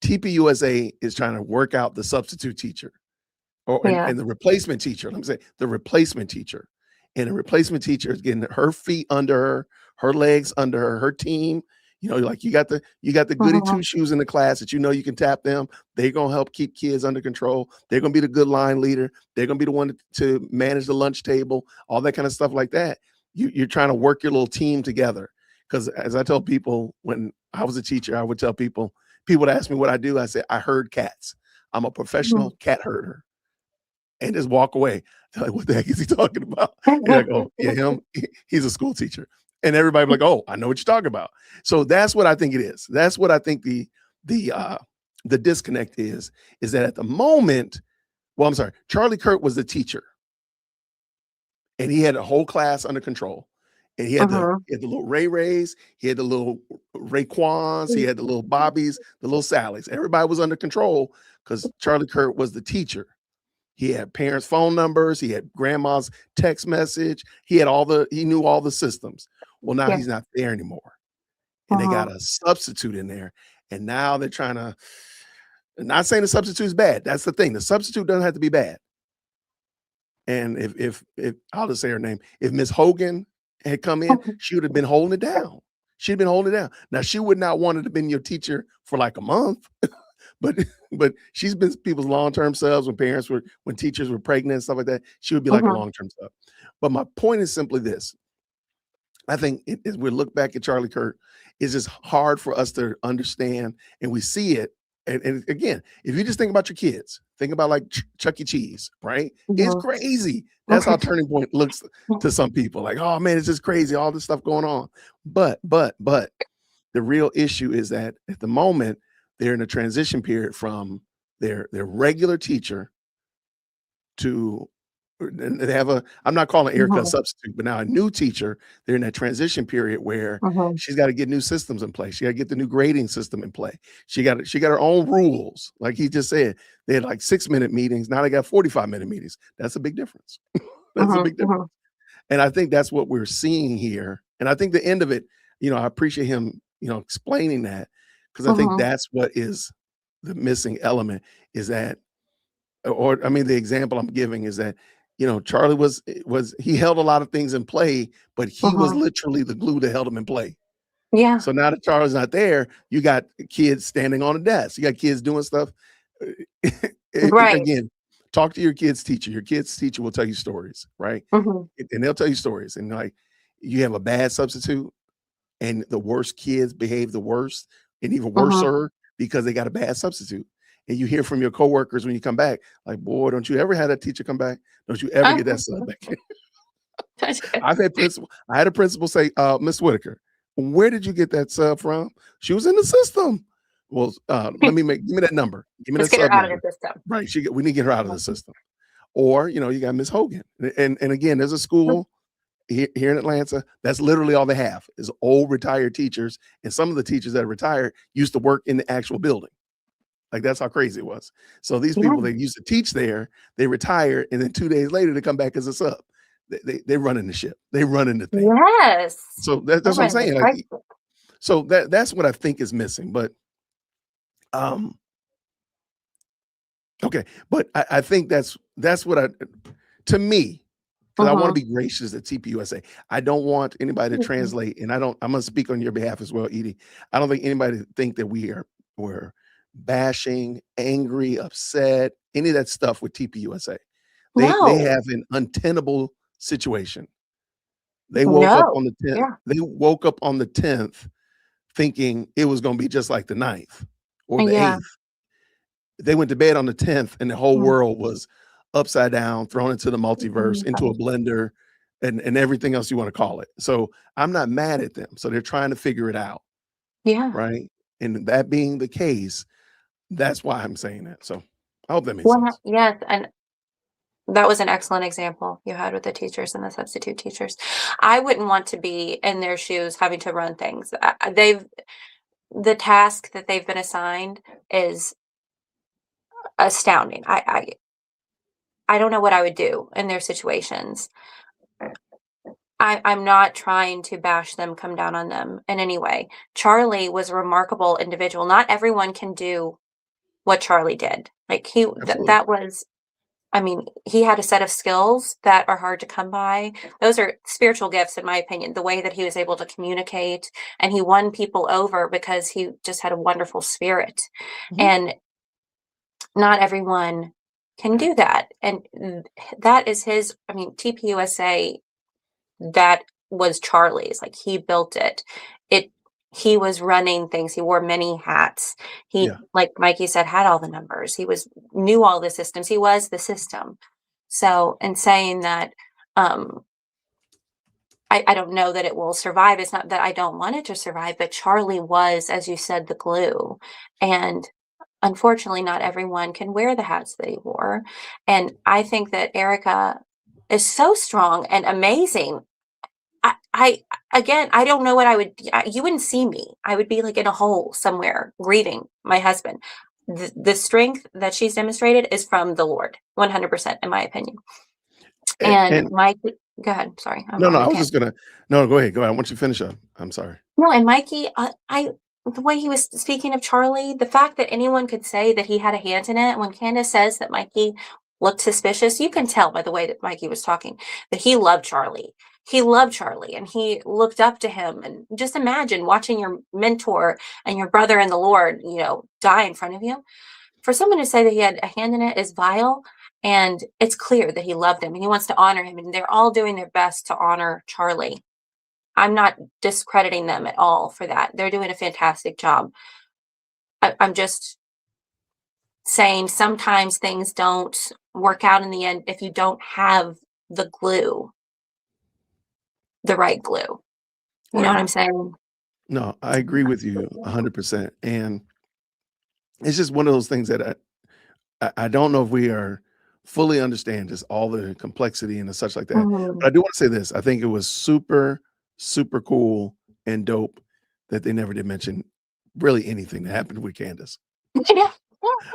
TPUSA is trying to work out the substitute teacher and the replacement teacher. Let me say the replacement teacher. And the replacement teacher is getting her feet under her legs under her team. Like you got the goody 2-shoes in the class that you can tap them. They're gonna help keep kids under control. They're gonna be the good line leader. They're gonna be the one to manage the lunch table, all that kind of stuff like that. You're trying to work your little team together. Because as I tell people, when I was a teacher, I would tell people would ask me what I do. I say, I herd cats. I'm a professional cat herder. And just walk away. They're like, what the heck is he talking about? And I go, yeah, he's a school teacher. And everybody be like, oh, I know what you're talking about. So that's what I think it is. That's what I think the disconnect is that at the moment, well, I'm sorry, Charlie Kirk was the teacher. And he had a whole class under control. And he had the little Rays, he had the little Raekwons, he had the little Bobbies, the little Sallys. Everybody was under control because Charlie Kirk was the teacher. He had parents' phone numbers, he had grandma's text message, he knew all the systems. Well, now he's not there anymore. And they got a substitute in there. And now they're trying to, not saying the substitute is bad. That's the thing. The substitute doesn't have to be bad. And if I'll just say her name, if Miss Hogan had come in, she would have been holding it down. She'd been holding it down. Now, she would not want to have been your teacher for like a month, but but she's been people's long-term subs when teachers were pregnant and stuff like that. She would be like a Mhm. long-term sub. But my point is simply this. I think as we look back at Charlie Kirk, it's just hard for us to understand, and we see it. And again, if you just think about your kids, think about like Chuck E. Cheese, right? It's Mhm. crazy. That's how Turning Point looks to some people. Like, oh man, it's just crazy, all this stuff going on. But the real issue is that at the moment they're in a transition period from their regular teacher to and they have a I'm not calling Erica a Mhm. substitute, but now a new teacher. They're in that transition period where Mhm. she's got to get new systems in place. She got to get the new grading system in play. She got her own rules. Like he just said, they had like 6-minute meetings. Now they got 45-minute meetings. That's a big difference. That's a Mhm. big difference. Mhm. And I think that's what we're seeing here. And I think the end of it, I appreciate him, explaining that, because I think Mhm. that's what is the missing element is that, or I mean, the example I'm giving is that, Charlie was he held a lot of things in play, but he was Mhm. literally the glue that held him in play. Yeah. So now that Charlie's not there, you got kids standing on a desk. You got kids doing stuff. Right. Again, talk to your kid's teacher. Your kid's teacher will tell you stories, right? Mhm. And they'll tell you stories. And like, you have a bad substitute, and the worst kids behave the worst, and even Mhm. worser because they got a bad substitute. And you hear from your coworkers when you come back, like, boy, don't you ever have that teacher come back? Don't you ever get that sub back? I had a principal say, Miss Whitaker, where did you get that sub from? She was in the system. Well, give me that number. Give me that Let's get her sub out of number. the system. Right. We need to get her out of the system. Or, you got Miss Hogan. And again, there's a school here in Atlanta, that's literally all they have is old retired teachers. And some of the teachers that are retired used to work in the actual building. Like, that's how crazy it was. So these Yeah. people, they used to teach there, they retire, and then 2 days later they come back as a sub. They running the ship. They running the thing. Yes. So that's They're what I'm running the saying. Like, crisis. so that's what I think is missing. But okay, but I think that's what to me, because I want to Mhm. be gracious at TPUSA. I don't want anybody to Mhm. translate, and I'm gonna speak on your behalf as well, Eidye. I don't think anybody think that we're bashing, angry, upset, any of that stuff with TPUSA. They No. have an untenable situation. They woke up No. on the 10th. Yeah. They woke up on the 10th thinking it was gonna be just like the 9th or the Yeah. 8th. They went to bed on the 10th and the whole Mhm. world was upside down, thrown into the multiverse, into a Mhm. blender, and everything else you want to call it. So I'm not mad at them. So they're trying to figure it out, Yeah. right? And that being the case, that's why I'm saying that. So I hope that makes Well, sense. yes, and that was an excellent example you had with the teachers and the substitute teachers. I wouldn't want to be in their shoes having to run things. The task that they've been assigned is astounding. I don't know what I would do in their situations. I'm not trying to bash them, come down on them in any way. Charlie was a remarkable individual. Not everyone can do what Charlie did. Like Absolutely. that was, I mean, he had a set of skills that are hard to come by. Those are spiritual gifts, in my opinion. The way that he was able to communicate, and he won people over because he just had a wonderful spirit. Mhm. And not everyone can do that. And that is his, I mean, TPUSA, that was Charlie's. Like, he built it. It he was running things. He wore many hats. He, Yeah. like Mikey said, had all the numbers. Knew all the systems. He was the system. So, in saying that, um, I don't know that it will survive. It's not that I don't want it to survive, but Charlie was, as you said, the glue. And unfortunately, not everyone can wear the hats that he wore. And I think that Erica is so strong and amazing. I again, I don't know what I would. You wouldn't see me. I would be like in a hole somewhere grieving my husband. The strength that she's demonstrated is from the Lord, 100%, in my opinion. And And Mike, go ahead. Sorry, no, no, I I was can't. just gonna no, go ahead. Go ahead. I want you to finish up. I'm sorry. No, and Mikey, the way he was speaking of Charlie, the fact that anyone could say that he had a hand in it, when Candace says that Mikey looked suspicious, you can tell by the way that Mikey was talking that he loved Charlie. he loved Charlie and he looked up to him. And just imagine watching your mentor and your brother in the Lord, die in front of you. For someone to say that he had a hand in it is vile. And it's clear that he loved him and he wants to honor him. And they're all doing their best to honor Charlie. I'm not discrediting them at all for that. They're doing a fantastic job. I'm just saying sometimes things don't work out in the end if you don't have the glue, the right glue. You know what I'm saying? No, I agree with you 100%. And it's just one of those things that I don't know if we are fully understand just all the complexity and such like that. Mhm. But I do want to say this. I think it was super, super cool and dope that they never did mention really anything that happened with Candace. Yeah.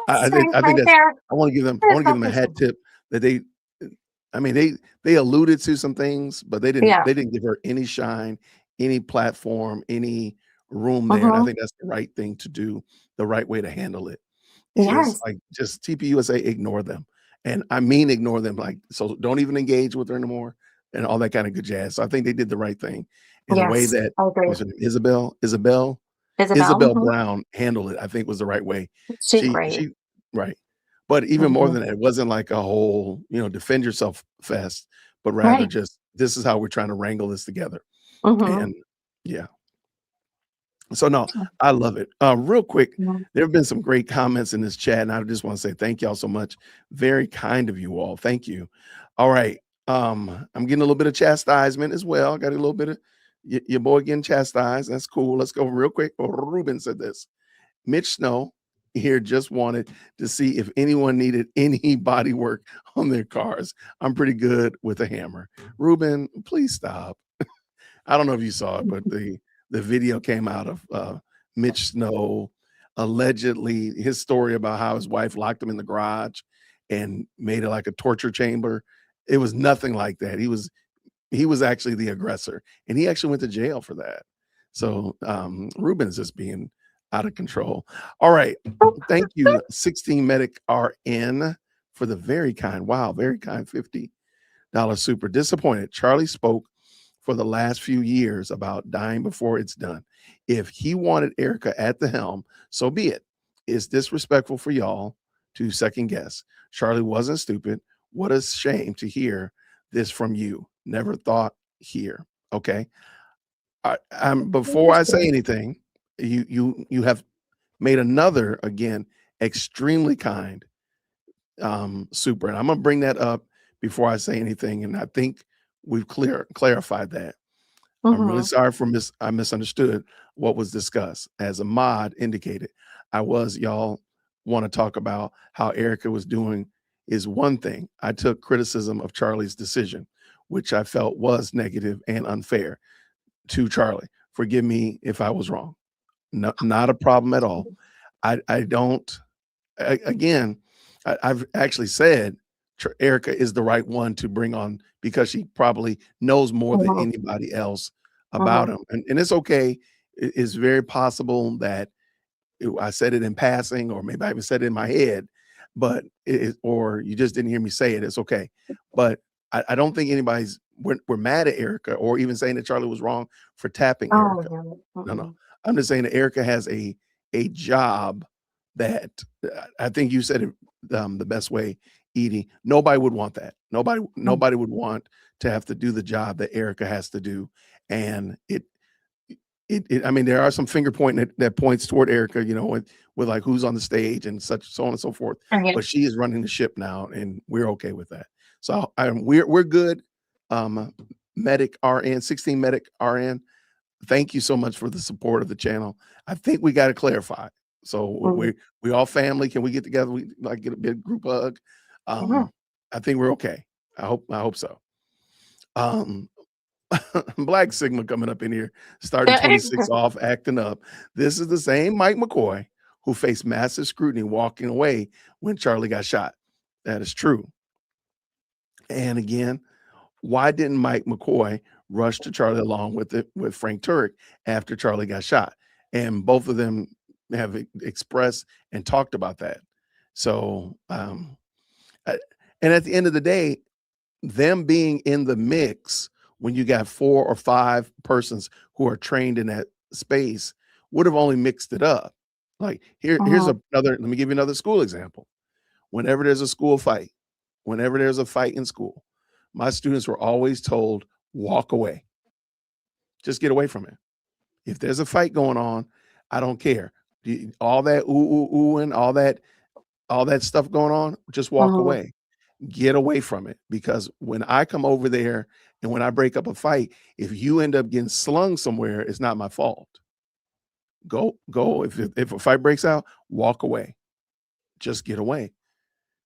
I think Right that's there. I want to give them a hat tip that they alluded to some things, but they Yeah. didn't give her any shine, any platform, any room there. And I think that's the right thing to do, the right way to handle it. Is Yes. like just TPUSA, ignore them. And I mean ignore them, like, so don't even engage with her anymore and all that kind of good jazz. So I think they did the right thing in the way Yes. that I agree. was it Isabel Isabel. Mhm. Brown handled it, I think was the right way. She's great. She right. But even more Mhm. than that, it wasn't like a whole, defend yourself fest, but rather Right. just this is how we're trying to wrangle this together. Mhm. And yeah. So no, I love it. Real quick, Mhm. there have been some great comments in this chat, and I just want to say thank y'all so much. Very kind of you all. Thank you. All right. I'm getting a little bit of chastisement as well. Got a little bit of your boy getting chastised. That's cool. Let's go real quick. Ruben said this. Mitch Snow here just wanted to see if anyone needed any body work on their cars. I'm pretty good with a hammer. Ruben, please stop. I don't know if you saw it, but the video came out of Mitch Snow allegedly his story about how his wife locked him in the garage and made it like a torture chamber. It was nothing like that. He was actually the aggressor, and he actually went to jail for that. So Ruben's just being out of control. All right. Thank you, 16 Medic RN, for the very kind, very kind $50 super. Disappointed. Charlie spoke for the last few years about dying before it's done. If he wanted Erica at the helm, so be it. It's disrespectful for y'all to second guess. Charlie wasn't stupid. What a shame to hear this from you. Never thought here. Okay. Before I say anything, you have made another again extremely kind super, and I'm gonna bring that up before I say anything. And I think we've clarified that. I'm really Mhm. sorry for I misunderstood what was discussed. As a mod indicated, y'all want to talk about how Erica was doing is one thing. I took criticism of Charlie's decision, which I felt was negative and unfair to Charlie. Forgive me if I was wrong. No, not a problem at all. I don't, again, I've actually said Erica is the right one to bring on because she probably knows more than Mhm. anybody else about Mhm. him. And it's okay. It's very possible that I said it in passing, or maybe I even said it in my head, but or you just didn't hear me say it. It's okay. But I don't think we're mad at Erica or even saying that Charlie was wrong for tapping Oh, Erica. no. No. Mm-mm. I'm just saying that Erica has a job that I think you said it the best way, Eidye. Nobody would want that. Nobody would want to have to do the job that Erica has to do. And I mean, there are some finger pointing that points toward Erica, with like who's on the stage and such, so on and so forth. Okay. But she is running the ship now, and we're okay with that. So we're good. Medic RN, 16 Medic RN. Thank you so much for the support of the channel. I think we got to clarify. So Mhm. we all family. Can we get together? We like get a big group hug. Mhm. I think we're okay. I hope so. Black Sigma coming up in here, starting 26 off, acting up. This is the same Mike McCoy who faced massive scrutiny walking away when Charlie got shot. That is true. And again, why didn't Mike McCoy rush to Charlie along with Frank Turek after Charlie got shot? And both of them have expressed and talked about that. So, and at the end of the day, them being in the mix when you got 4 or 5 persons who are trained in that space, would have only mixed it up. Like here's Mhm. another, let me give you another school example. Whenever there's a school fight, whenever there's a fight in school, my students were always told, walk away. Just get away from it. If there's a fight going on, I don't care. All that ooh and all that stuff going on, just walk Mhm. away. Get away from it, because when I come over there and when I break up a fight, if you end up getting slung somewhere, it's not my fault. Go. If a fight breaks out, walk away. Just get away.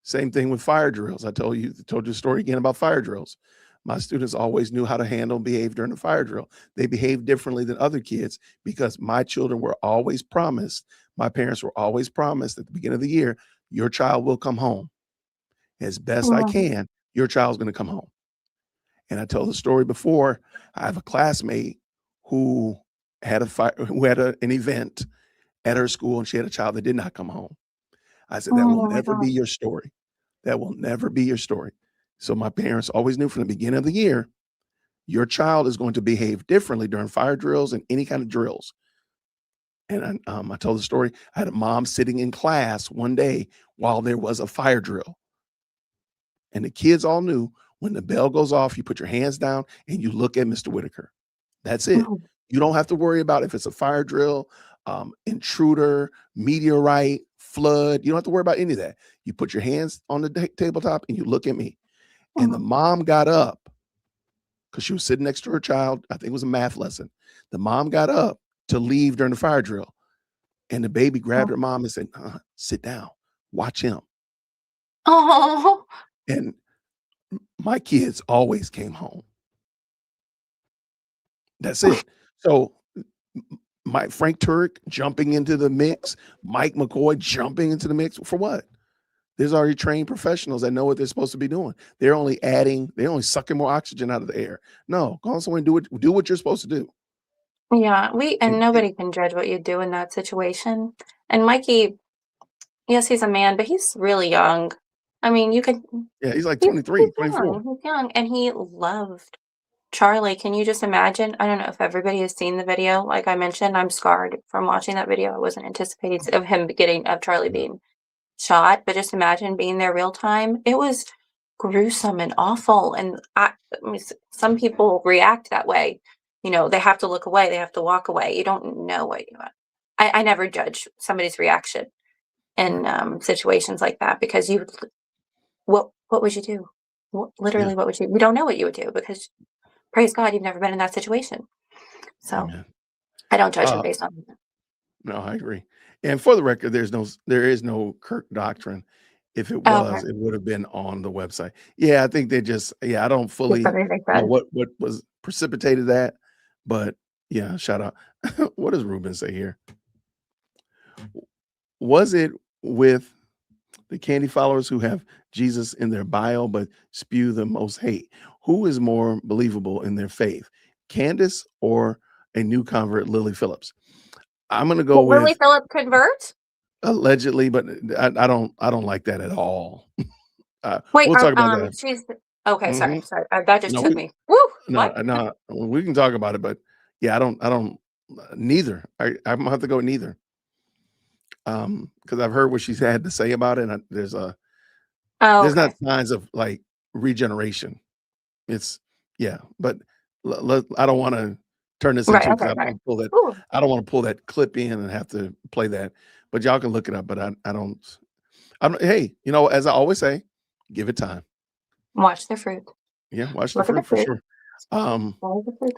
Same thing with fire drills. I told you a story again about fire drills. My students always knew how to handle and behave during the fire drill. They behaved differently than other kids because my children were always promised, my parents were always promised at the beginning of the year, your child will come home. As best I Mhm. can, your child's going to come home. And I told the story before. I have a classmate who had an event at her school, and she had a child that did not come home. I said, that will Oh my never be God. your story. That will never be your story. So my parents always knew from the beginning of the year, your child is going to behave differently during fire drills and any kind of drills. And I told the story. I had a mom sitting in class one day while there was a fire drill. And the kids all knew when the bell goes off, you put your hands down and you look at Mr. Whitaker. That's it. Mhm. You don't have to worry about if it's a fire drill, intruder, meteorite, flood. You don't have to worry about any of that. You put your hands on the tabletop and you look at me. And the Mhm. mom got up because she was sitting next to her child. I think it was a math lesson. The mom got up to leave during the fire drill. And the baby grabbed her mom and said, sit down, watch him. Oh. And my kids always came home. That's it. So Mike Frank Turek jumping into the mix, Mike McCoy jumping into the mix for what? There's already trained professionals that know what they're supposed to be doing. They're only sucking more oxygen out of the air. No, go on somewhere and do what you're supposed to do. Yeah, and And nobody can judge what you do in that situation. And Mikey, yes, he's a man, but he's really young. I mean, yeah, he's like he's 23, 24. he's young, and he loved Charlie. Can you just imagine? I don't know if everybody has seen the video. Like I mentioned, I'm scarred from watching that video. I wasn't anticipating of Charlie being shot, but just imagine being there real time. It was gruesome and awful. And I mean, some people react that way. They have to look away, they have to walk away. You don't know what you want. I never judge somebody's reaction in Right. situations like that because what would you do? Yeah. Literally, what would you? We don't know what you would do because praise God, you've never been in that situation. So Amen. I don't judge him Uh, based on that. no, I agree. And for the record, there is no Kirk doctrine. If it Oh, okay. was, it would have been on the website. Yeah, I think I don't Just fully something they know said. what was precipitated that, but yeah, shout out. What does Ruben say here? Was it with the candy followers who have Jesus in their bio but spew the most hate? Who is more believable in their faith, Candace or a new convert, Lily Phillips? I'm gonna go Did Lily with Phillip convert? allegedly, but I don't like that at all. Wait, We'll talk about that. she's okay, sorry, Mhm. sorry, that just No, took me. Woo! What? no, we can talk about it, but yeah, I don't neither. I'm gonna have to go with neither. Because I've heard what she's had to say about it, and Oh, there's not okay. signs of like regeneration. It's yeah, but I don't want to turn this Right, into because okay, right. Ooh, I don't want to pull that clip in and have to play that. But y'all can look it up. But I don't. Hey, as I always say, give it time. watch the fruit. Yeah, watch the Look at the fruit for fruit. sure. Um, Follow the fruit.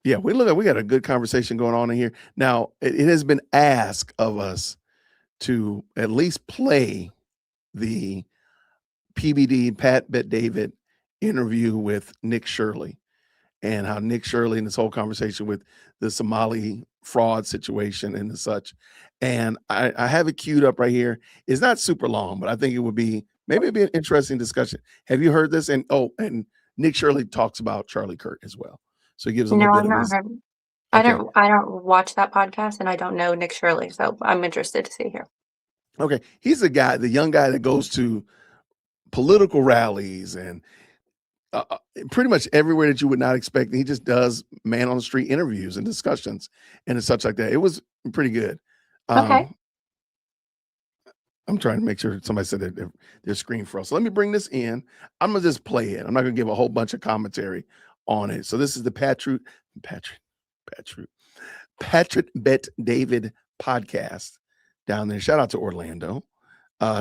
yeah, we got a good conversation going on in here. Now, it has been asked of us to at least play the PBD Pat Bet David interview with Nick Shirley, and how Nick Shirley and this whole conversation with the Somali fraud situation and the such. And I have it queued up right here. It's not super long, but I think maybe it'd be an interesting discussion. Have you heard this? And Nick Shirley talks about Charlie Kirk as well. So he gives a little No, bit I've of not his heard. okay. I don't watch that podcast, and I don't know Nick Shirley, so I'm interested to see here. Okay. He's the young guy that goes to political rallies and pretty much everywhere that you would not expect. He just does man on the street interviews and discussions and such like that. It was pretty good. Okay. I'm trying to make sure somebody said that their screen froze. So let me bring this in. I'm gonna just play it. I'm not gonna give a whole bunch of commentary on it. So this is the Patrick Bet David podcast down there. Shout out to Orlando.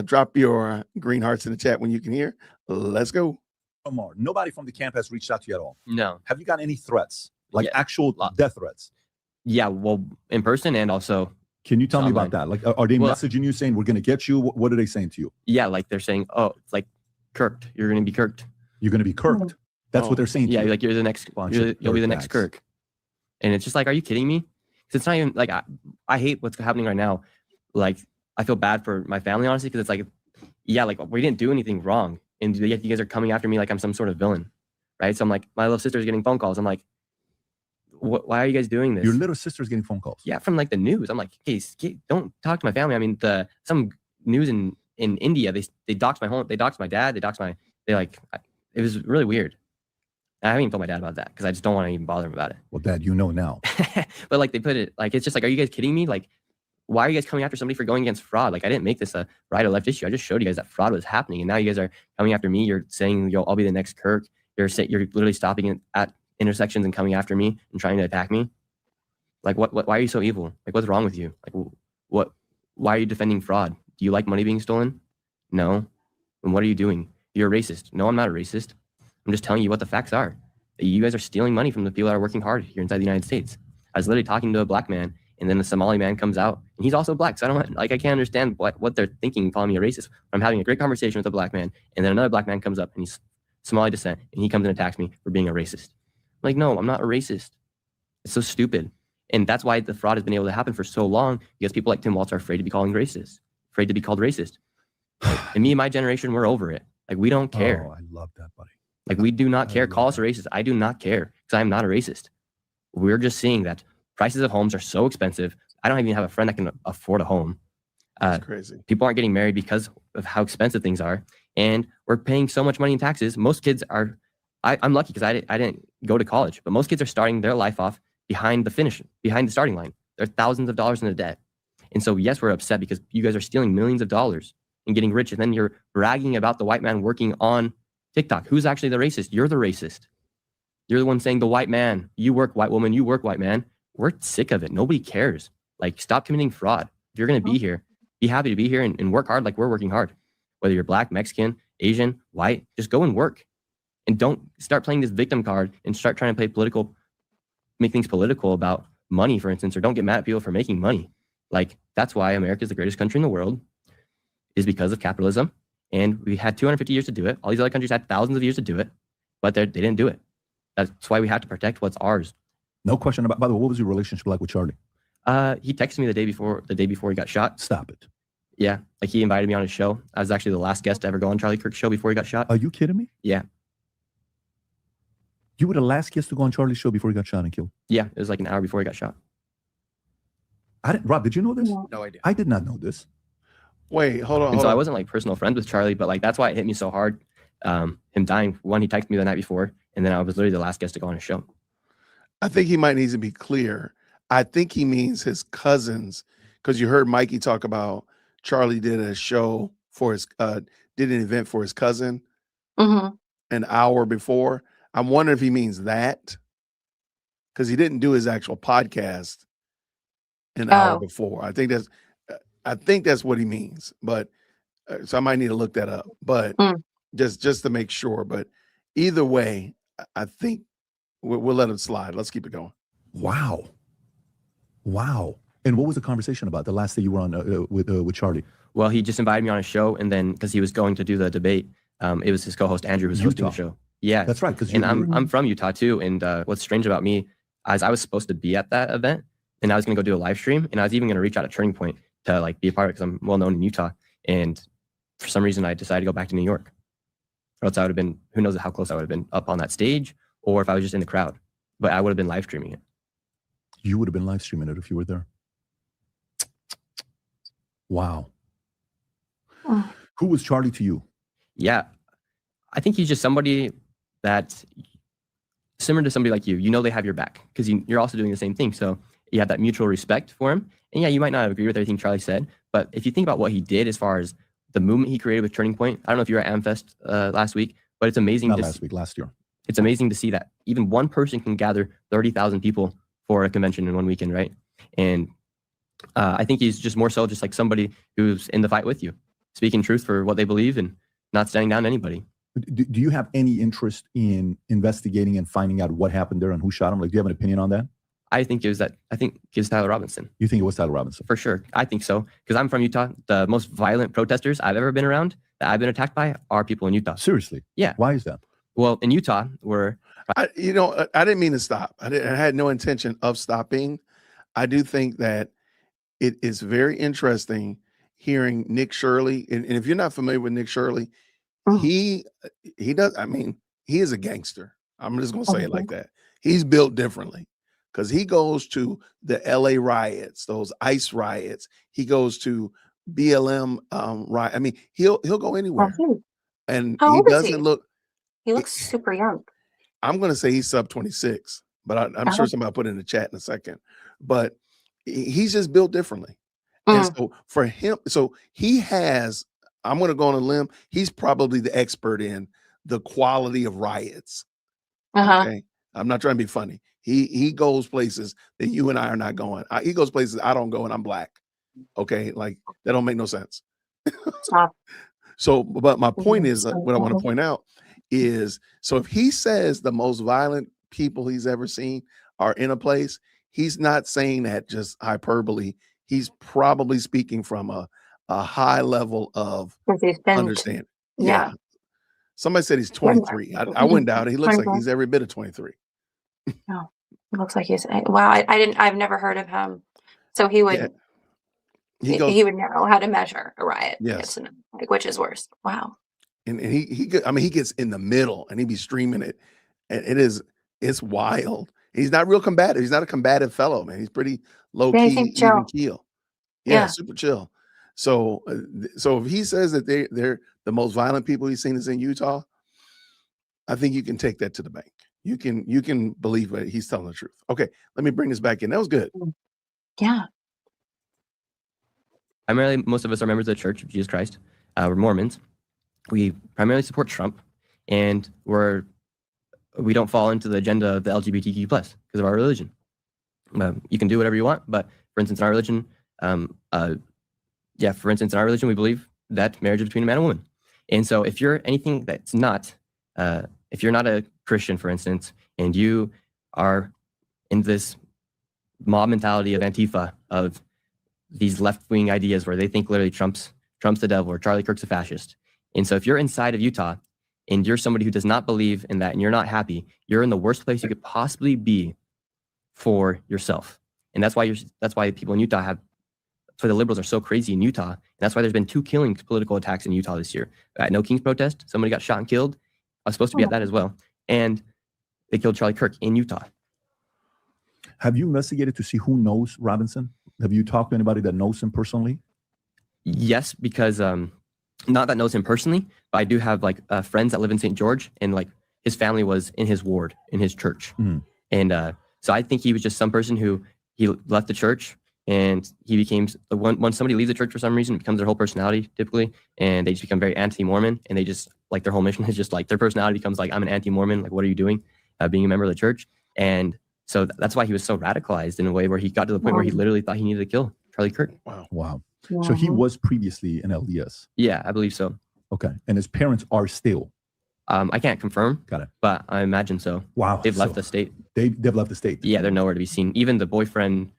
Drop your green hearts in the chat when you can hear. Let's go. Omar, nobody from the camp has reached out to you at all. No. Have you got any threats, like actual death threats? Yeah, well, in person and also. Can you tell me online. about that? Like, are they messaging you saying we're going to get you? What are they saying to you? Yeah, like they're saying, oh, it's like Kirked. You're going to be Kirked. You're going to be Kirked. That's what they're saying. Yeah, to you. like you're the next. You'll be the next Kirk. And it's just like, are you kidding me? It's not even like I hate what's happening right now. Like I feel bad for my family, honestly, because it's like, yeah, like we didn't do anything wrong, and yet you guys are coming after me like I'm some sort of villain, right? So I'm like, my little sister's getting phone calls. I'm like, why are you guys doing this? Your little sister's getting phone calls. Yeah, from like the news. I'm like, hey, don't talk to my family. I mean, some news in India, they doxed my home, they doxed my dad, it was really weird. I haven't even told my dad about that because I just don't want to even bother him about it. Well, Dad, you know now. But like they put it, like it's just like, are you guys kidding me? Like, why are you guys coming after somebody for going against fraud? Like I didn't make this a right or left issue. I just showed you guys that fraud was happening, and now you guys are coming after me. You're saying I'll be the next Kirk. You're literally stopping at intersections and coming after me and trying to attack me. Like what? Why are you so evil? Like what's wrong with you? Like what? Why are you defending fraud? Do you like money being stolen? No. And what are you doing? You're a racist. No, I'm not a racist. I'm just telling you what the facts are. You guys are stealing money from the people that are working hard here inside the United States. I was literally talking to a black man, and then the Somali man comes out, and he's also black. So I can't understand what they're thinking, calling me a racist. I'm having a great conversation with a black man, and then another black man comes up, and he's Somali descent, and he comes and attacks me for being a racist. I'm like, no, I'm not a racist. It's so stupid. And that's why the fraud has been able to happen for so long, because people like Tim Waltz are afraid to be called racist, afraid to be called racist. And me and my generation, we're over it. Like, we don't care. Oh, I love that, buddy. Like, we do not care. Call us a racist. I do not care because I'm not a racist. We're just seeing that prices of homes are so expensive. I don't even have a friend that can afford a home. That's crazy. People aren't getting married because of how expensive things are. And we're paying so much money in taxes. Most kids are, I'm lucky because I didn't go to college, but most kids are starting their life off behind the starting line. They're thousands of dollars in the debt. And so, yes, we're upset because you guys are stealing millions of dollars and getting rich. And then you're bragging about the white man working on TikTok. Who's actually the racist? You're the racist. You're the one saying the white man, you work white woman, you work white man. We're sick of it. Nobody cares. Like, stop committing fraud. If you're going to be here, be happy to be here and work hard like we're working hard. Whether you're black, Mexican, Asian, white, just go and work. And don't start playing this victim card and start trying to make things political about money, for instance, or don't get mad at people for making money. Like, that's why America is the greatest country in the world, is because of capitalism. And we had 250 years to do it. All these other countries had thousands of years to do it, but they didn't do it. That's why we have to protect what's ours. No question about. By the way, what was your relationship like with Charlie? He texted me the day before he got shot. Stop it. Yeah, like he invited me on his show. I was actually the last guest to ever go on Charlie Kirk's show before he got shot. Are you kidding me? Yeah. You were the last guest to go on Charlie's show before he got shot and killed. Yeah, it was like an hour before he got shot. Rob, did you know this? No idea. I did not know this. Wait, hold on. I wasn't like personal friends with Charlie, but like that's why it hit me so hard. Him dying. One, he texted me the night before, and then I was literally the last guest to go on his show. I think he might need to be clear. I think he means his cousins, because you heard Mikey talk about Charlie did a show for his did an event for his cousin an hour before. I'm wondering if he means that, because he didn't do his actual podcast an hour before. I think that's what he means. But so I might need to look that up. But just to make sure. But either way, I think we'll let it slide. Let's keep it going. Wow. And what was the conversation about the last day you were on with Charlie? Well, he just invited me on a show, and then because he was going to do the debate, it was his co-host Andrew who's hosting the show. Yeah, that's right. Because I'm from Utah too, and what's strange about me is I was supposed to be at that event, and I was going to go do a live stream, and I was even going to reach out at Turning Point to like be a part of it because I'm well known in Utah, and for some reason I decided to go back to New York, or else I would have been, who knows how close I would have been up on that stage, or if I was just in the crowd, but I would have been live streaming it. You would have been live streaming it if you were there. Wow. Who was Charlie to you? Yeah, I think he's just somebody that similar to somebody like you know they have your back because you're also doing the same thing. So you have that mutual respect for him. And yeah, you might not agree with everything Charlie said, but if you think about what he did as far as the movement he created with Turning Point, I don't know if you were at AMFEST last week, but it's amazing. Not last week, last year. It's amazing to see that even one person can gather 30,000 people for a convention in one weekend, right? And I think he's just more so just like somebody who's in the fight with you, speaking truth for what they believe and not standing down to anybody. Do you have any interest in investigating and finding out what happened there and who shot him? Like, do you have an opinion on that? I think it was Tyler Robinson. You think it was Tyler Robinson? For sure. I think so. Because I'm from Utah. The most violent protesters I've ever been around that I've been attacked by are people in Utah. Seriously? Yeah. Why is that? Well, in Utah, I didn't mean to stop. I had no intention of stopping. I do think that it is very interesting hearing Nick Shirley. And if you're not familiar with Nick Shirley, he is a gangster. I'm just going to say it like that. He's built differently because he goes to the LA riots, those ICE riots. He goes to BLM riot. I mean, he'll go anywhere. And How he old is doesn't he? look. He looks super young. I'm going to say he's sub 26, but I'm sure somebody will put it in the chat in a second. But he's just built differently. And so for him, I'm going to go on a limb. He's probably the expert in the quality of riots. Okay. I'm not trying to be funny. He goes places that you and I are not going. He goes places I don't go and I'm black. Okay. Like that don't make no sense. So, but my point is what I want to point out is, so if he says the most violent people he's ever seen are in a place, he's not saying that just hyperbole. He's probably speaking from a high level of understanding. Yeah. Somebody said he's 23. I wouldn't doubt it. He looks like he's every bit of 23. No, it looks like he's wow. I've never heard of him. So he would he would know how to measure a riot. Yes. Like which is worse. Wow. And he gets in the middle and he be streaming it. And it's wild. He's not real combative. He's not a combative fellow, man. He's pretty low key, even keel. Yeah, super chill. So if he says that they're the most violent people he's seen is in Utah, I think you can take that to the bank. You can believe that he's telling the truth. Okay, let me bring this back in. That was good. Yeah. Primarily, most of us are members of the Church of Jesus Christ. We're Mormons. We primarily support Trump, and we don't fall into the agenda of the LGBTQ plus because of our religion. You can do whatever you want, but for instance, in our religion, we believe that marriage is between a man and woman. And so if you're anything that's not, if you're not a Christian, for instance, and you are in this mob mentality of Antifa, of these left-wing ideas where they think literally Trump's the devil or Charlie Kirk's a fascist. And so if you're inside of Utah and you're somebody who does not believe in that and you're not happy, you're in the worst place you could possibly be for yourself. And that's why people in Utah the liberals are so crazy in Utah. And that's why there's been 2 political attacks in Utah this year. At No Kings protest, somebody got shot and killed. I was supposed to be at that as well. And they killed Charlie Kirk in Utah. Have you investigated to see who knows Robinson? Have you talked to anybody that knows him personally? Yes, because not that knows him personally, but I do have friends that live in St. George, and his family was in his ward, in his church. And so I think he was just some person who he left the church, and he became when somebody leaves the church for some reason, it becomes their whole personality typically, and they just become very anti-Mormon, and they just their whole mission is just their personality becomes I'm an anti-Mormon. What are you doing, being a member of the church? And so that's why he was so radicalized in a way where he got to the point where he literally thought he needed to kill Charlie Kirk. Wow. So he was previously an LDS. Yeah, I believe so. Okay, and his parents are still. I can't confirm. Got it. But I imagine so. Wow. They've left the state. They've left the state. Yeah, they're nowhere to be seen. Even the boyfriend,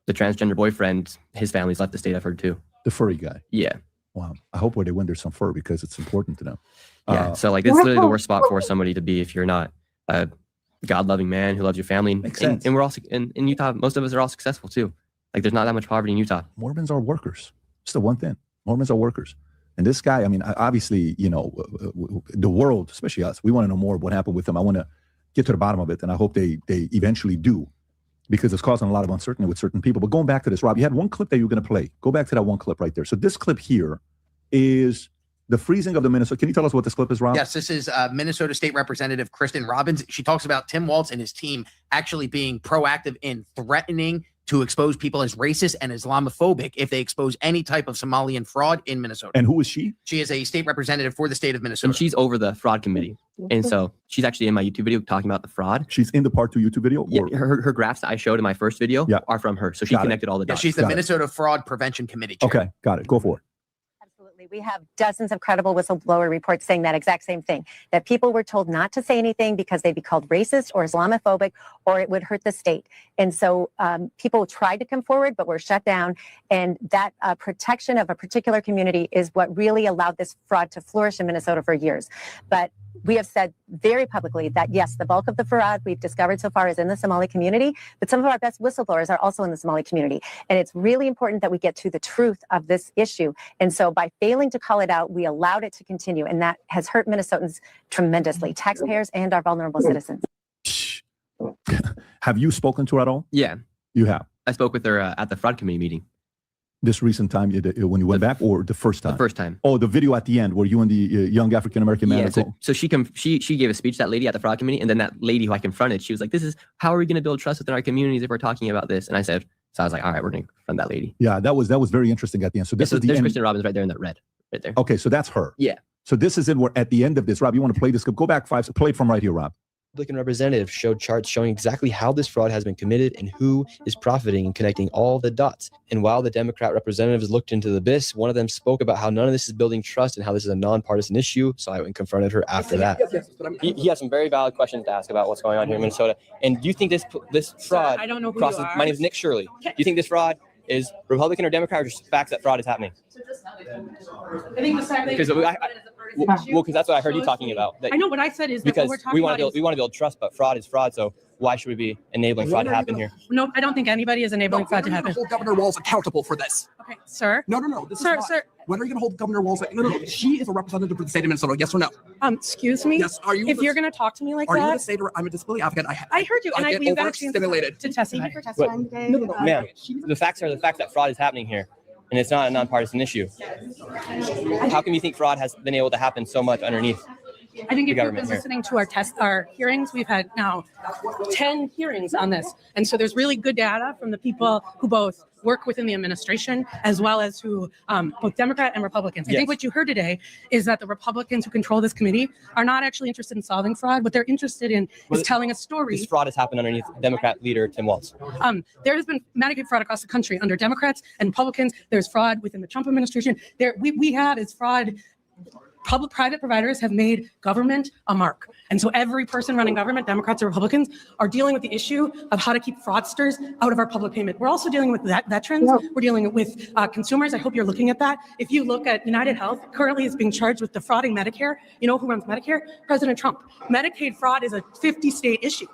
the transgender boyfriend, his family's left the state, I've heard too. The furry guy. Yeah. Wow. I hope where they went there's some fur because it's important to know. Yeah. So it's literally the worst spot for somebody to be if you're not a God-loving man who loves your family. And we're all in Utah. Most of us are all successful too. There's not that much poverty in Utah. Mormons are workers. It's the one thing. Mormons are workers. And this guy, obviously, the world, especially us, we want to know more of what happened with him. I want to get to the bottom of it, and I hope they eventually do, because it's causing a lot of uncertainty with certain people. But going back to this, Rob, you had one clip that you were going to play. Go back to that one clip right there. So this clip here is The freezing of the Minnesota. Can you tell us what this clip is, Rob? Yes, this is Minnesota State Representative Kristen Robbins. She talks about Tim Walz and his team actually being proactive in threatening to expose people as racist and Islamophobic if they expose any type of Somalian fraud in Minnesota. And who is she? She is a state representative for the state of Minnesota. And she's over the fraud committee. And so she's actually in my YouTube video talking about the fraud. She's in the part 2 YouTube video? Yeah, her graphs that I showed in my first video are from her. So she connected all the dots. She's the Minnesota Fraud Prevention Committee chair. Okay, got it. Go for it. We have dozens of credible whistleblower reports saying that exact same thing, that people were told not to say anything because they'd be called racist or Islamophobic, or it would hurt the state. And so people tried to come forward, but were shut down. And that protection of a particular community is what really allowed this fraud to flourish in Minnesota for years. But we have said very publicly that, yes, the bulk of the fraud we've discovered so far is in the Somali community, but some of our best whistleblowers are also in the Somali community. And it's really important that we get to the truth of this issue. And so by failing to call it out, we allowed it to continue. And that has hurt Minnesotans tremendously, taxpayers and our vulnerable citizens. Have you spoken to her at all? Yeah. You have? I spoke with her at the fraud committee meeting. This recent time when you went back, or the first time? The first time. Oh, the video at the end where you and the young African-American man. Yeah, so she gave a speech, that lady at the fraud committee, and then that lady who I confronted, she was like, how are we going to build trust within our communities if we're talking about this? And I was like, all right, we're going to confront that lady. Yeah, that was very interesting at the end. So this is there's Kristen Robbins right there in that red, right there. Okay, so that's her. Yeah. So this is it. We're at the end of this. Rob, you want to play this? Go back 5. Play it from right here, Rob. Republican representative showed charts showing exactly how this fraud has been committed and who is profiting and connecting all the dots. And while the Democrat representatives looked into the abyss, one of them spoke about how none of this is building trust and how this is a nonpartisan issue. So I went and confronted her after that. He has some very valid questions to ask about what's going on here in Minnesota. And do you think this fraud I don't know who crosses? you are. My name is Nick Shirley. Do you think this fraud is Republican or Democrat, or just facts that fraud is happening? I think Because because that's what I heard you talking about. I know what I said is that because what we're talking about we want to build trust, but fraud is fraud. So why should we be enabling fraud to happen here? No, I don't think anybody is enabling fraud to happen. Hold Governor Walz accountable for this. Okay, sir. No. Sir. When are you going to hold Governor Walz? No. She is a representative for the state of Minnesota. Yes or no? Excuse me. Yes. Are you? If you're going to talk to me like are that, you going to say to her, I'm a disability advocate? I heard you, and we've got a chance to testify. No. Ma'am, the facts are the facts that fraud is happening here, and it's not a nonpartisan issue. How can you think fraud has been able to happen so much underneath? I think if you've been listening to our hearings, we've had now 10 hearings on this. And so there's really good data from the people who both work within the administration as well as who both Democrat and Republicans. I think what you heard today is that the Republicans who control this committee are not actually interested in solving fraud. What they're interested in is telling a story. This fraud has happened underneath Democrat leader Tim Walz. There has been Medicaid fraud across the country under Democrats and Republicans. There's fraud within the Trump administration. We have is fraud. Public-private providers have made government a mark. And so every person running government, Democrats or Republicans, are dealing with the issue of how to keep fraudsters out of our public payment. We're also dealing with veterans. We're dealing with consumers. I hope you're looking at that. If you look at United Health, currently is being charged with defrauding Medicare. You know who runs Medicare? President Trump. Medicaid fraud is a 50-state issue.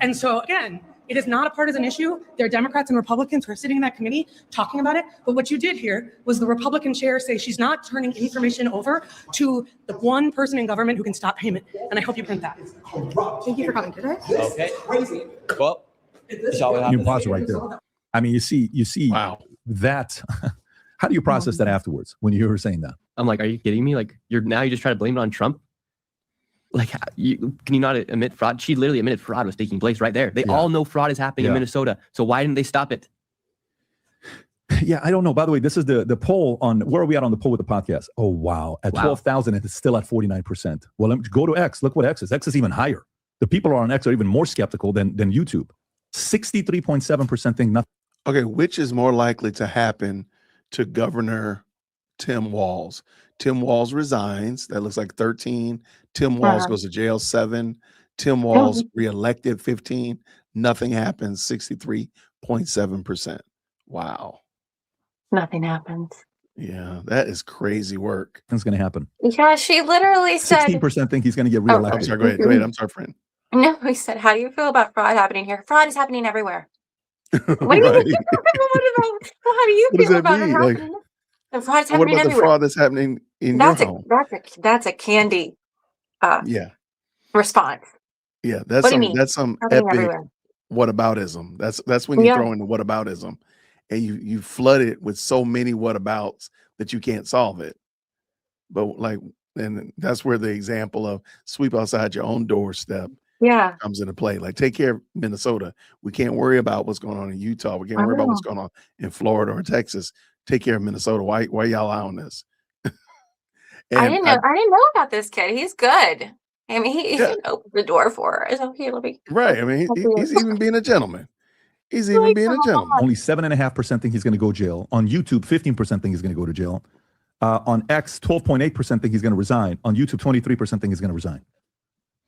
And so, again, it is not a partisan issue. There are Democrats and Republicans who are sitting in that committee talking about it. But what you did here was the Republican chair say she's not turning information over to the one person in government who can stop payment. And I hope you print that. Thank you for coming today. Okay. Well, you pause it right there. I mean, you see wow. That. How do you process that afterwards when you hear her saying that? I'm like, are you kidding me? Like, you just try to blame it on Trump? Like, can you not admit fraud? She literally admitted fraud was taking place right there. They all know fraud is happening in Minnesota. So why didn't they stop it? Yeah, I don't know. By the way, this is the poll on, where are we at on the poll with the podcast? Oh, wow. At 12,000, it's still at 49%. Well, let me go to X. Look what X is. X is even higher. The people who are on X are even more skeptical than YouTube. 63.7% think nothing. Okay, which is more likely to happen to Governor Tim Walz? Tim Walz resigns. That looks like 13. Tim Walz goes to jail 7. Tim Walz reelected 15. Nothing happens 63.7%. Wow. Nothing happens. Yeah, that is crazy work. Nothing's going to happen. Yeah, she literally said 16% think he's going to get reelected. I'm sorry, go ahead. I'm sorry, friend. No, he said, how do you feel about fraud happening here? Fraud is happening everywhere. What do you think? How do you feel about it happening? The fraud is happening what about everywhere. the fraud that's happening in your home? That's a candy response. Yeah, What do you mean? that's some Happening epic everywhere. whataboutism. That's when you throw in the whataboutism and you flood it with so many whatabouts that you can't solve it. But like, and that's where the example of sweep outside your own doorstep Yeah. comes into play. Like, take care of Minnesota. We can't worry about what's going on in Utah. We can't I worry about what's know. going on in Florida or Texas. Take care of Minnesota. Why y'all allowing this? I And didn't know about this kid. He's good. I mean, he yeah, even opened the door for her. It's okay, let me right. I mean, he's even being a gentleman. He's even being a gentleman. Only 7.5% think he's going to go to jail. On YouTube, 15% think he's going to go to jail. On X, 12.8% think he's going to resign. On YouTube, 23% think he's going to resign.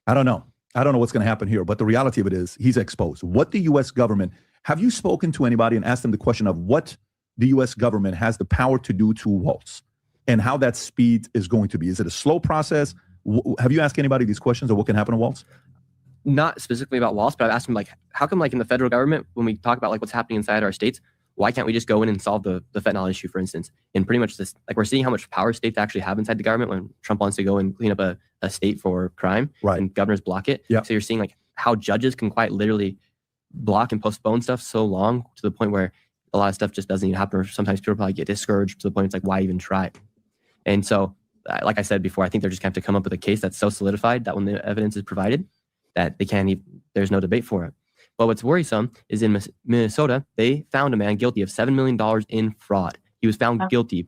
I don't know. I don't know what's going to happen here, but the reality of it is he's exposed. What the U.S. government, have you spoken to anybody and asked them the question of what the U.S. government has the power to do to Waltz and how that speed is going to be? Is it a slow process? Have you asked anybody these questions of what can happen to Waltz? Not specifically about Waltz, but I've asked him, like, how come, like, in the federal government, when we talk about, like, what's happening inside our states, why can't we just go in and solve the fentanyl issue, for instance? And pretty much this, like, we're seeing how much power states actually have inside the government when Trump wants to go and clean up a state for crime, right, and governors block it. Yeah. So you're seeing, like, how judges can quite literally block and postpone stuff so long to the point where a lot of stuff just doesn't even happen, or sometimes people probably get discouraged to the point it's like, why even try? And so, like I said before, I think they're just going to have to come up with a case that's so solidified that when the evidence is provided, that they can't even, there's no debate for it. But what's worrisome is in Minnesota, they found a man guilty of $7 million in fraud. He was found guilty.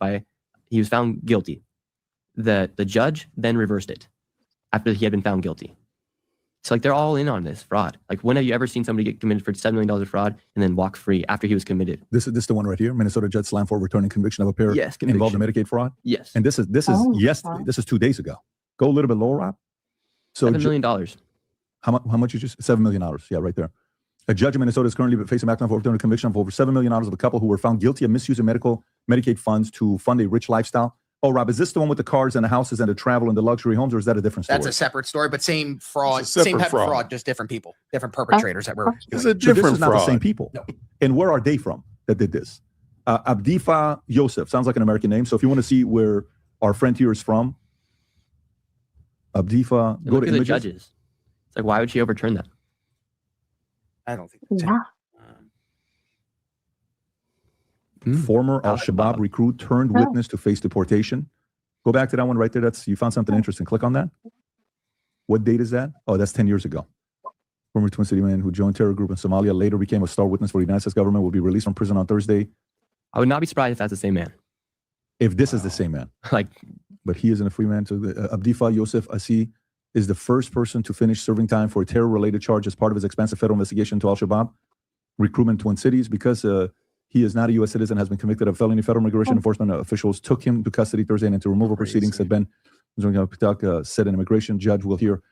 The judge then reversed it after he had been found guilty. So, like, they're all in on this fraud. Like, when have you ever seen somebody get committed for $7 million of fraud and then walk free after he was committed? This is the one right here. Minnesota judge slammed for overturning conviction of a pair involved in Medicaid fraud. Yes. And this is yesterday. This is 2 days ago. Go a little bit lower, Rob. So $7 million. How much you just $7 million? Yeah, right there. A judge in Minnesota is currently facing back for overturning conviction of over $7 million of a couple who were found guilty of misusing Medicaid funds to fund a rich lifestyle. Oh, Rob, is this the one with the cars and the houses and the travel and the luxury homes, or is that a different story? That's a separate story, but same fraud, It's a same separate type fraud. of fraud, just different people, different perpetrators that were. It's doing a it. So this different is not the same fraud. people. No. And where are they from that did this? Abdifa Yosef sounds like an American name. So if you want to see where our friend here is from, Abdifa, go Look to at the images. judges. It's like, why would she overturn that? I don't think. Yeah. Former Al-Shabaab recruit turned witness to face deportation. Go back to that one right there. You found something interesting. Click on that. What date is that? Oh, that's 10 years ago. Former Twin City man who joined terror group in Somalia, later became a star witness for the United States government, will be released from prison on Thursday. I would not be surprised if that's the same man. If this is the same man. Like, but he isn't a free man. So Abdifa Yosef Asi is the first person to finish serving time for a terror-related charge as part of his expansive federal investigation into Al-Shabaab recruitment in Twin Cities. Because he is not a U.S. citizen, has been convicted of felony. Federal immigration enforcement officials took him to custody Thursday and into removal proceedings. Said said an immigration judge will hear.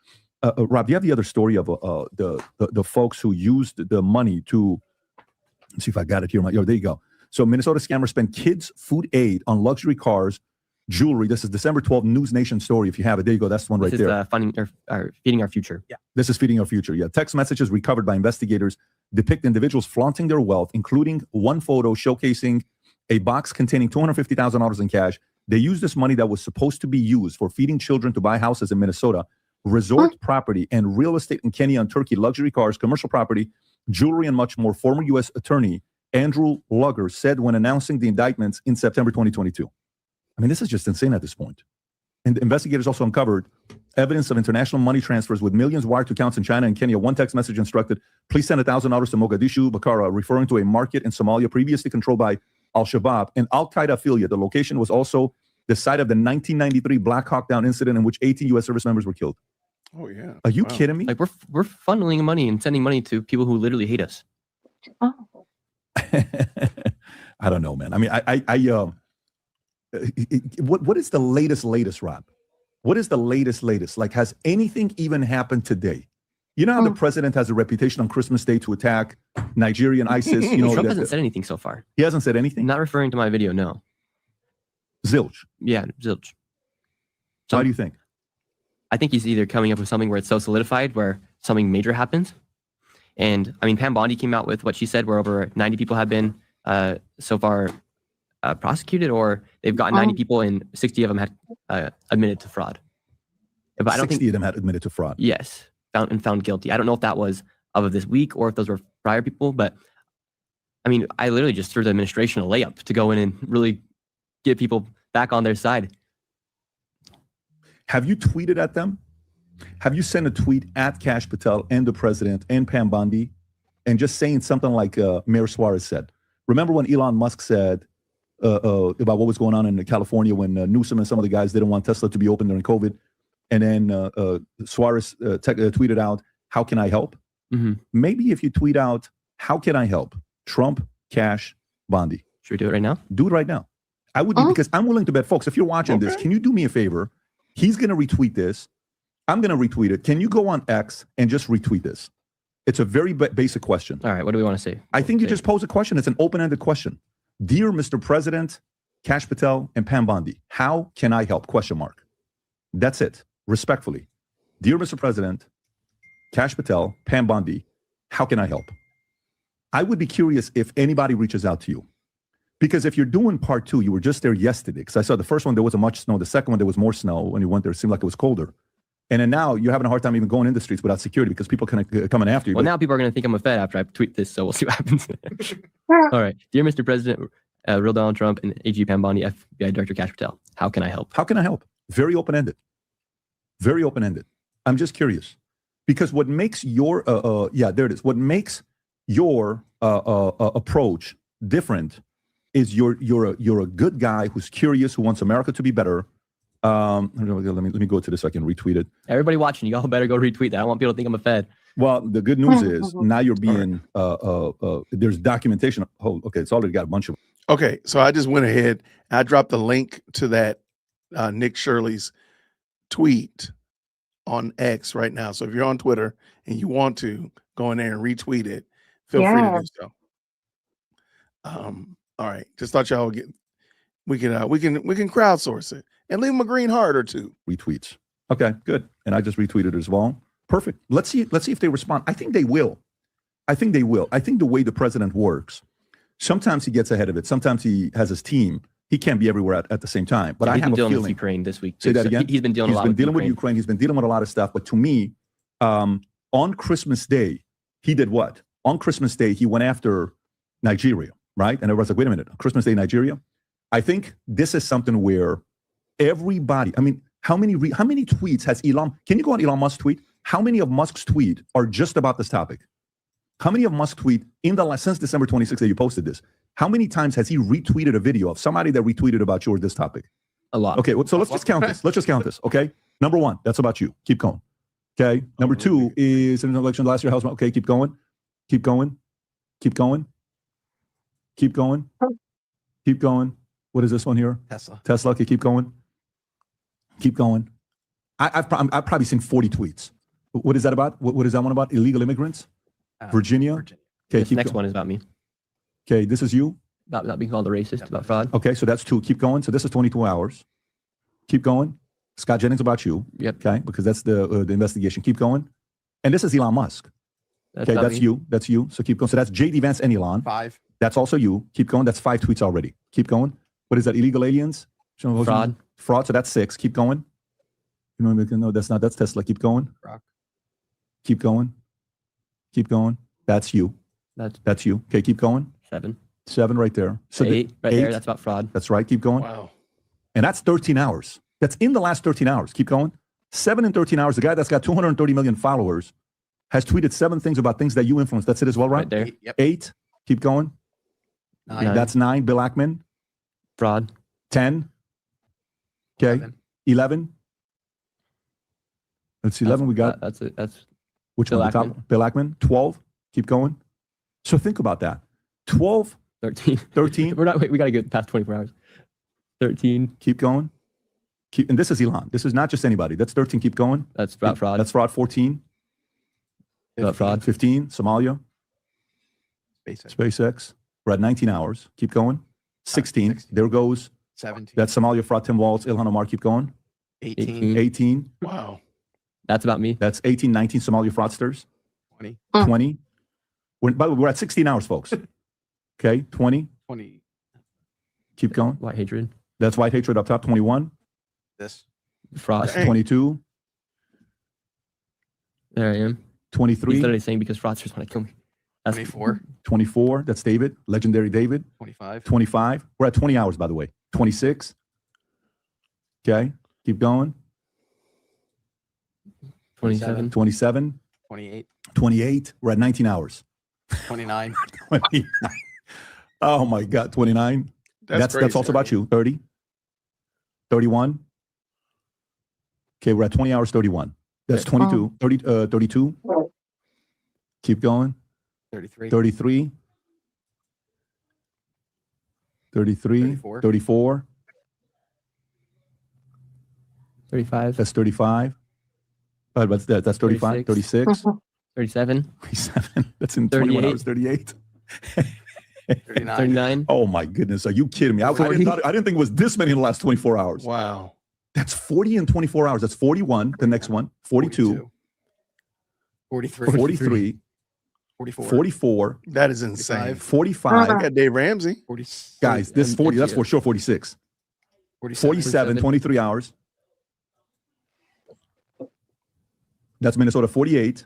Rob, do you have the other story of the folks who used the money to? Let's see if I got it here. There you go. So Minnesota scammers spent kids' food aid on luxury cars, jewelry. This is December 12th News Nation story. If you have it, there you go. That's the one right there. This is funding or feeding our future. Yeah. This is feeding our future. Yeah. Text messages recovered by investigators depict individuals flaunting their wealth, including one photo showcasing a box containing $250,000 in cash. They used this money that was supposed to be used for feeding children to buy houses in Minnesota, resort property, and real estate in Kenya and Turkey, luxury cars, commercial property, jewelry, and much more. Former U.S. Attorney Andrew Lugger said when announcing the indictments in September 2022. I mean, this is just insane at this point. And investigators also uncovered evidence of international money transfers with millions wired to accounts in China and Kenya. One text message instructed, please send $1,000 to Mogadishu, Bakara, referring to a market in Somalia previously controlled by Al-Shabaab, an Al-Qaeda affiliate. The location was also the site of the 1993 Black Hawk Down incident in which 18 U.S. service members were killed. Oh, yeah. Are you kidding me? Like, we're funneling money and sending money to people who literally hate us. Oh. I don't know, man. I mean, what is the latest, Rob? What is the latest? Like, has anything even happened today? You know how the president has a reputation on Christmas Day to attack Nigerian ISIS? You know, Trump hasn't said anything so far. He hasn't said anything? Not referring to my video, no. Zilch. Yeah, zilch. So how do you think? I think he's either coming up with something where it's so solidified where something major happens. And I mean, Pam Bondi came out with what she said, where over 90 people have been so far prosecuted, or they've gotten 90 people and 60 of them had admitted to fraud. But I don't 60 think of them had admitted to fraud. Yes, found guilty. I don't know if that was of this week or if those were prior people, but I mean, I literally just threw the administration a layup to go in and really get people back on their side. Have you tweeted at them? Have you sent a tweet at Kash Patel and the president and Pam Bondi and just saying something like Mayor Suarez said? Remember when Elon Musk said about what was going on in California when Newsom and some of the guys didn't want Tesla to be open during COVID? And then Suarez tweeted out, how can I help? Mm-hmm. Maybe if you tweet out, how can I help? Trump, Kash, Bondi. Should we do it right now? Do it right now. I would be, because I'm willing to bet, folks, if you're watching this, can you do me a favor? He's going to retweet this. I'm going to retweet it. Can you go on X and just retweet this? It's a very basic question. All right. What do we want to say? I think you just pose a question. It's an open-ended question. Dear Mr. President, Kash Patel, and Pam Bondi, how can I help? Question mark. That's it. Respectfully. Dear Mr. President, Kash Patel, Pam Bondi, how can I help? I would be curious if anybody reaches out to you. Because if you're doing part 2, you were just there yesterday. Because I saw the first one, there wasn't much snow. The second one, there was more snow. When you went there, it seemed like it was colder. And then now you're having a hard time even going in the streets without security because people coming after you. Well, now people are going to think I'm a Fed after I tweet this, so we'll see what happens. All right. Dear Mr. President, real Donald Trump and AG Pam Bondi, FBI Director Kash Patel, how can I help? How can I help? Very open-ended. Very open-ended. I'm just curious. Because what makes your, there it is. What makes your approach different is you're a good guy who's curious, who wants America to be better. Let me go to this so I can retweet it. Everybody watching, y'all better go retweet that. I don't want people to think I'm a Fed. Well, the good news is now you're being there's documentation. Oh, okay, it's already got a bunch of. Okay, so I just went ahead. I dropped the link to that Nick Shirley's tweet on X right now. So if you're on Twitter and you want to go in there and retweet it, feel free to do so. All right, just thought y'all would get. We can crowdsource it and leave them a green heart or 2 retweets. Okay, good. And I just retweeted it as well. Perfect. Let's see if they respond. I think they will. I think the way the president works, sometimes he gets ahead of it. Sometimes he has his team. He can't be everywhere at the same time. But I have a feeling. With Ukraine this week. Say that again. He's been dealing with Ukraine. He's been dealing with a lot of stuff. But to me, on Christmas Day, he did what? On Christmas Day, he went after Nigeria, right? And everyone's like, wait a minute, Christmas Day, Nigeria? I think this is something where everybody, I mean, how many tweets has Elon, can you go on Elon Musk's tweet? How many of Musk's tweet are just about this topic? How many of Musk's tweet since December 26th that you posted this, how many times has he retweeted a video of somebody that retweeted about you or this topic? A lot. Okay, so let's just count this. Okay. Number 1, that's about you. Keep going. Okay. Number 2 is an election last year. Okay, keep going. Keep going. Keep going. Keep going. Keep going. What is this one here? Tesla. Okay, keep going. Keep going. I've probably seen 40 tweets. What is that about? What is that one about? Illegal immigrants? Virginia. Okay, this next one is about me. Okay, this is you? About being called a racist, about fraud. Okay, so that's 2. Keep going. So this is 22 hours. Keep going. Scott Jennings about you. Yep. Okay, because that's the investigation. Keep going. And this is Elon Musk. That's okay, that's me. you. That's you. So keep going. So that's JD Vance and Elon. 5. That's also you. Keep going. That's 5 tweets already. Keep going. What is that? Illegal aliens? Fraud. So that's 6. Keep going. No, that's not. That's Tesla. Keep going. Rock. Keep going. Keep going. That's you. That's you. Okay, keep going. 7 right there. So 8 right there. That's about fraud. That's right. Keep going. Wow. And that's 13 hours. That's in the last 13 hours. Keep going. 7 in 13 hours. The guy that's got 230 million followers has tweeted 7 things about things that you influence. That's it as well, right? Right there. 8. Yep. 8. Keep going. 9. That's 9. Bill Ackman. Fraud. 10. Okay. 11. That's 11. We got. That's it. That's which Bill one? The Ackman. top? Bill Ackman. 12. Keep going. So think about that. 12. 13. 13. We got to get past 24 hours. 13. Keep going. And this is Elon. This is not just anybody. That's 13. Keep going. That's about fraud. That's fraud. 14. About fraud. 15. Somalia. SpaceX. We're at 19 hours. Keep going. 16. There goes. 17. That's Somalia fraud. Tim Walz. Ilhan Omar. Keep going. 18. 18. Wow. That's about me. That's 18. 19 Somalia fraudsters. 20. 20. By the way, we're at 16 hours, folks. Okay. 20. 20. Keep going. White hatred. That's white hatred up top. 21. This. Fraud. Dang. 22. There I am. 23. He's literally saying because fraudsters want to kill me. That's 24. 24. That's David. Legendary David. 25. 25. We're at 20 hours, by the way. 26. Okay. Keep going. 27. 27. 28. 28. We're at 19 hours. 29. 29. Oh my God, 29. That's crazy, also about you. 30. 31. Okay, we're at 20 hours, 31. That's 22. 32. Keep going. 33. 33. 33. 34. 34. 35. That's 35. But that's 35. 36. 37. 37. That's in 21 hours. 38. 39. 39. Oh my goodness. Are you kidding me? I didn't think it was this many in the last 24 hours. Wow. That's 40 in 24 hours. That's 41. The next one. 42. 43. 43. 44. 44. That is insane. 45. I got Dave Ramsey. 40. Guys, this 40, that's for sure 46. 47, 23 hours. That's Minnesota. 48.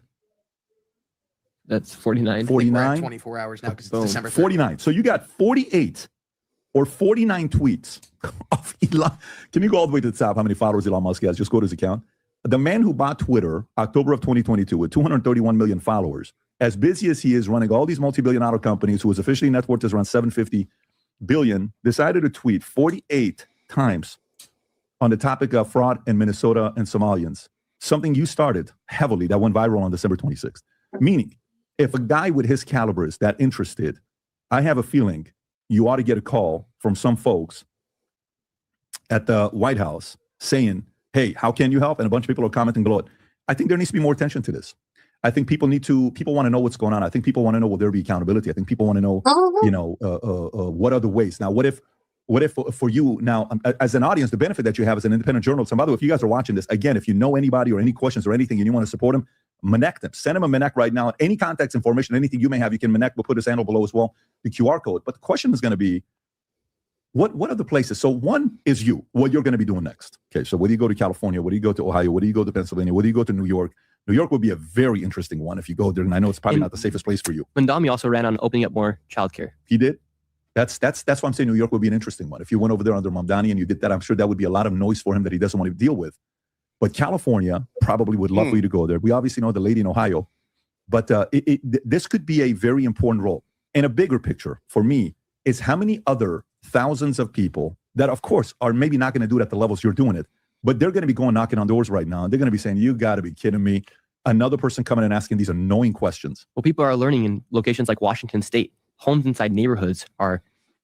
That's 49. 49. 24 hours now because it's December 3rd. 49. So you got 48 or 49 tweets of Elon. Can you go all the way to the top? How many followers Elon Musk has? Just go to his account. The man who bought Twitter, October of 2022, with 231 million followers, as busy as he is running all these multi-billion-dollar companies, who is officially net worth is around 750 billion, decided to tweet 48 times on the topic of fraud in Minnesota and Somalians. Something you started heavily that went viral on December 26th. Meaning, if a guy with his caliber is that interested, I have a feeling you ought to get a call from some folks at the White House saying, hey, how can you help? And a bunch of people are commenting below it. I think there needs to be more attention to this. I think people want to know what's going on. I think people want to know, will there be accountability? I think people want to know, what are the ways? Now, what if for you now, as an audience, the benefit that you have as an independent journalist, and by the way, if you guys are watching this, again, if you know anybody or any questions or anything and you want to support them, Monect them. Send them a Monect right now. Any contact information, anything you may have, you can Monect. We'll put his handle below as well, the QR code. But the question is going to be, what are the places? So one is what you're going to be doing next. Okay, so whether you go to California, whether you go to Ohio, whether you go to Pennsylvania, whether you go to New York would be a very interesting one if you go there. And I know it's probably not the safest place for you. Mandami also ran on opening up more childcare. He did? That's why I'm saying New York would be an interesting one. If you went over there under Mamdani and you did that, I'm sure that would be a lot of noise for him that he doesn't want to deal with. But California probably would love for you to go there. We obviously know the lady in Ohio, but this could be a very important role. And a bigger picture for me is how many other thousands of people that, of course, are maybe not going to do it at the levels you're doing it, but they're going to be going knocking on doors right now. And they're going to be saying, you got to be kidding me. Another person coming and asking these annoying questions. Well, people are learning in locations like Washington State. Homes inside neighborhoods are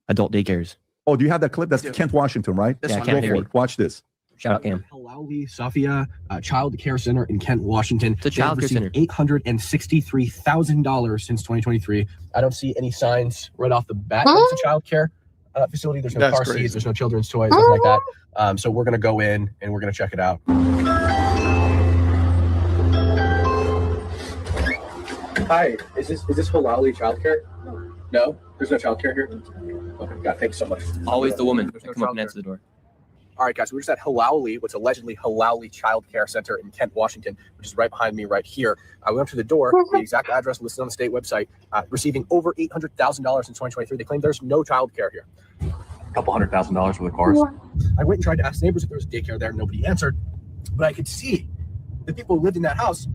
adult daycares. Oh, do you have that clip? That's Kent, Washington, right? Yeah, go for it. Watch this. Shout out, Cam. Halauli Safia Child Care Center in Kent, Washington. It's a child care center. $863,000 since 2023. I don't see any signs right off the bat that it's a child care facility. There's no car seats. There's no children's toys, nothing like that. So we're going to go in and we're going to check it out. Hi, is this Halauli childcare? No, there's no childcare here. Okay, God, thanks so much. Always the woman to come up and answer the door. All right, guys, we're just at Halauli, what's allegedly Halauli Child Care Center in Kent, Washington, which is right behind me right here. I went up to the door, the exact address listed on the state website, receiving over $800,000 in 2023. They claim there's no child care here. A couple $100,000 for the cars. I went and tried to ask neighbors if there was daycare there. Nobody answered, but I could see the people who lived in that house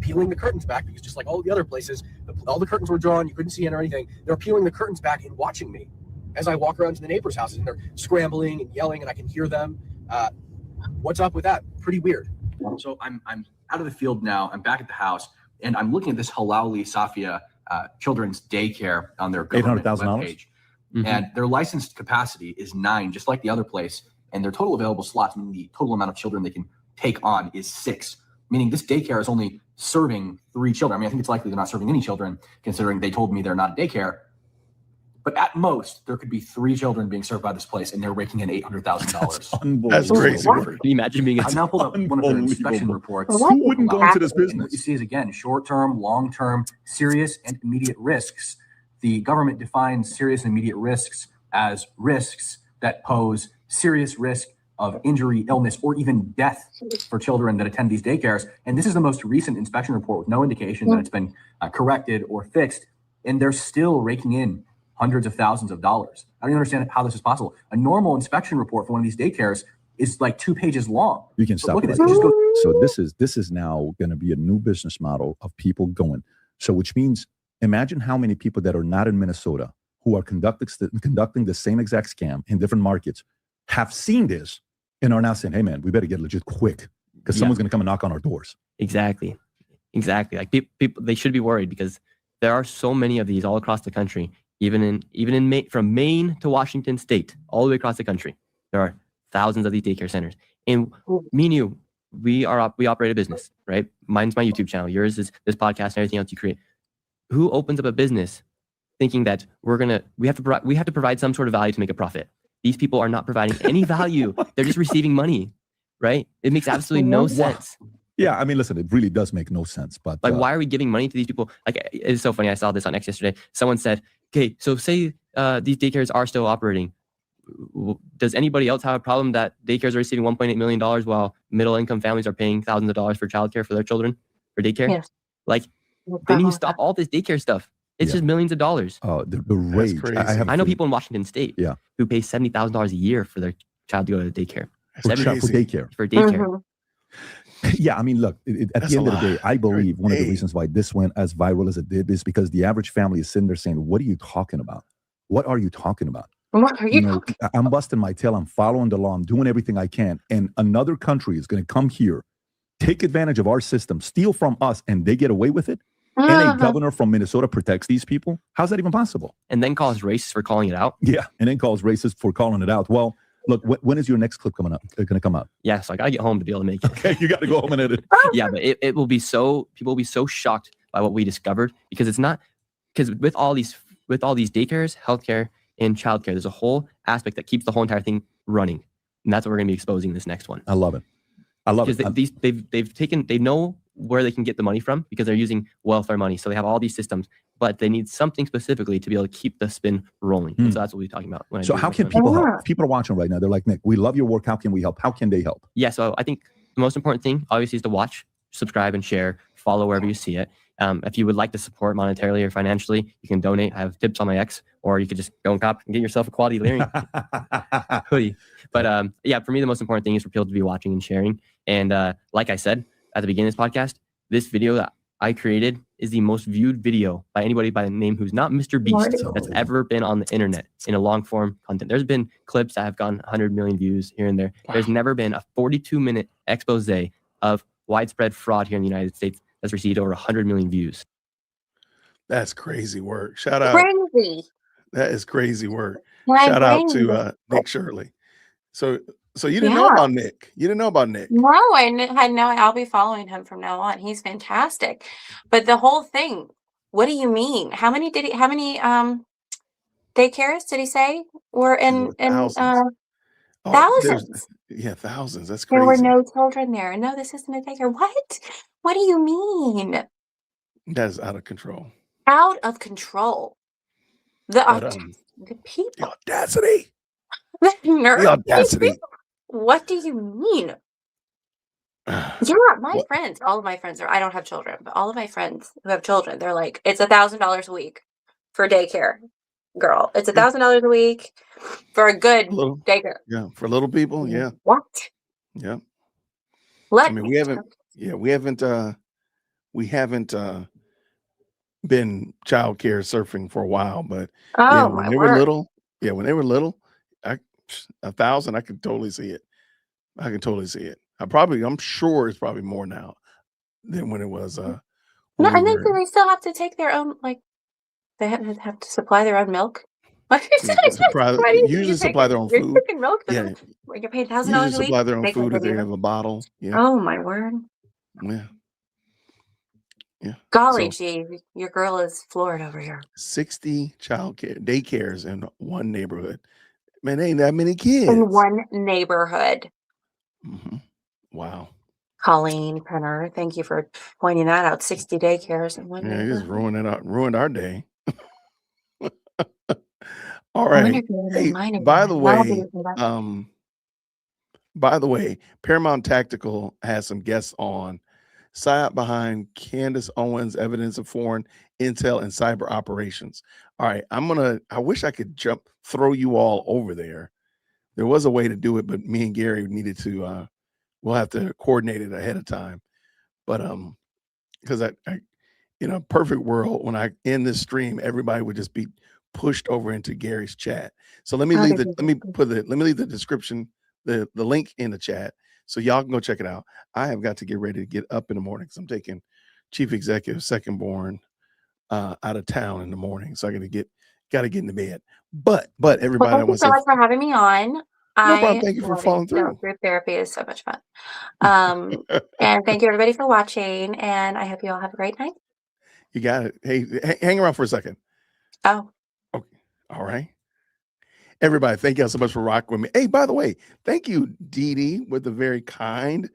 peeling the curtains back because just like all the other places, all the curtains were drawn. You couldn't see in or anything. They were peeling the curtains back and watching me as I walk around to the neighbors' houses, and they're scrambling and yelling, and I can hear them. What's up with that? Pretty weird. So I'm out of the field now. I'm back at the house, and I'm looking at this Halauli Safia children's daycare on their government webpage. And their licensed capacity is 9, just like the other place. And their total available slots, meaning the total amount of children they can take on, is 6. Meaning this daycare is only serving 3 children. I mean, I think it's likely they're not serving any children, considering they told me they're not a daycare. But at most, there could be 3 children being served by this place, and they're raking in $800,000. That's crazy. Can you imagine being I've now pulled up one of their inspection reports. Who wouldn't go into this business? What you see is, again, short-term, long-term, serious, and immediate risks. The government defines serious and immediate risks as risks that pose serious risk of injury, illness, or even death for children that attend these daycares. And this is the most recent inspection report with no indication that it's been corrected or fixed. And they're still raking in hundreds of thousands of dollars. I don't understand how this is possible. A normal inspection report for one of these daycares is like 2 pages long. You can So stop look it at right this. there. Just go. So this is now going to be a new business model of people going. So which means imagine how many people that are not in Minnesota who are conducting the same exact scam in different markets have seen this and are now saying, hey man, we better get legit quick because someone's going to come and knock on our doors. Exactly. Like people, they should be worried because there are so many of these all across the country, even in Maine, from Maine to Washington State, all the way across the country. There are thousands of these daycare centers. And me and you, we operate a business, right? Mine's my YouTube channel. Yours is this podcast and everything else you create. Who opens up a business thinking that we have to provide some sort of value to make a profit? These people are not providing any value. They're just receiving money, right? It makes absolutely no sense. Yeah, I mean, listen, it really does make no sense. But like, why are we giving money to these people? Like, it's so funny. I saw this on X yesterday. Someone said, okay, so say these daycares are still operating. Does anybody else have a problem that daycares are receiving $1.8 million while middle-income families are paying thousands of dollars for childcare for their children for daycare? Yes. Like, they need to stop all this daycare stuff. It's just millions of dollars. Oh, the rage. I know people in Washington State who pay $70,000 a year for their child to go to daycare. For daycare. For daycare. Yeah, I mean, look, at the end of the day, I believe one of the reasons why this went as viral as it did is because the average family is sitting there saying, what are you talking about? What are you talking about? What are you talking about? I'm busting my tail. I'm following the law. I'm doing everything I can. And another country is going to come here, take advantage of our system, steal from us, and they get away with it. And a governor from Minnesota protects these people. How's that even possible? And then calls racist for calling it out. Yeah, and then calls racist for calling it out. Well, look, when is your next clip going to come out? Yeah, so I gotta get home to be able to make it. Okay, you got to go home and edit. Yeah, but it will be so, people will be so shocked by what we discovered because with all these daycares, healthcare, and childcare, there's a whole aspect that keeps the whole entire thing running, and that's what we're gonna be exposing in this next one. I love it. Because they know where they can get the money from because they're using welfare money, so they have all these systems, but they need something specifically to be able to keep the spin rolling. And so that's what we're talking about. So how can people help? People are watching right now. They're like, Nick, we love your work. How can we help? How can they help? Yeah, so I think the most important thing, obviously, is to watch, subscribe, and share. Follow wherever you see it. If you would like to support monetarily or financially, you can donate. I have tips on my X, or you could just go and cop and get yourself a quality layering hoodie. But yeah, for me, the most important thing is for people to be watching and sharing. And like I said at the beginning of this podcast, this video that I created is the most viewed video by anybody by the name who's not Mr. Beast that's ever been on the internet in a long form content. There's been clips that have gone 100 million views here and there. Wow. There's never been a 42-minute expose of widespread fraud here in the United States that's received over 100 million views. That's crazy work. Shout out. Crazy. That is crazy work. My Shout out brain. to Nick Shirley. So you didn't know about Nick. You didn't know about Nick. No, I know. I'll be following him from now on. He's fantastic. But the whole thing, what do you mean? How many daycares did he say were in thousands? Thousands. Yeah, thousands. That's crazy. There were no children there. No, this isn't a daycare. What? What do you mean? That's out of control. Out of control. The people. The audacity. The nerve. The audacity. What do you mean? Yeah, my friends, all of my friends I don't have children, but all of my friends who have children, they're like, it's $1,000 a week for daycare, girl. It's $1,000 a week for a good daycare. Yeah, for little people. Yeah. What? Yeah. We haven't been childcare surfing for a while, but when they were little, 1,000, I can totally see it. I'm sure it's probably more now than when it was. No, and then they still have to take their own, like, they have to supply their own milk. Usually supply their own food. Milk, yeah, you're paying $1,000 a week. Supply their own food if they have a bottle. Yeah. Oh my word. Yeah. Yeah. Golly gee, your girl is floored over here. 60 daycares in one neighborhood. Man, ain't that many kids in one neighborhood. Mm-hmm. Wow. Colleen Penner, thank you for pointing that out. 60 daycares in one neighborhood. Yeah, just ruined our day. All right. Hey, by the way, Paramount Tactical has some guests on. PSYOP behind Candace Owens, evidence of foreign intel and cyber operations. All right, I wish I could throw you all over there, there was a way to do it, but me and Gary needed to. We'll have to coordinate it ahead of time. But because I in a perfect world, when I end this stream, everybody would just be pushed over into Gary's chat. So let me leave the description, the link in the chat, so y'all can go check it out. I have got to get ready to get up in the morning because I'm taking Chief Executive second born out of town in the morning, so I got to get into bed. But everybody, Well, thank you so much for having me on. No problem. Thank you for love it. following through. Group therapy is so much fun. And thank you everybody for watching. And I hope you all have a great night. You got it. Hey, hang around for a second. Oh. Okay. All right. Everybody, thank y'all so much for rocking with me. Hey, by the way, thank you, Eidye, with a very kind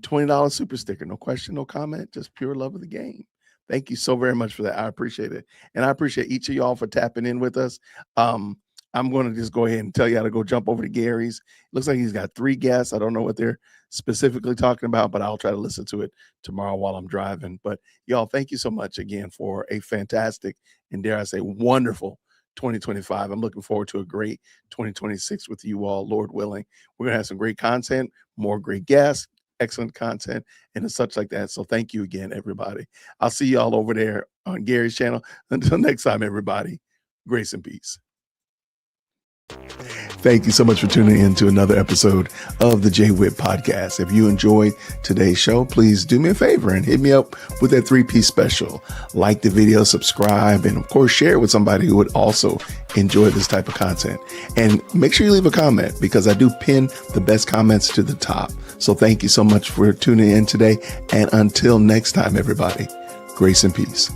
$20 super sticker. No question, no comment, just pure love of the game. Thank you so very much for that. I appreciate it. And I appreciate each of y'all for tapping in with us. I'm going to just go ahead and tell you how to go jump over to Gary's. Looks like he's got 3 guests. I don't know what they're specifically talking about, but I'll try to listen to it tomorrow while I'm driving. But y'all, thank you so much again for a fantastic and, dare I say, wonderful 2025. I'm looking forward to a great 2026 with you all, Lord willing. We're going to have some great content, more great guests, excellent content, and such like that. So thank you again, everybody. I'll see y'all over there on Gary's channel. Until next time, everybody, grace and peace. Thank you so much for tuning in to another episode of the Jay Whitt Podcast. If you enjoyed today's show, please do me a favor and hit me up with that 3-piece special. Like the video, subscribe, and of course, share it with somebody who would also enjoy this type of content. And make sure you leave a comment because I do pin the best comments to the top. So thank you so much for tuning in today. And until next time, everybody, grace and peace.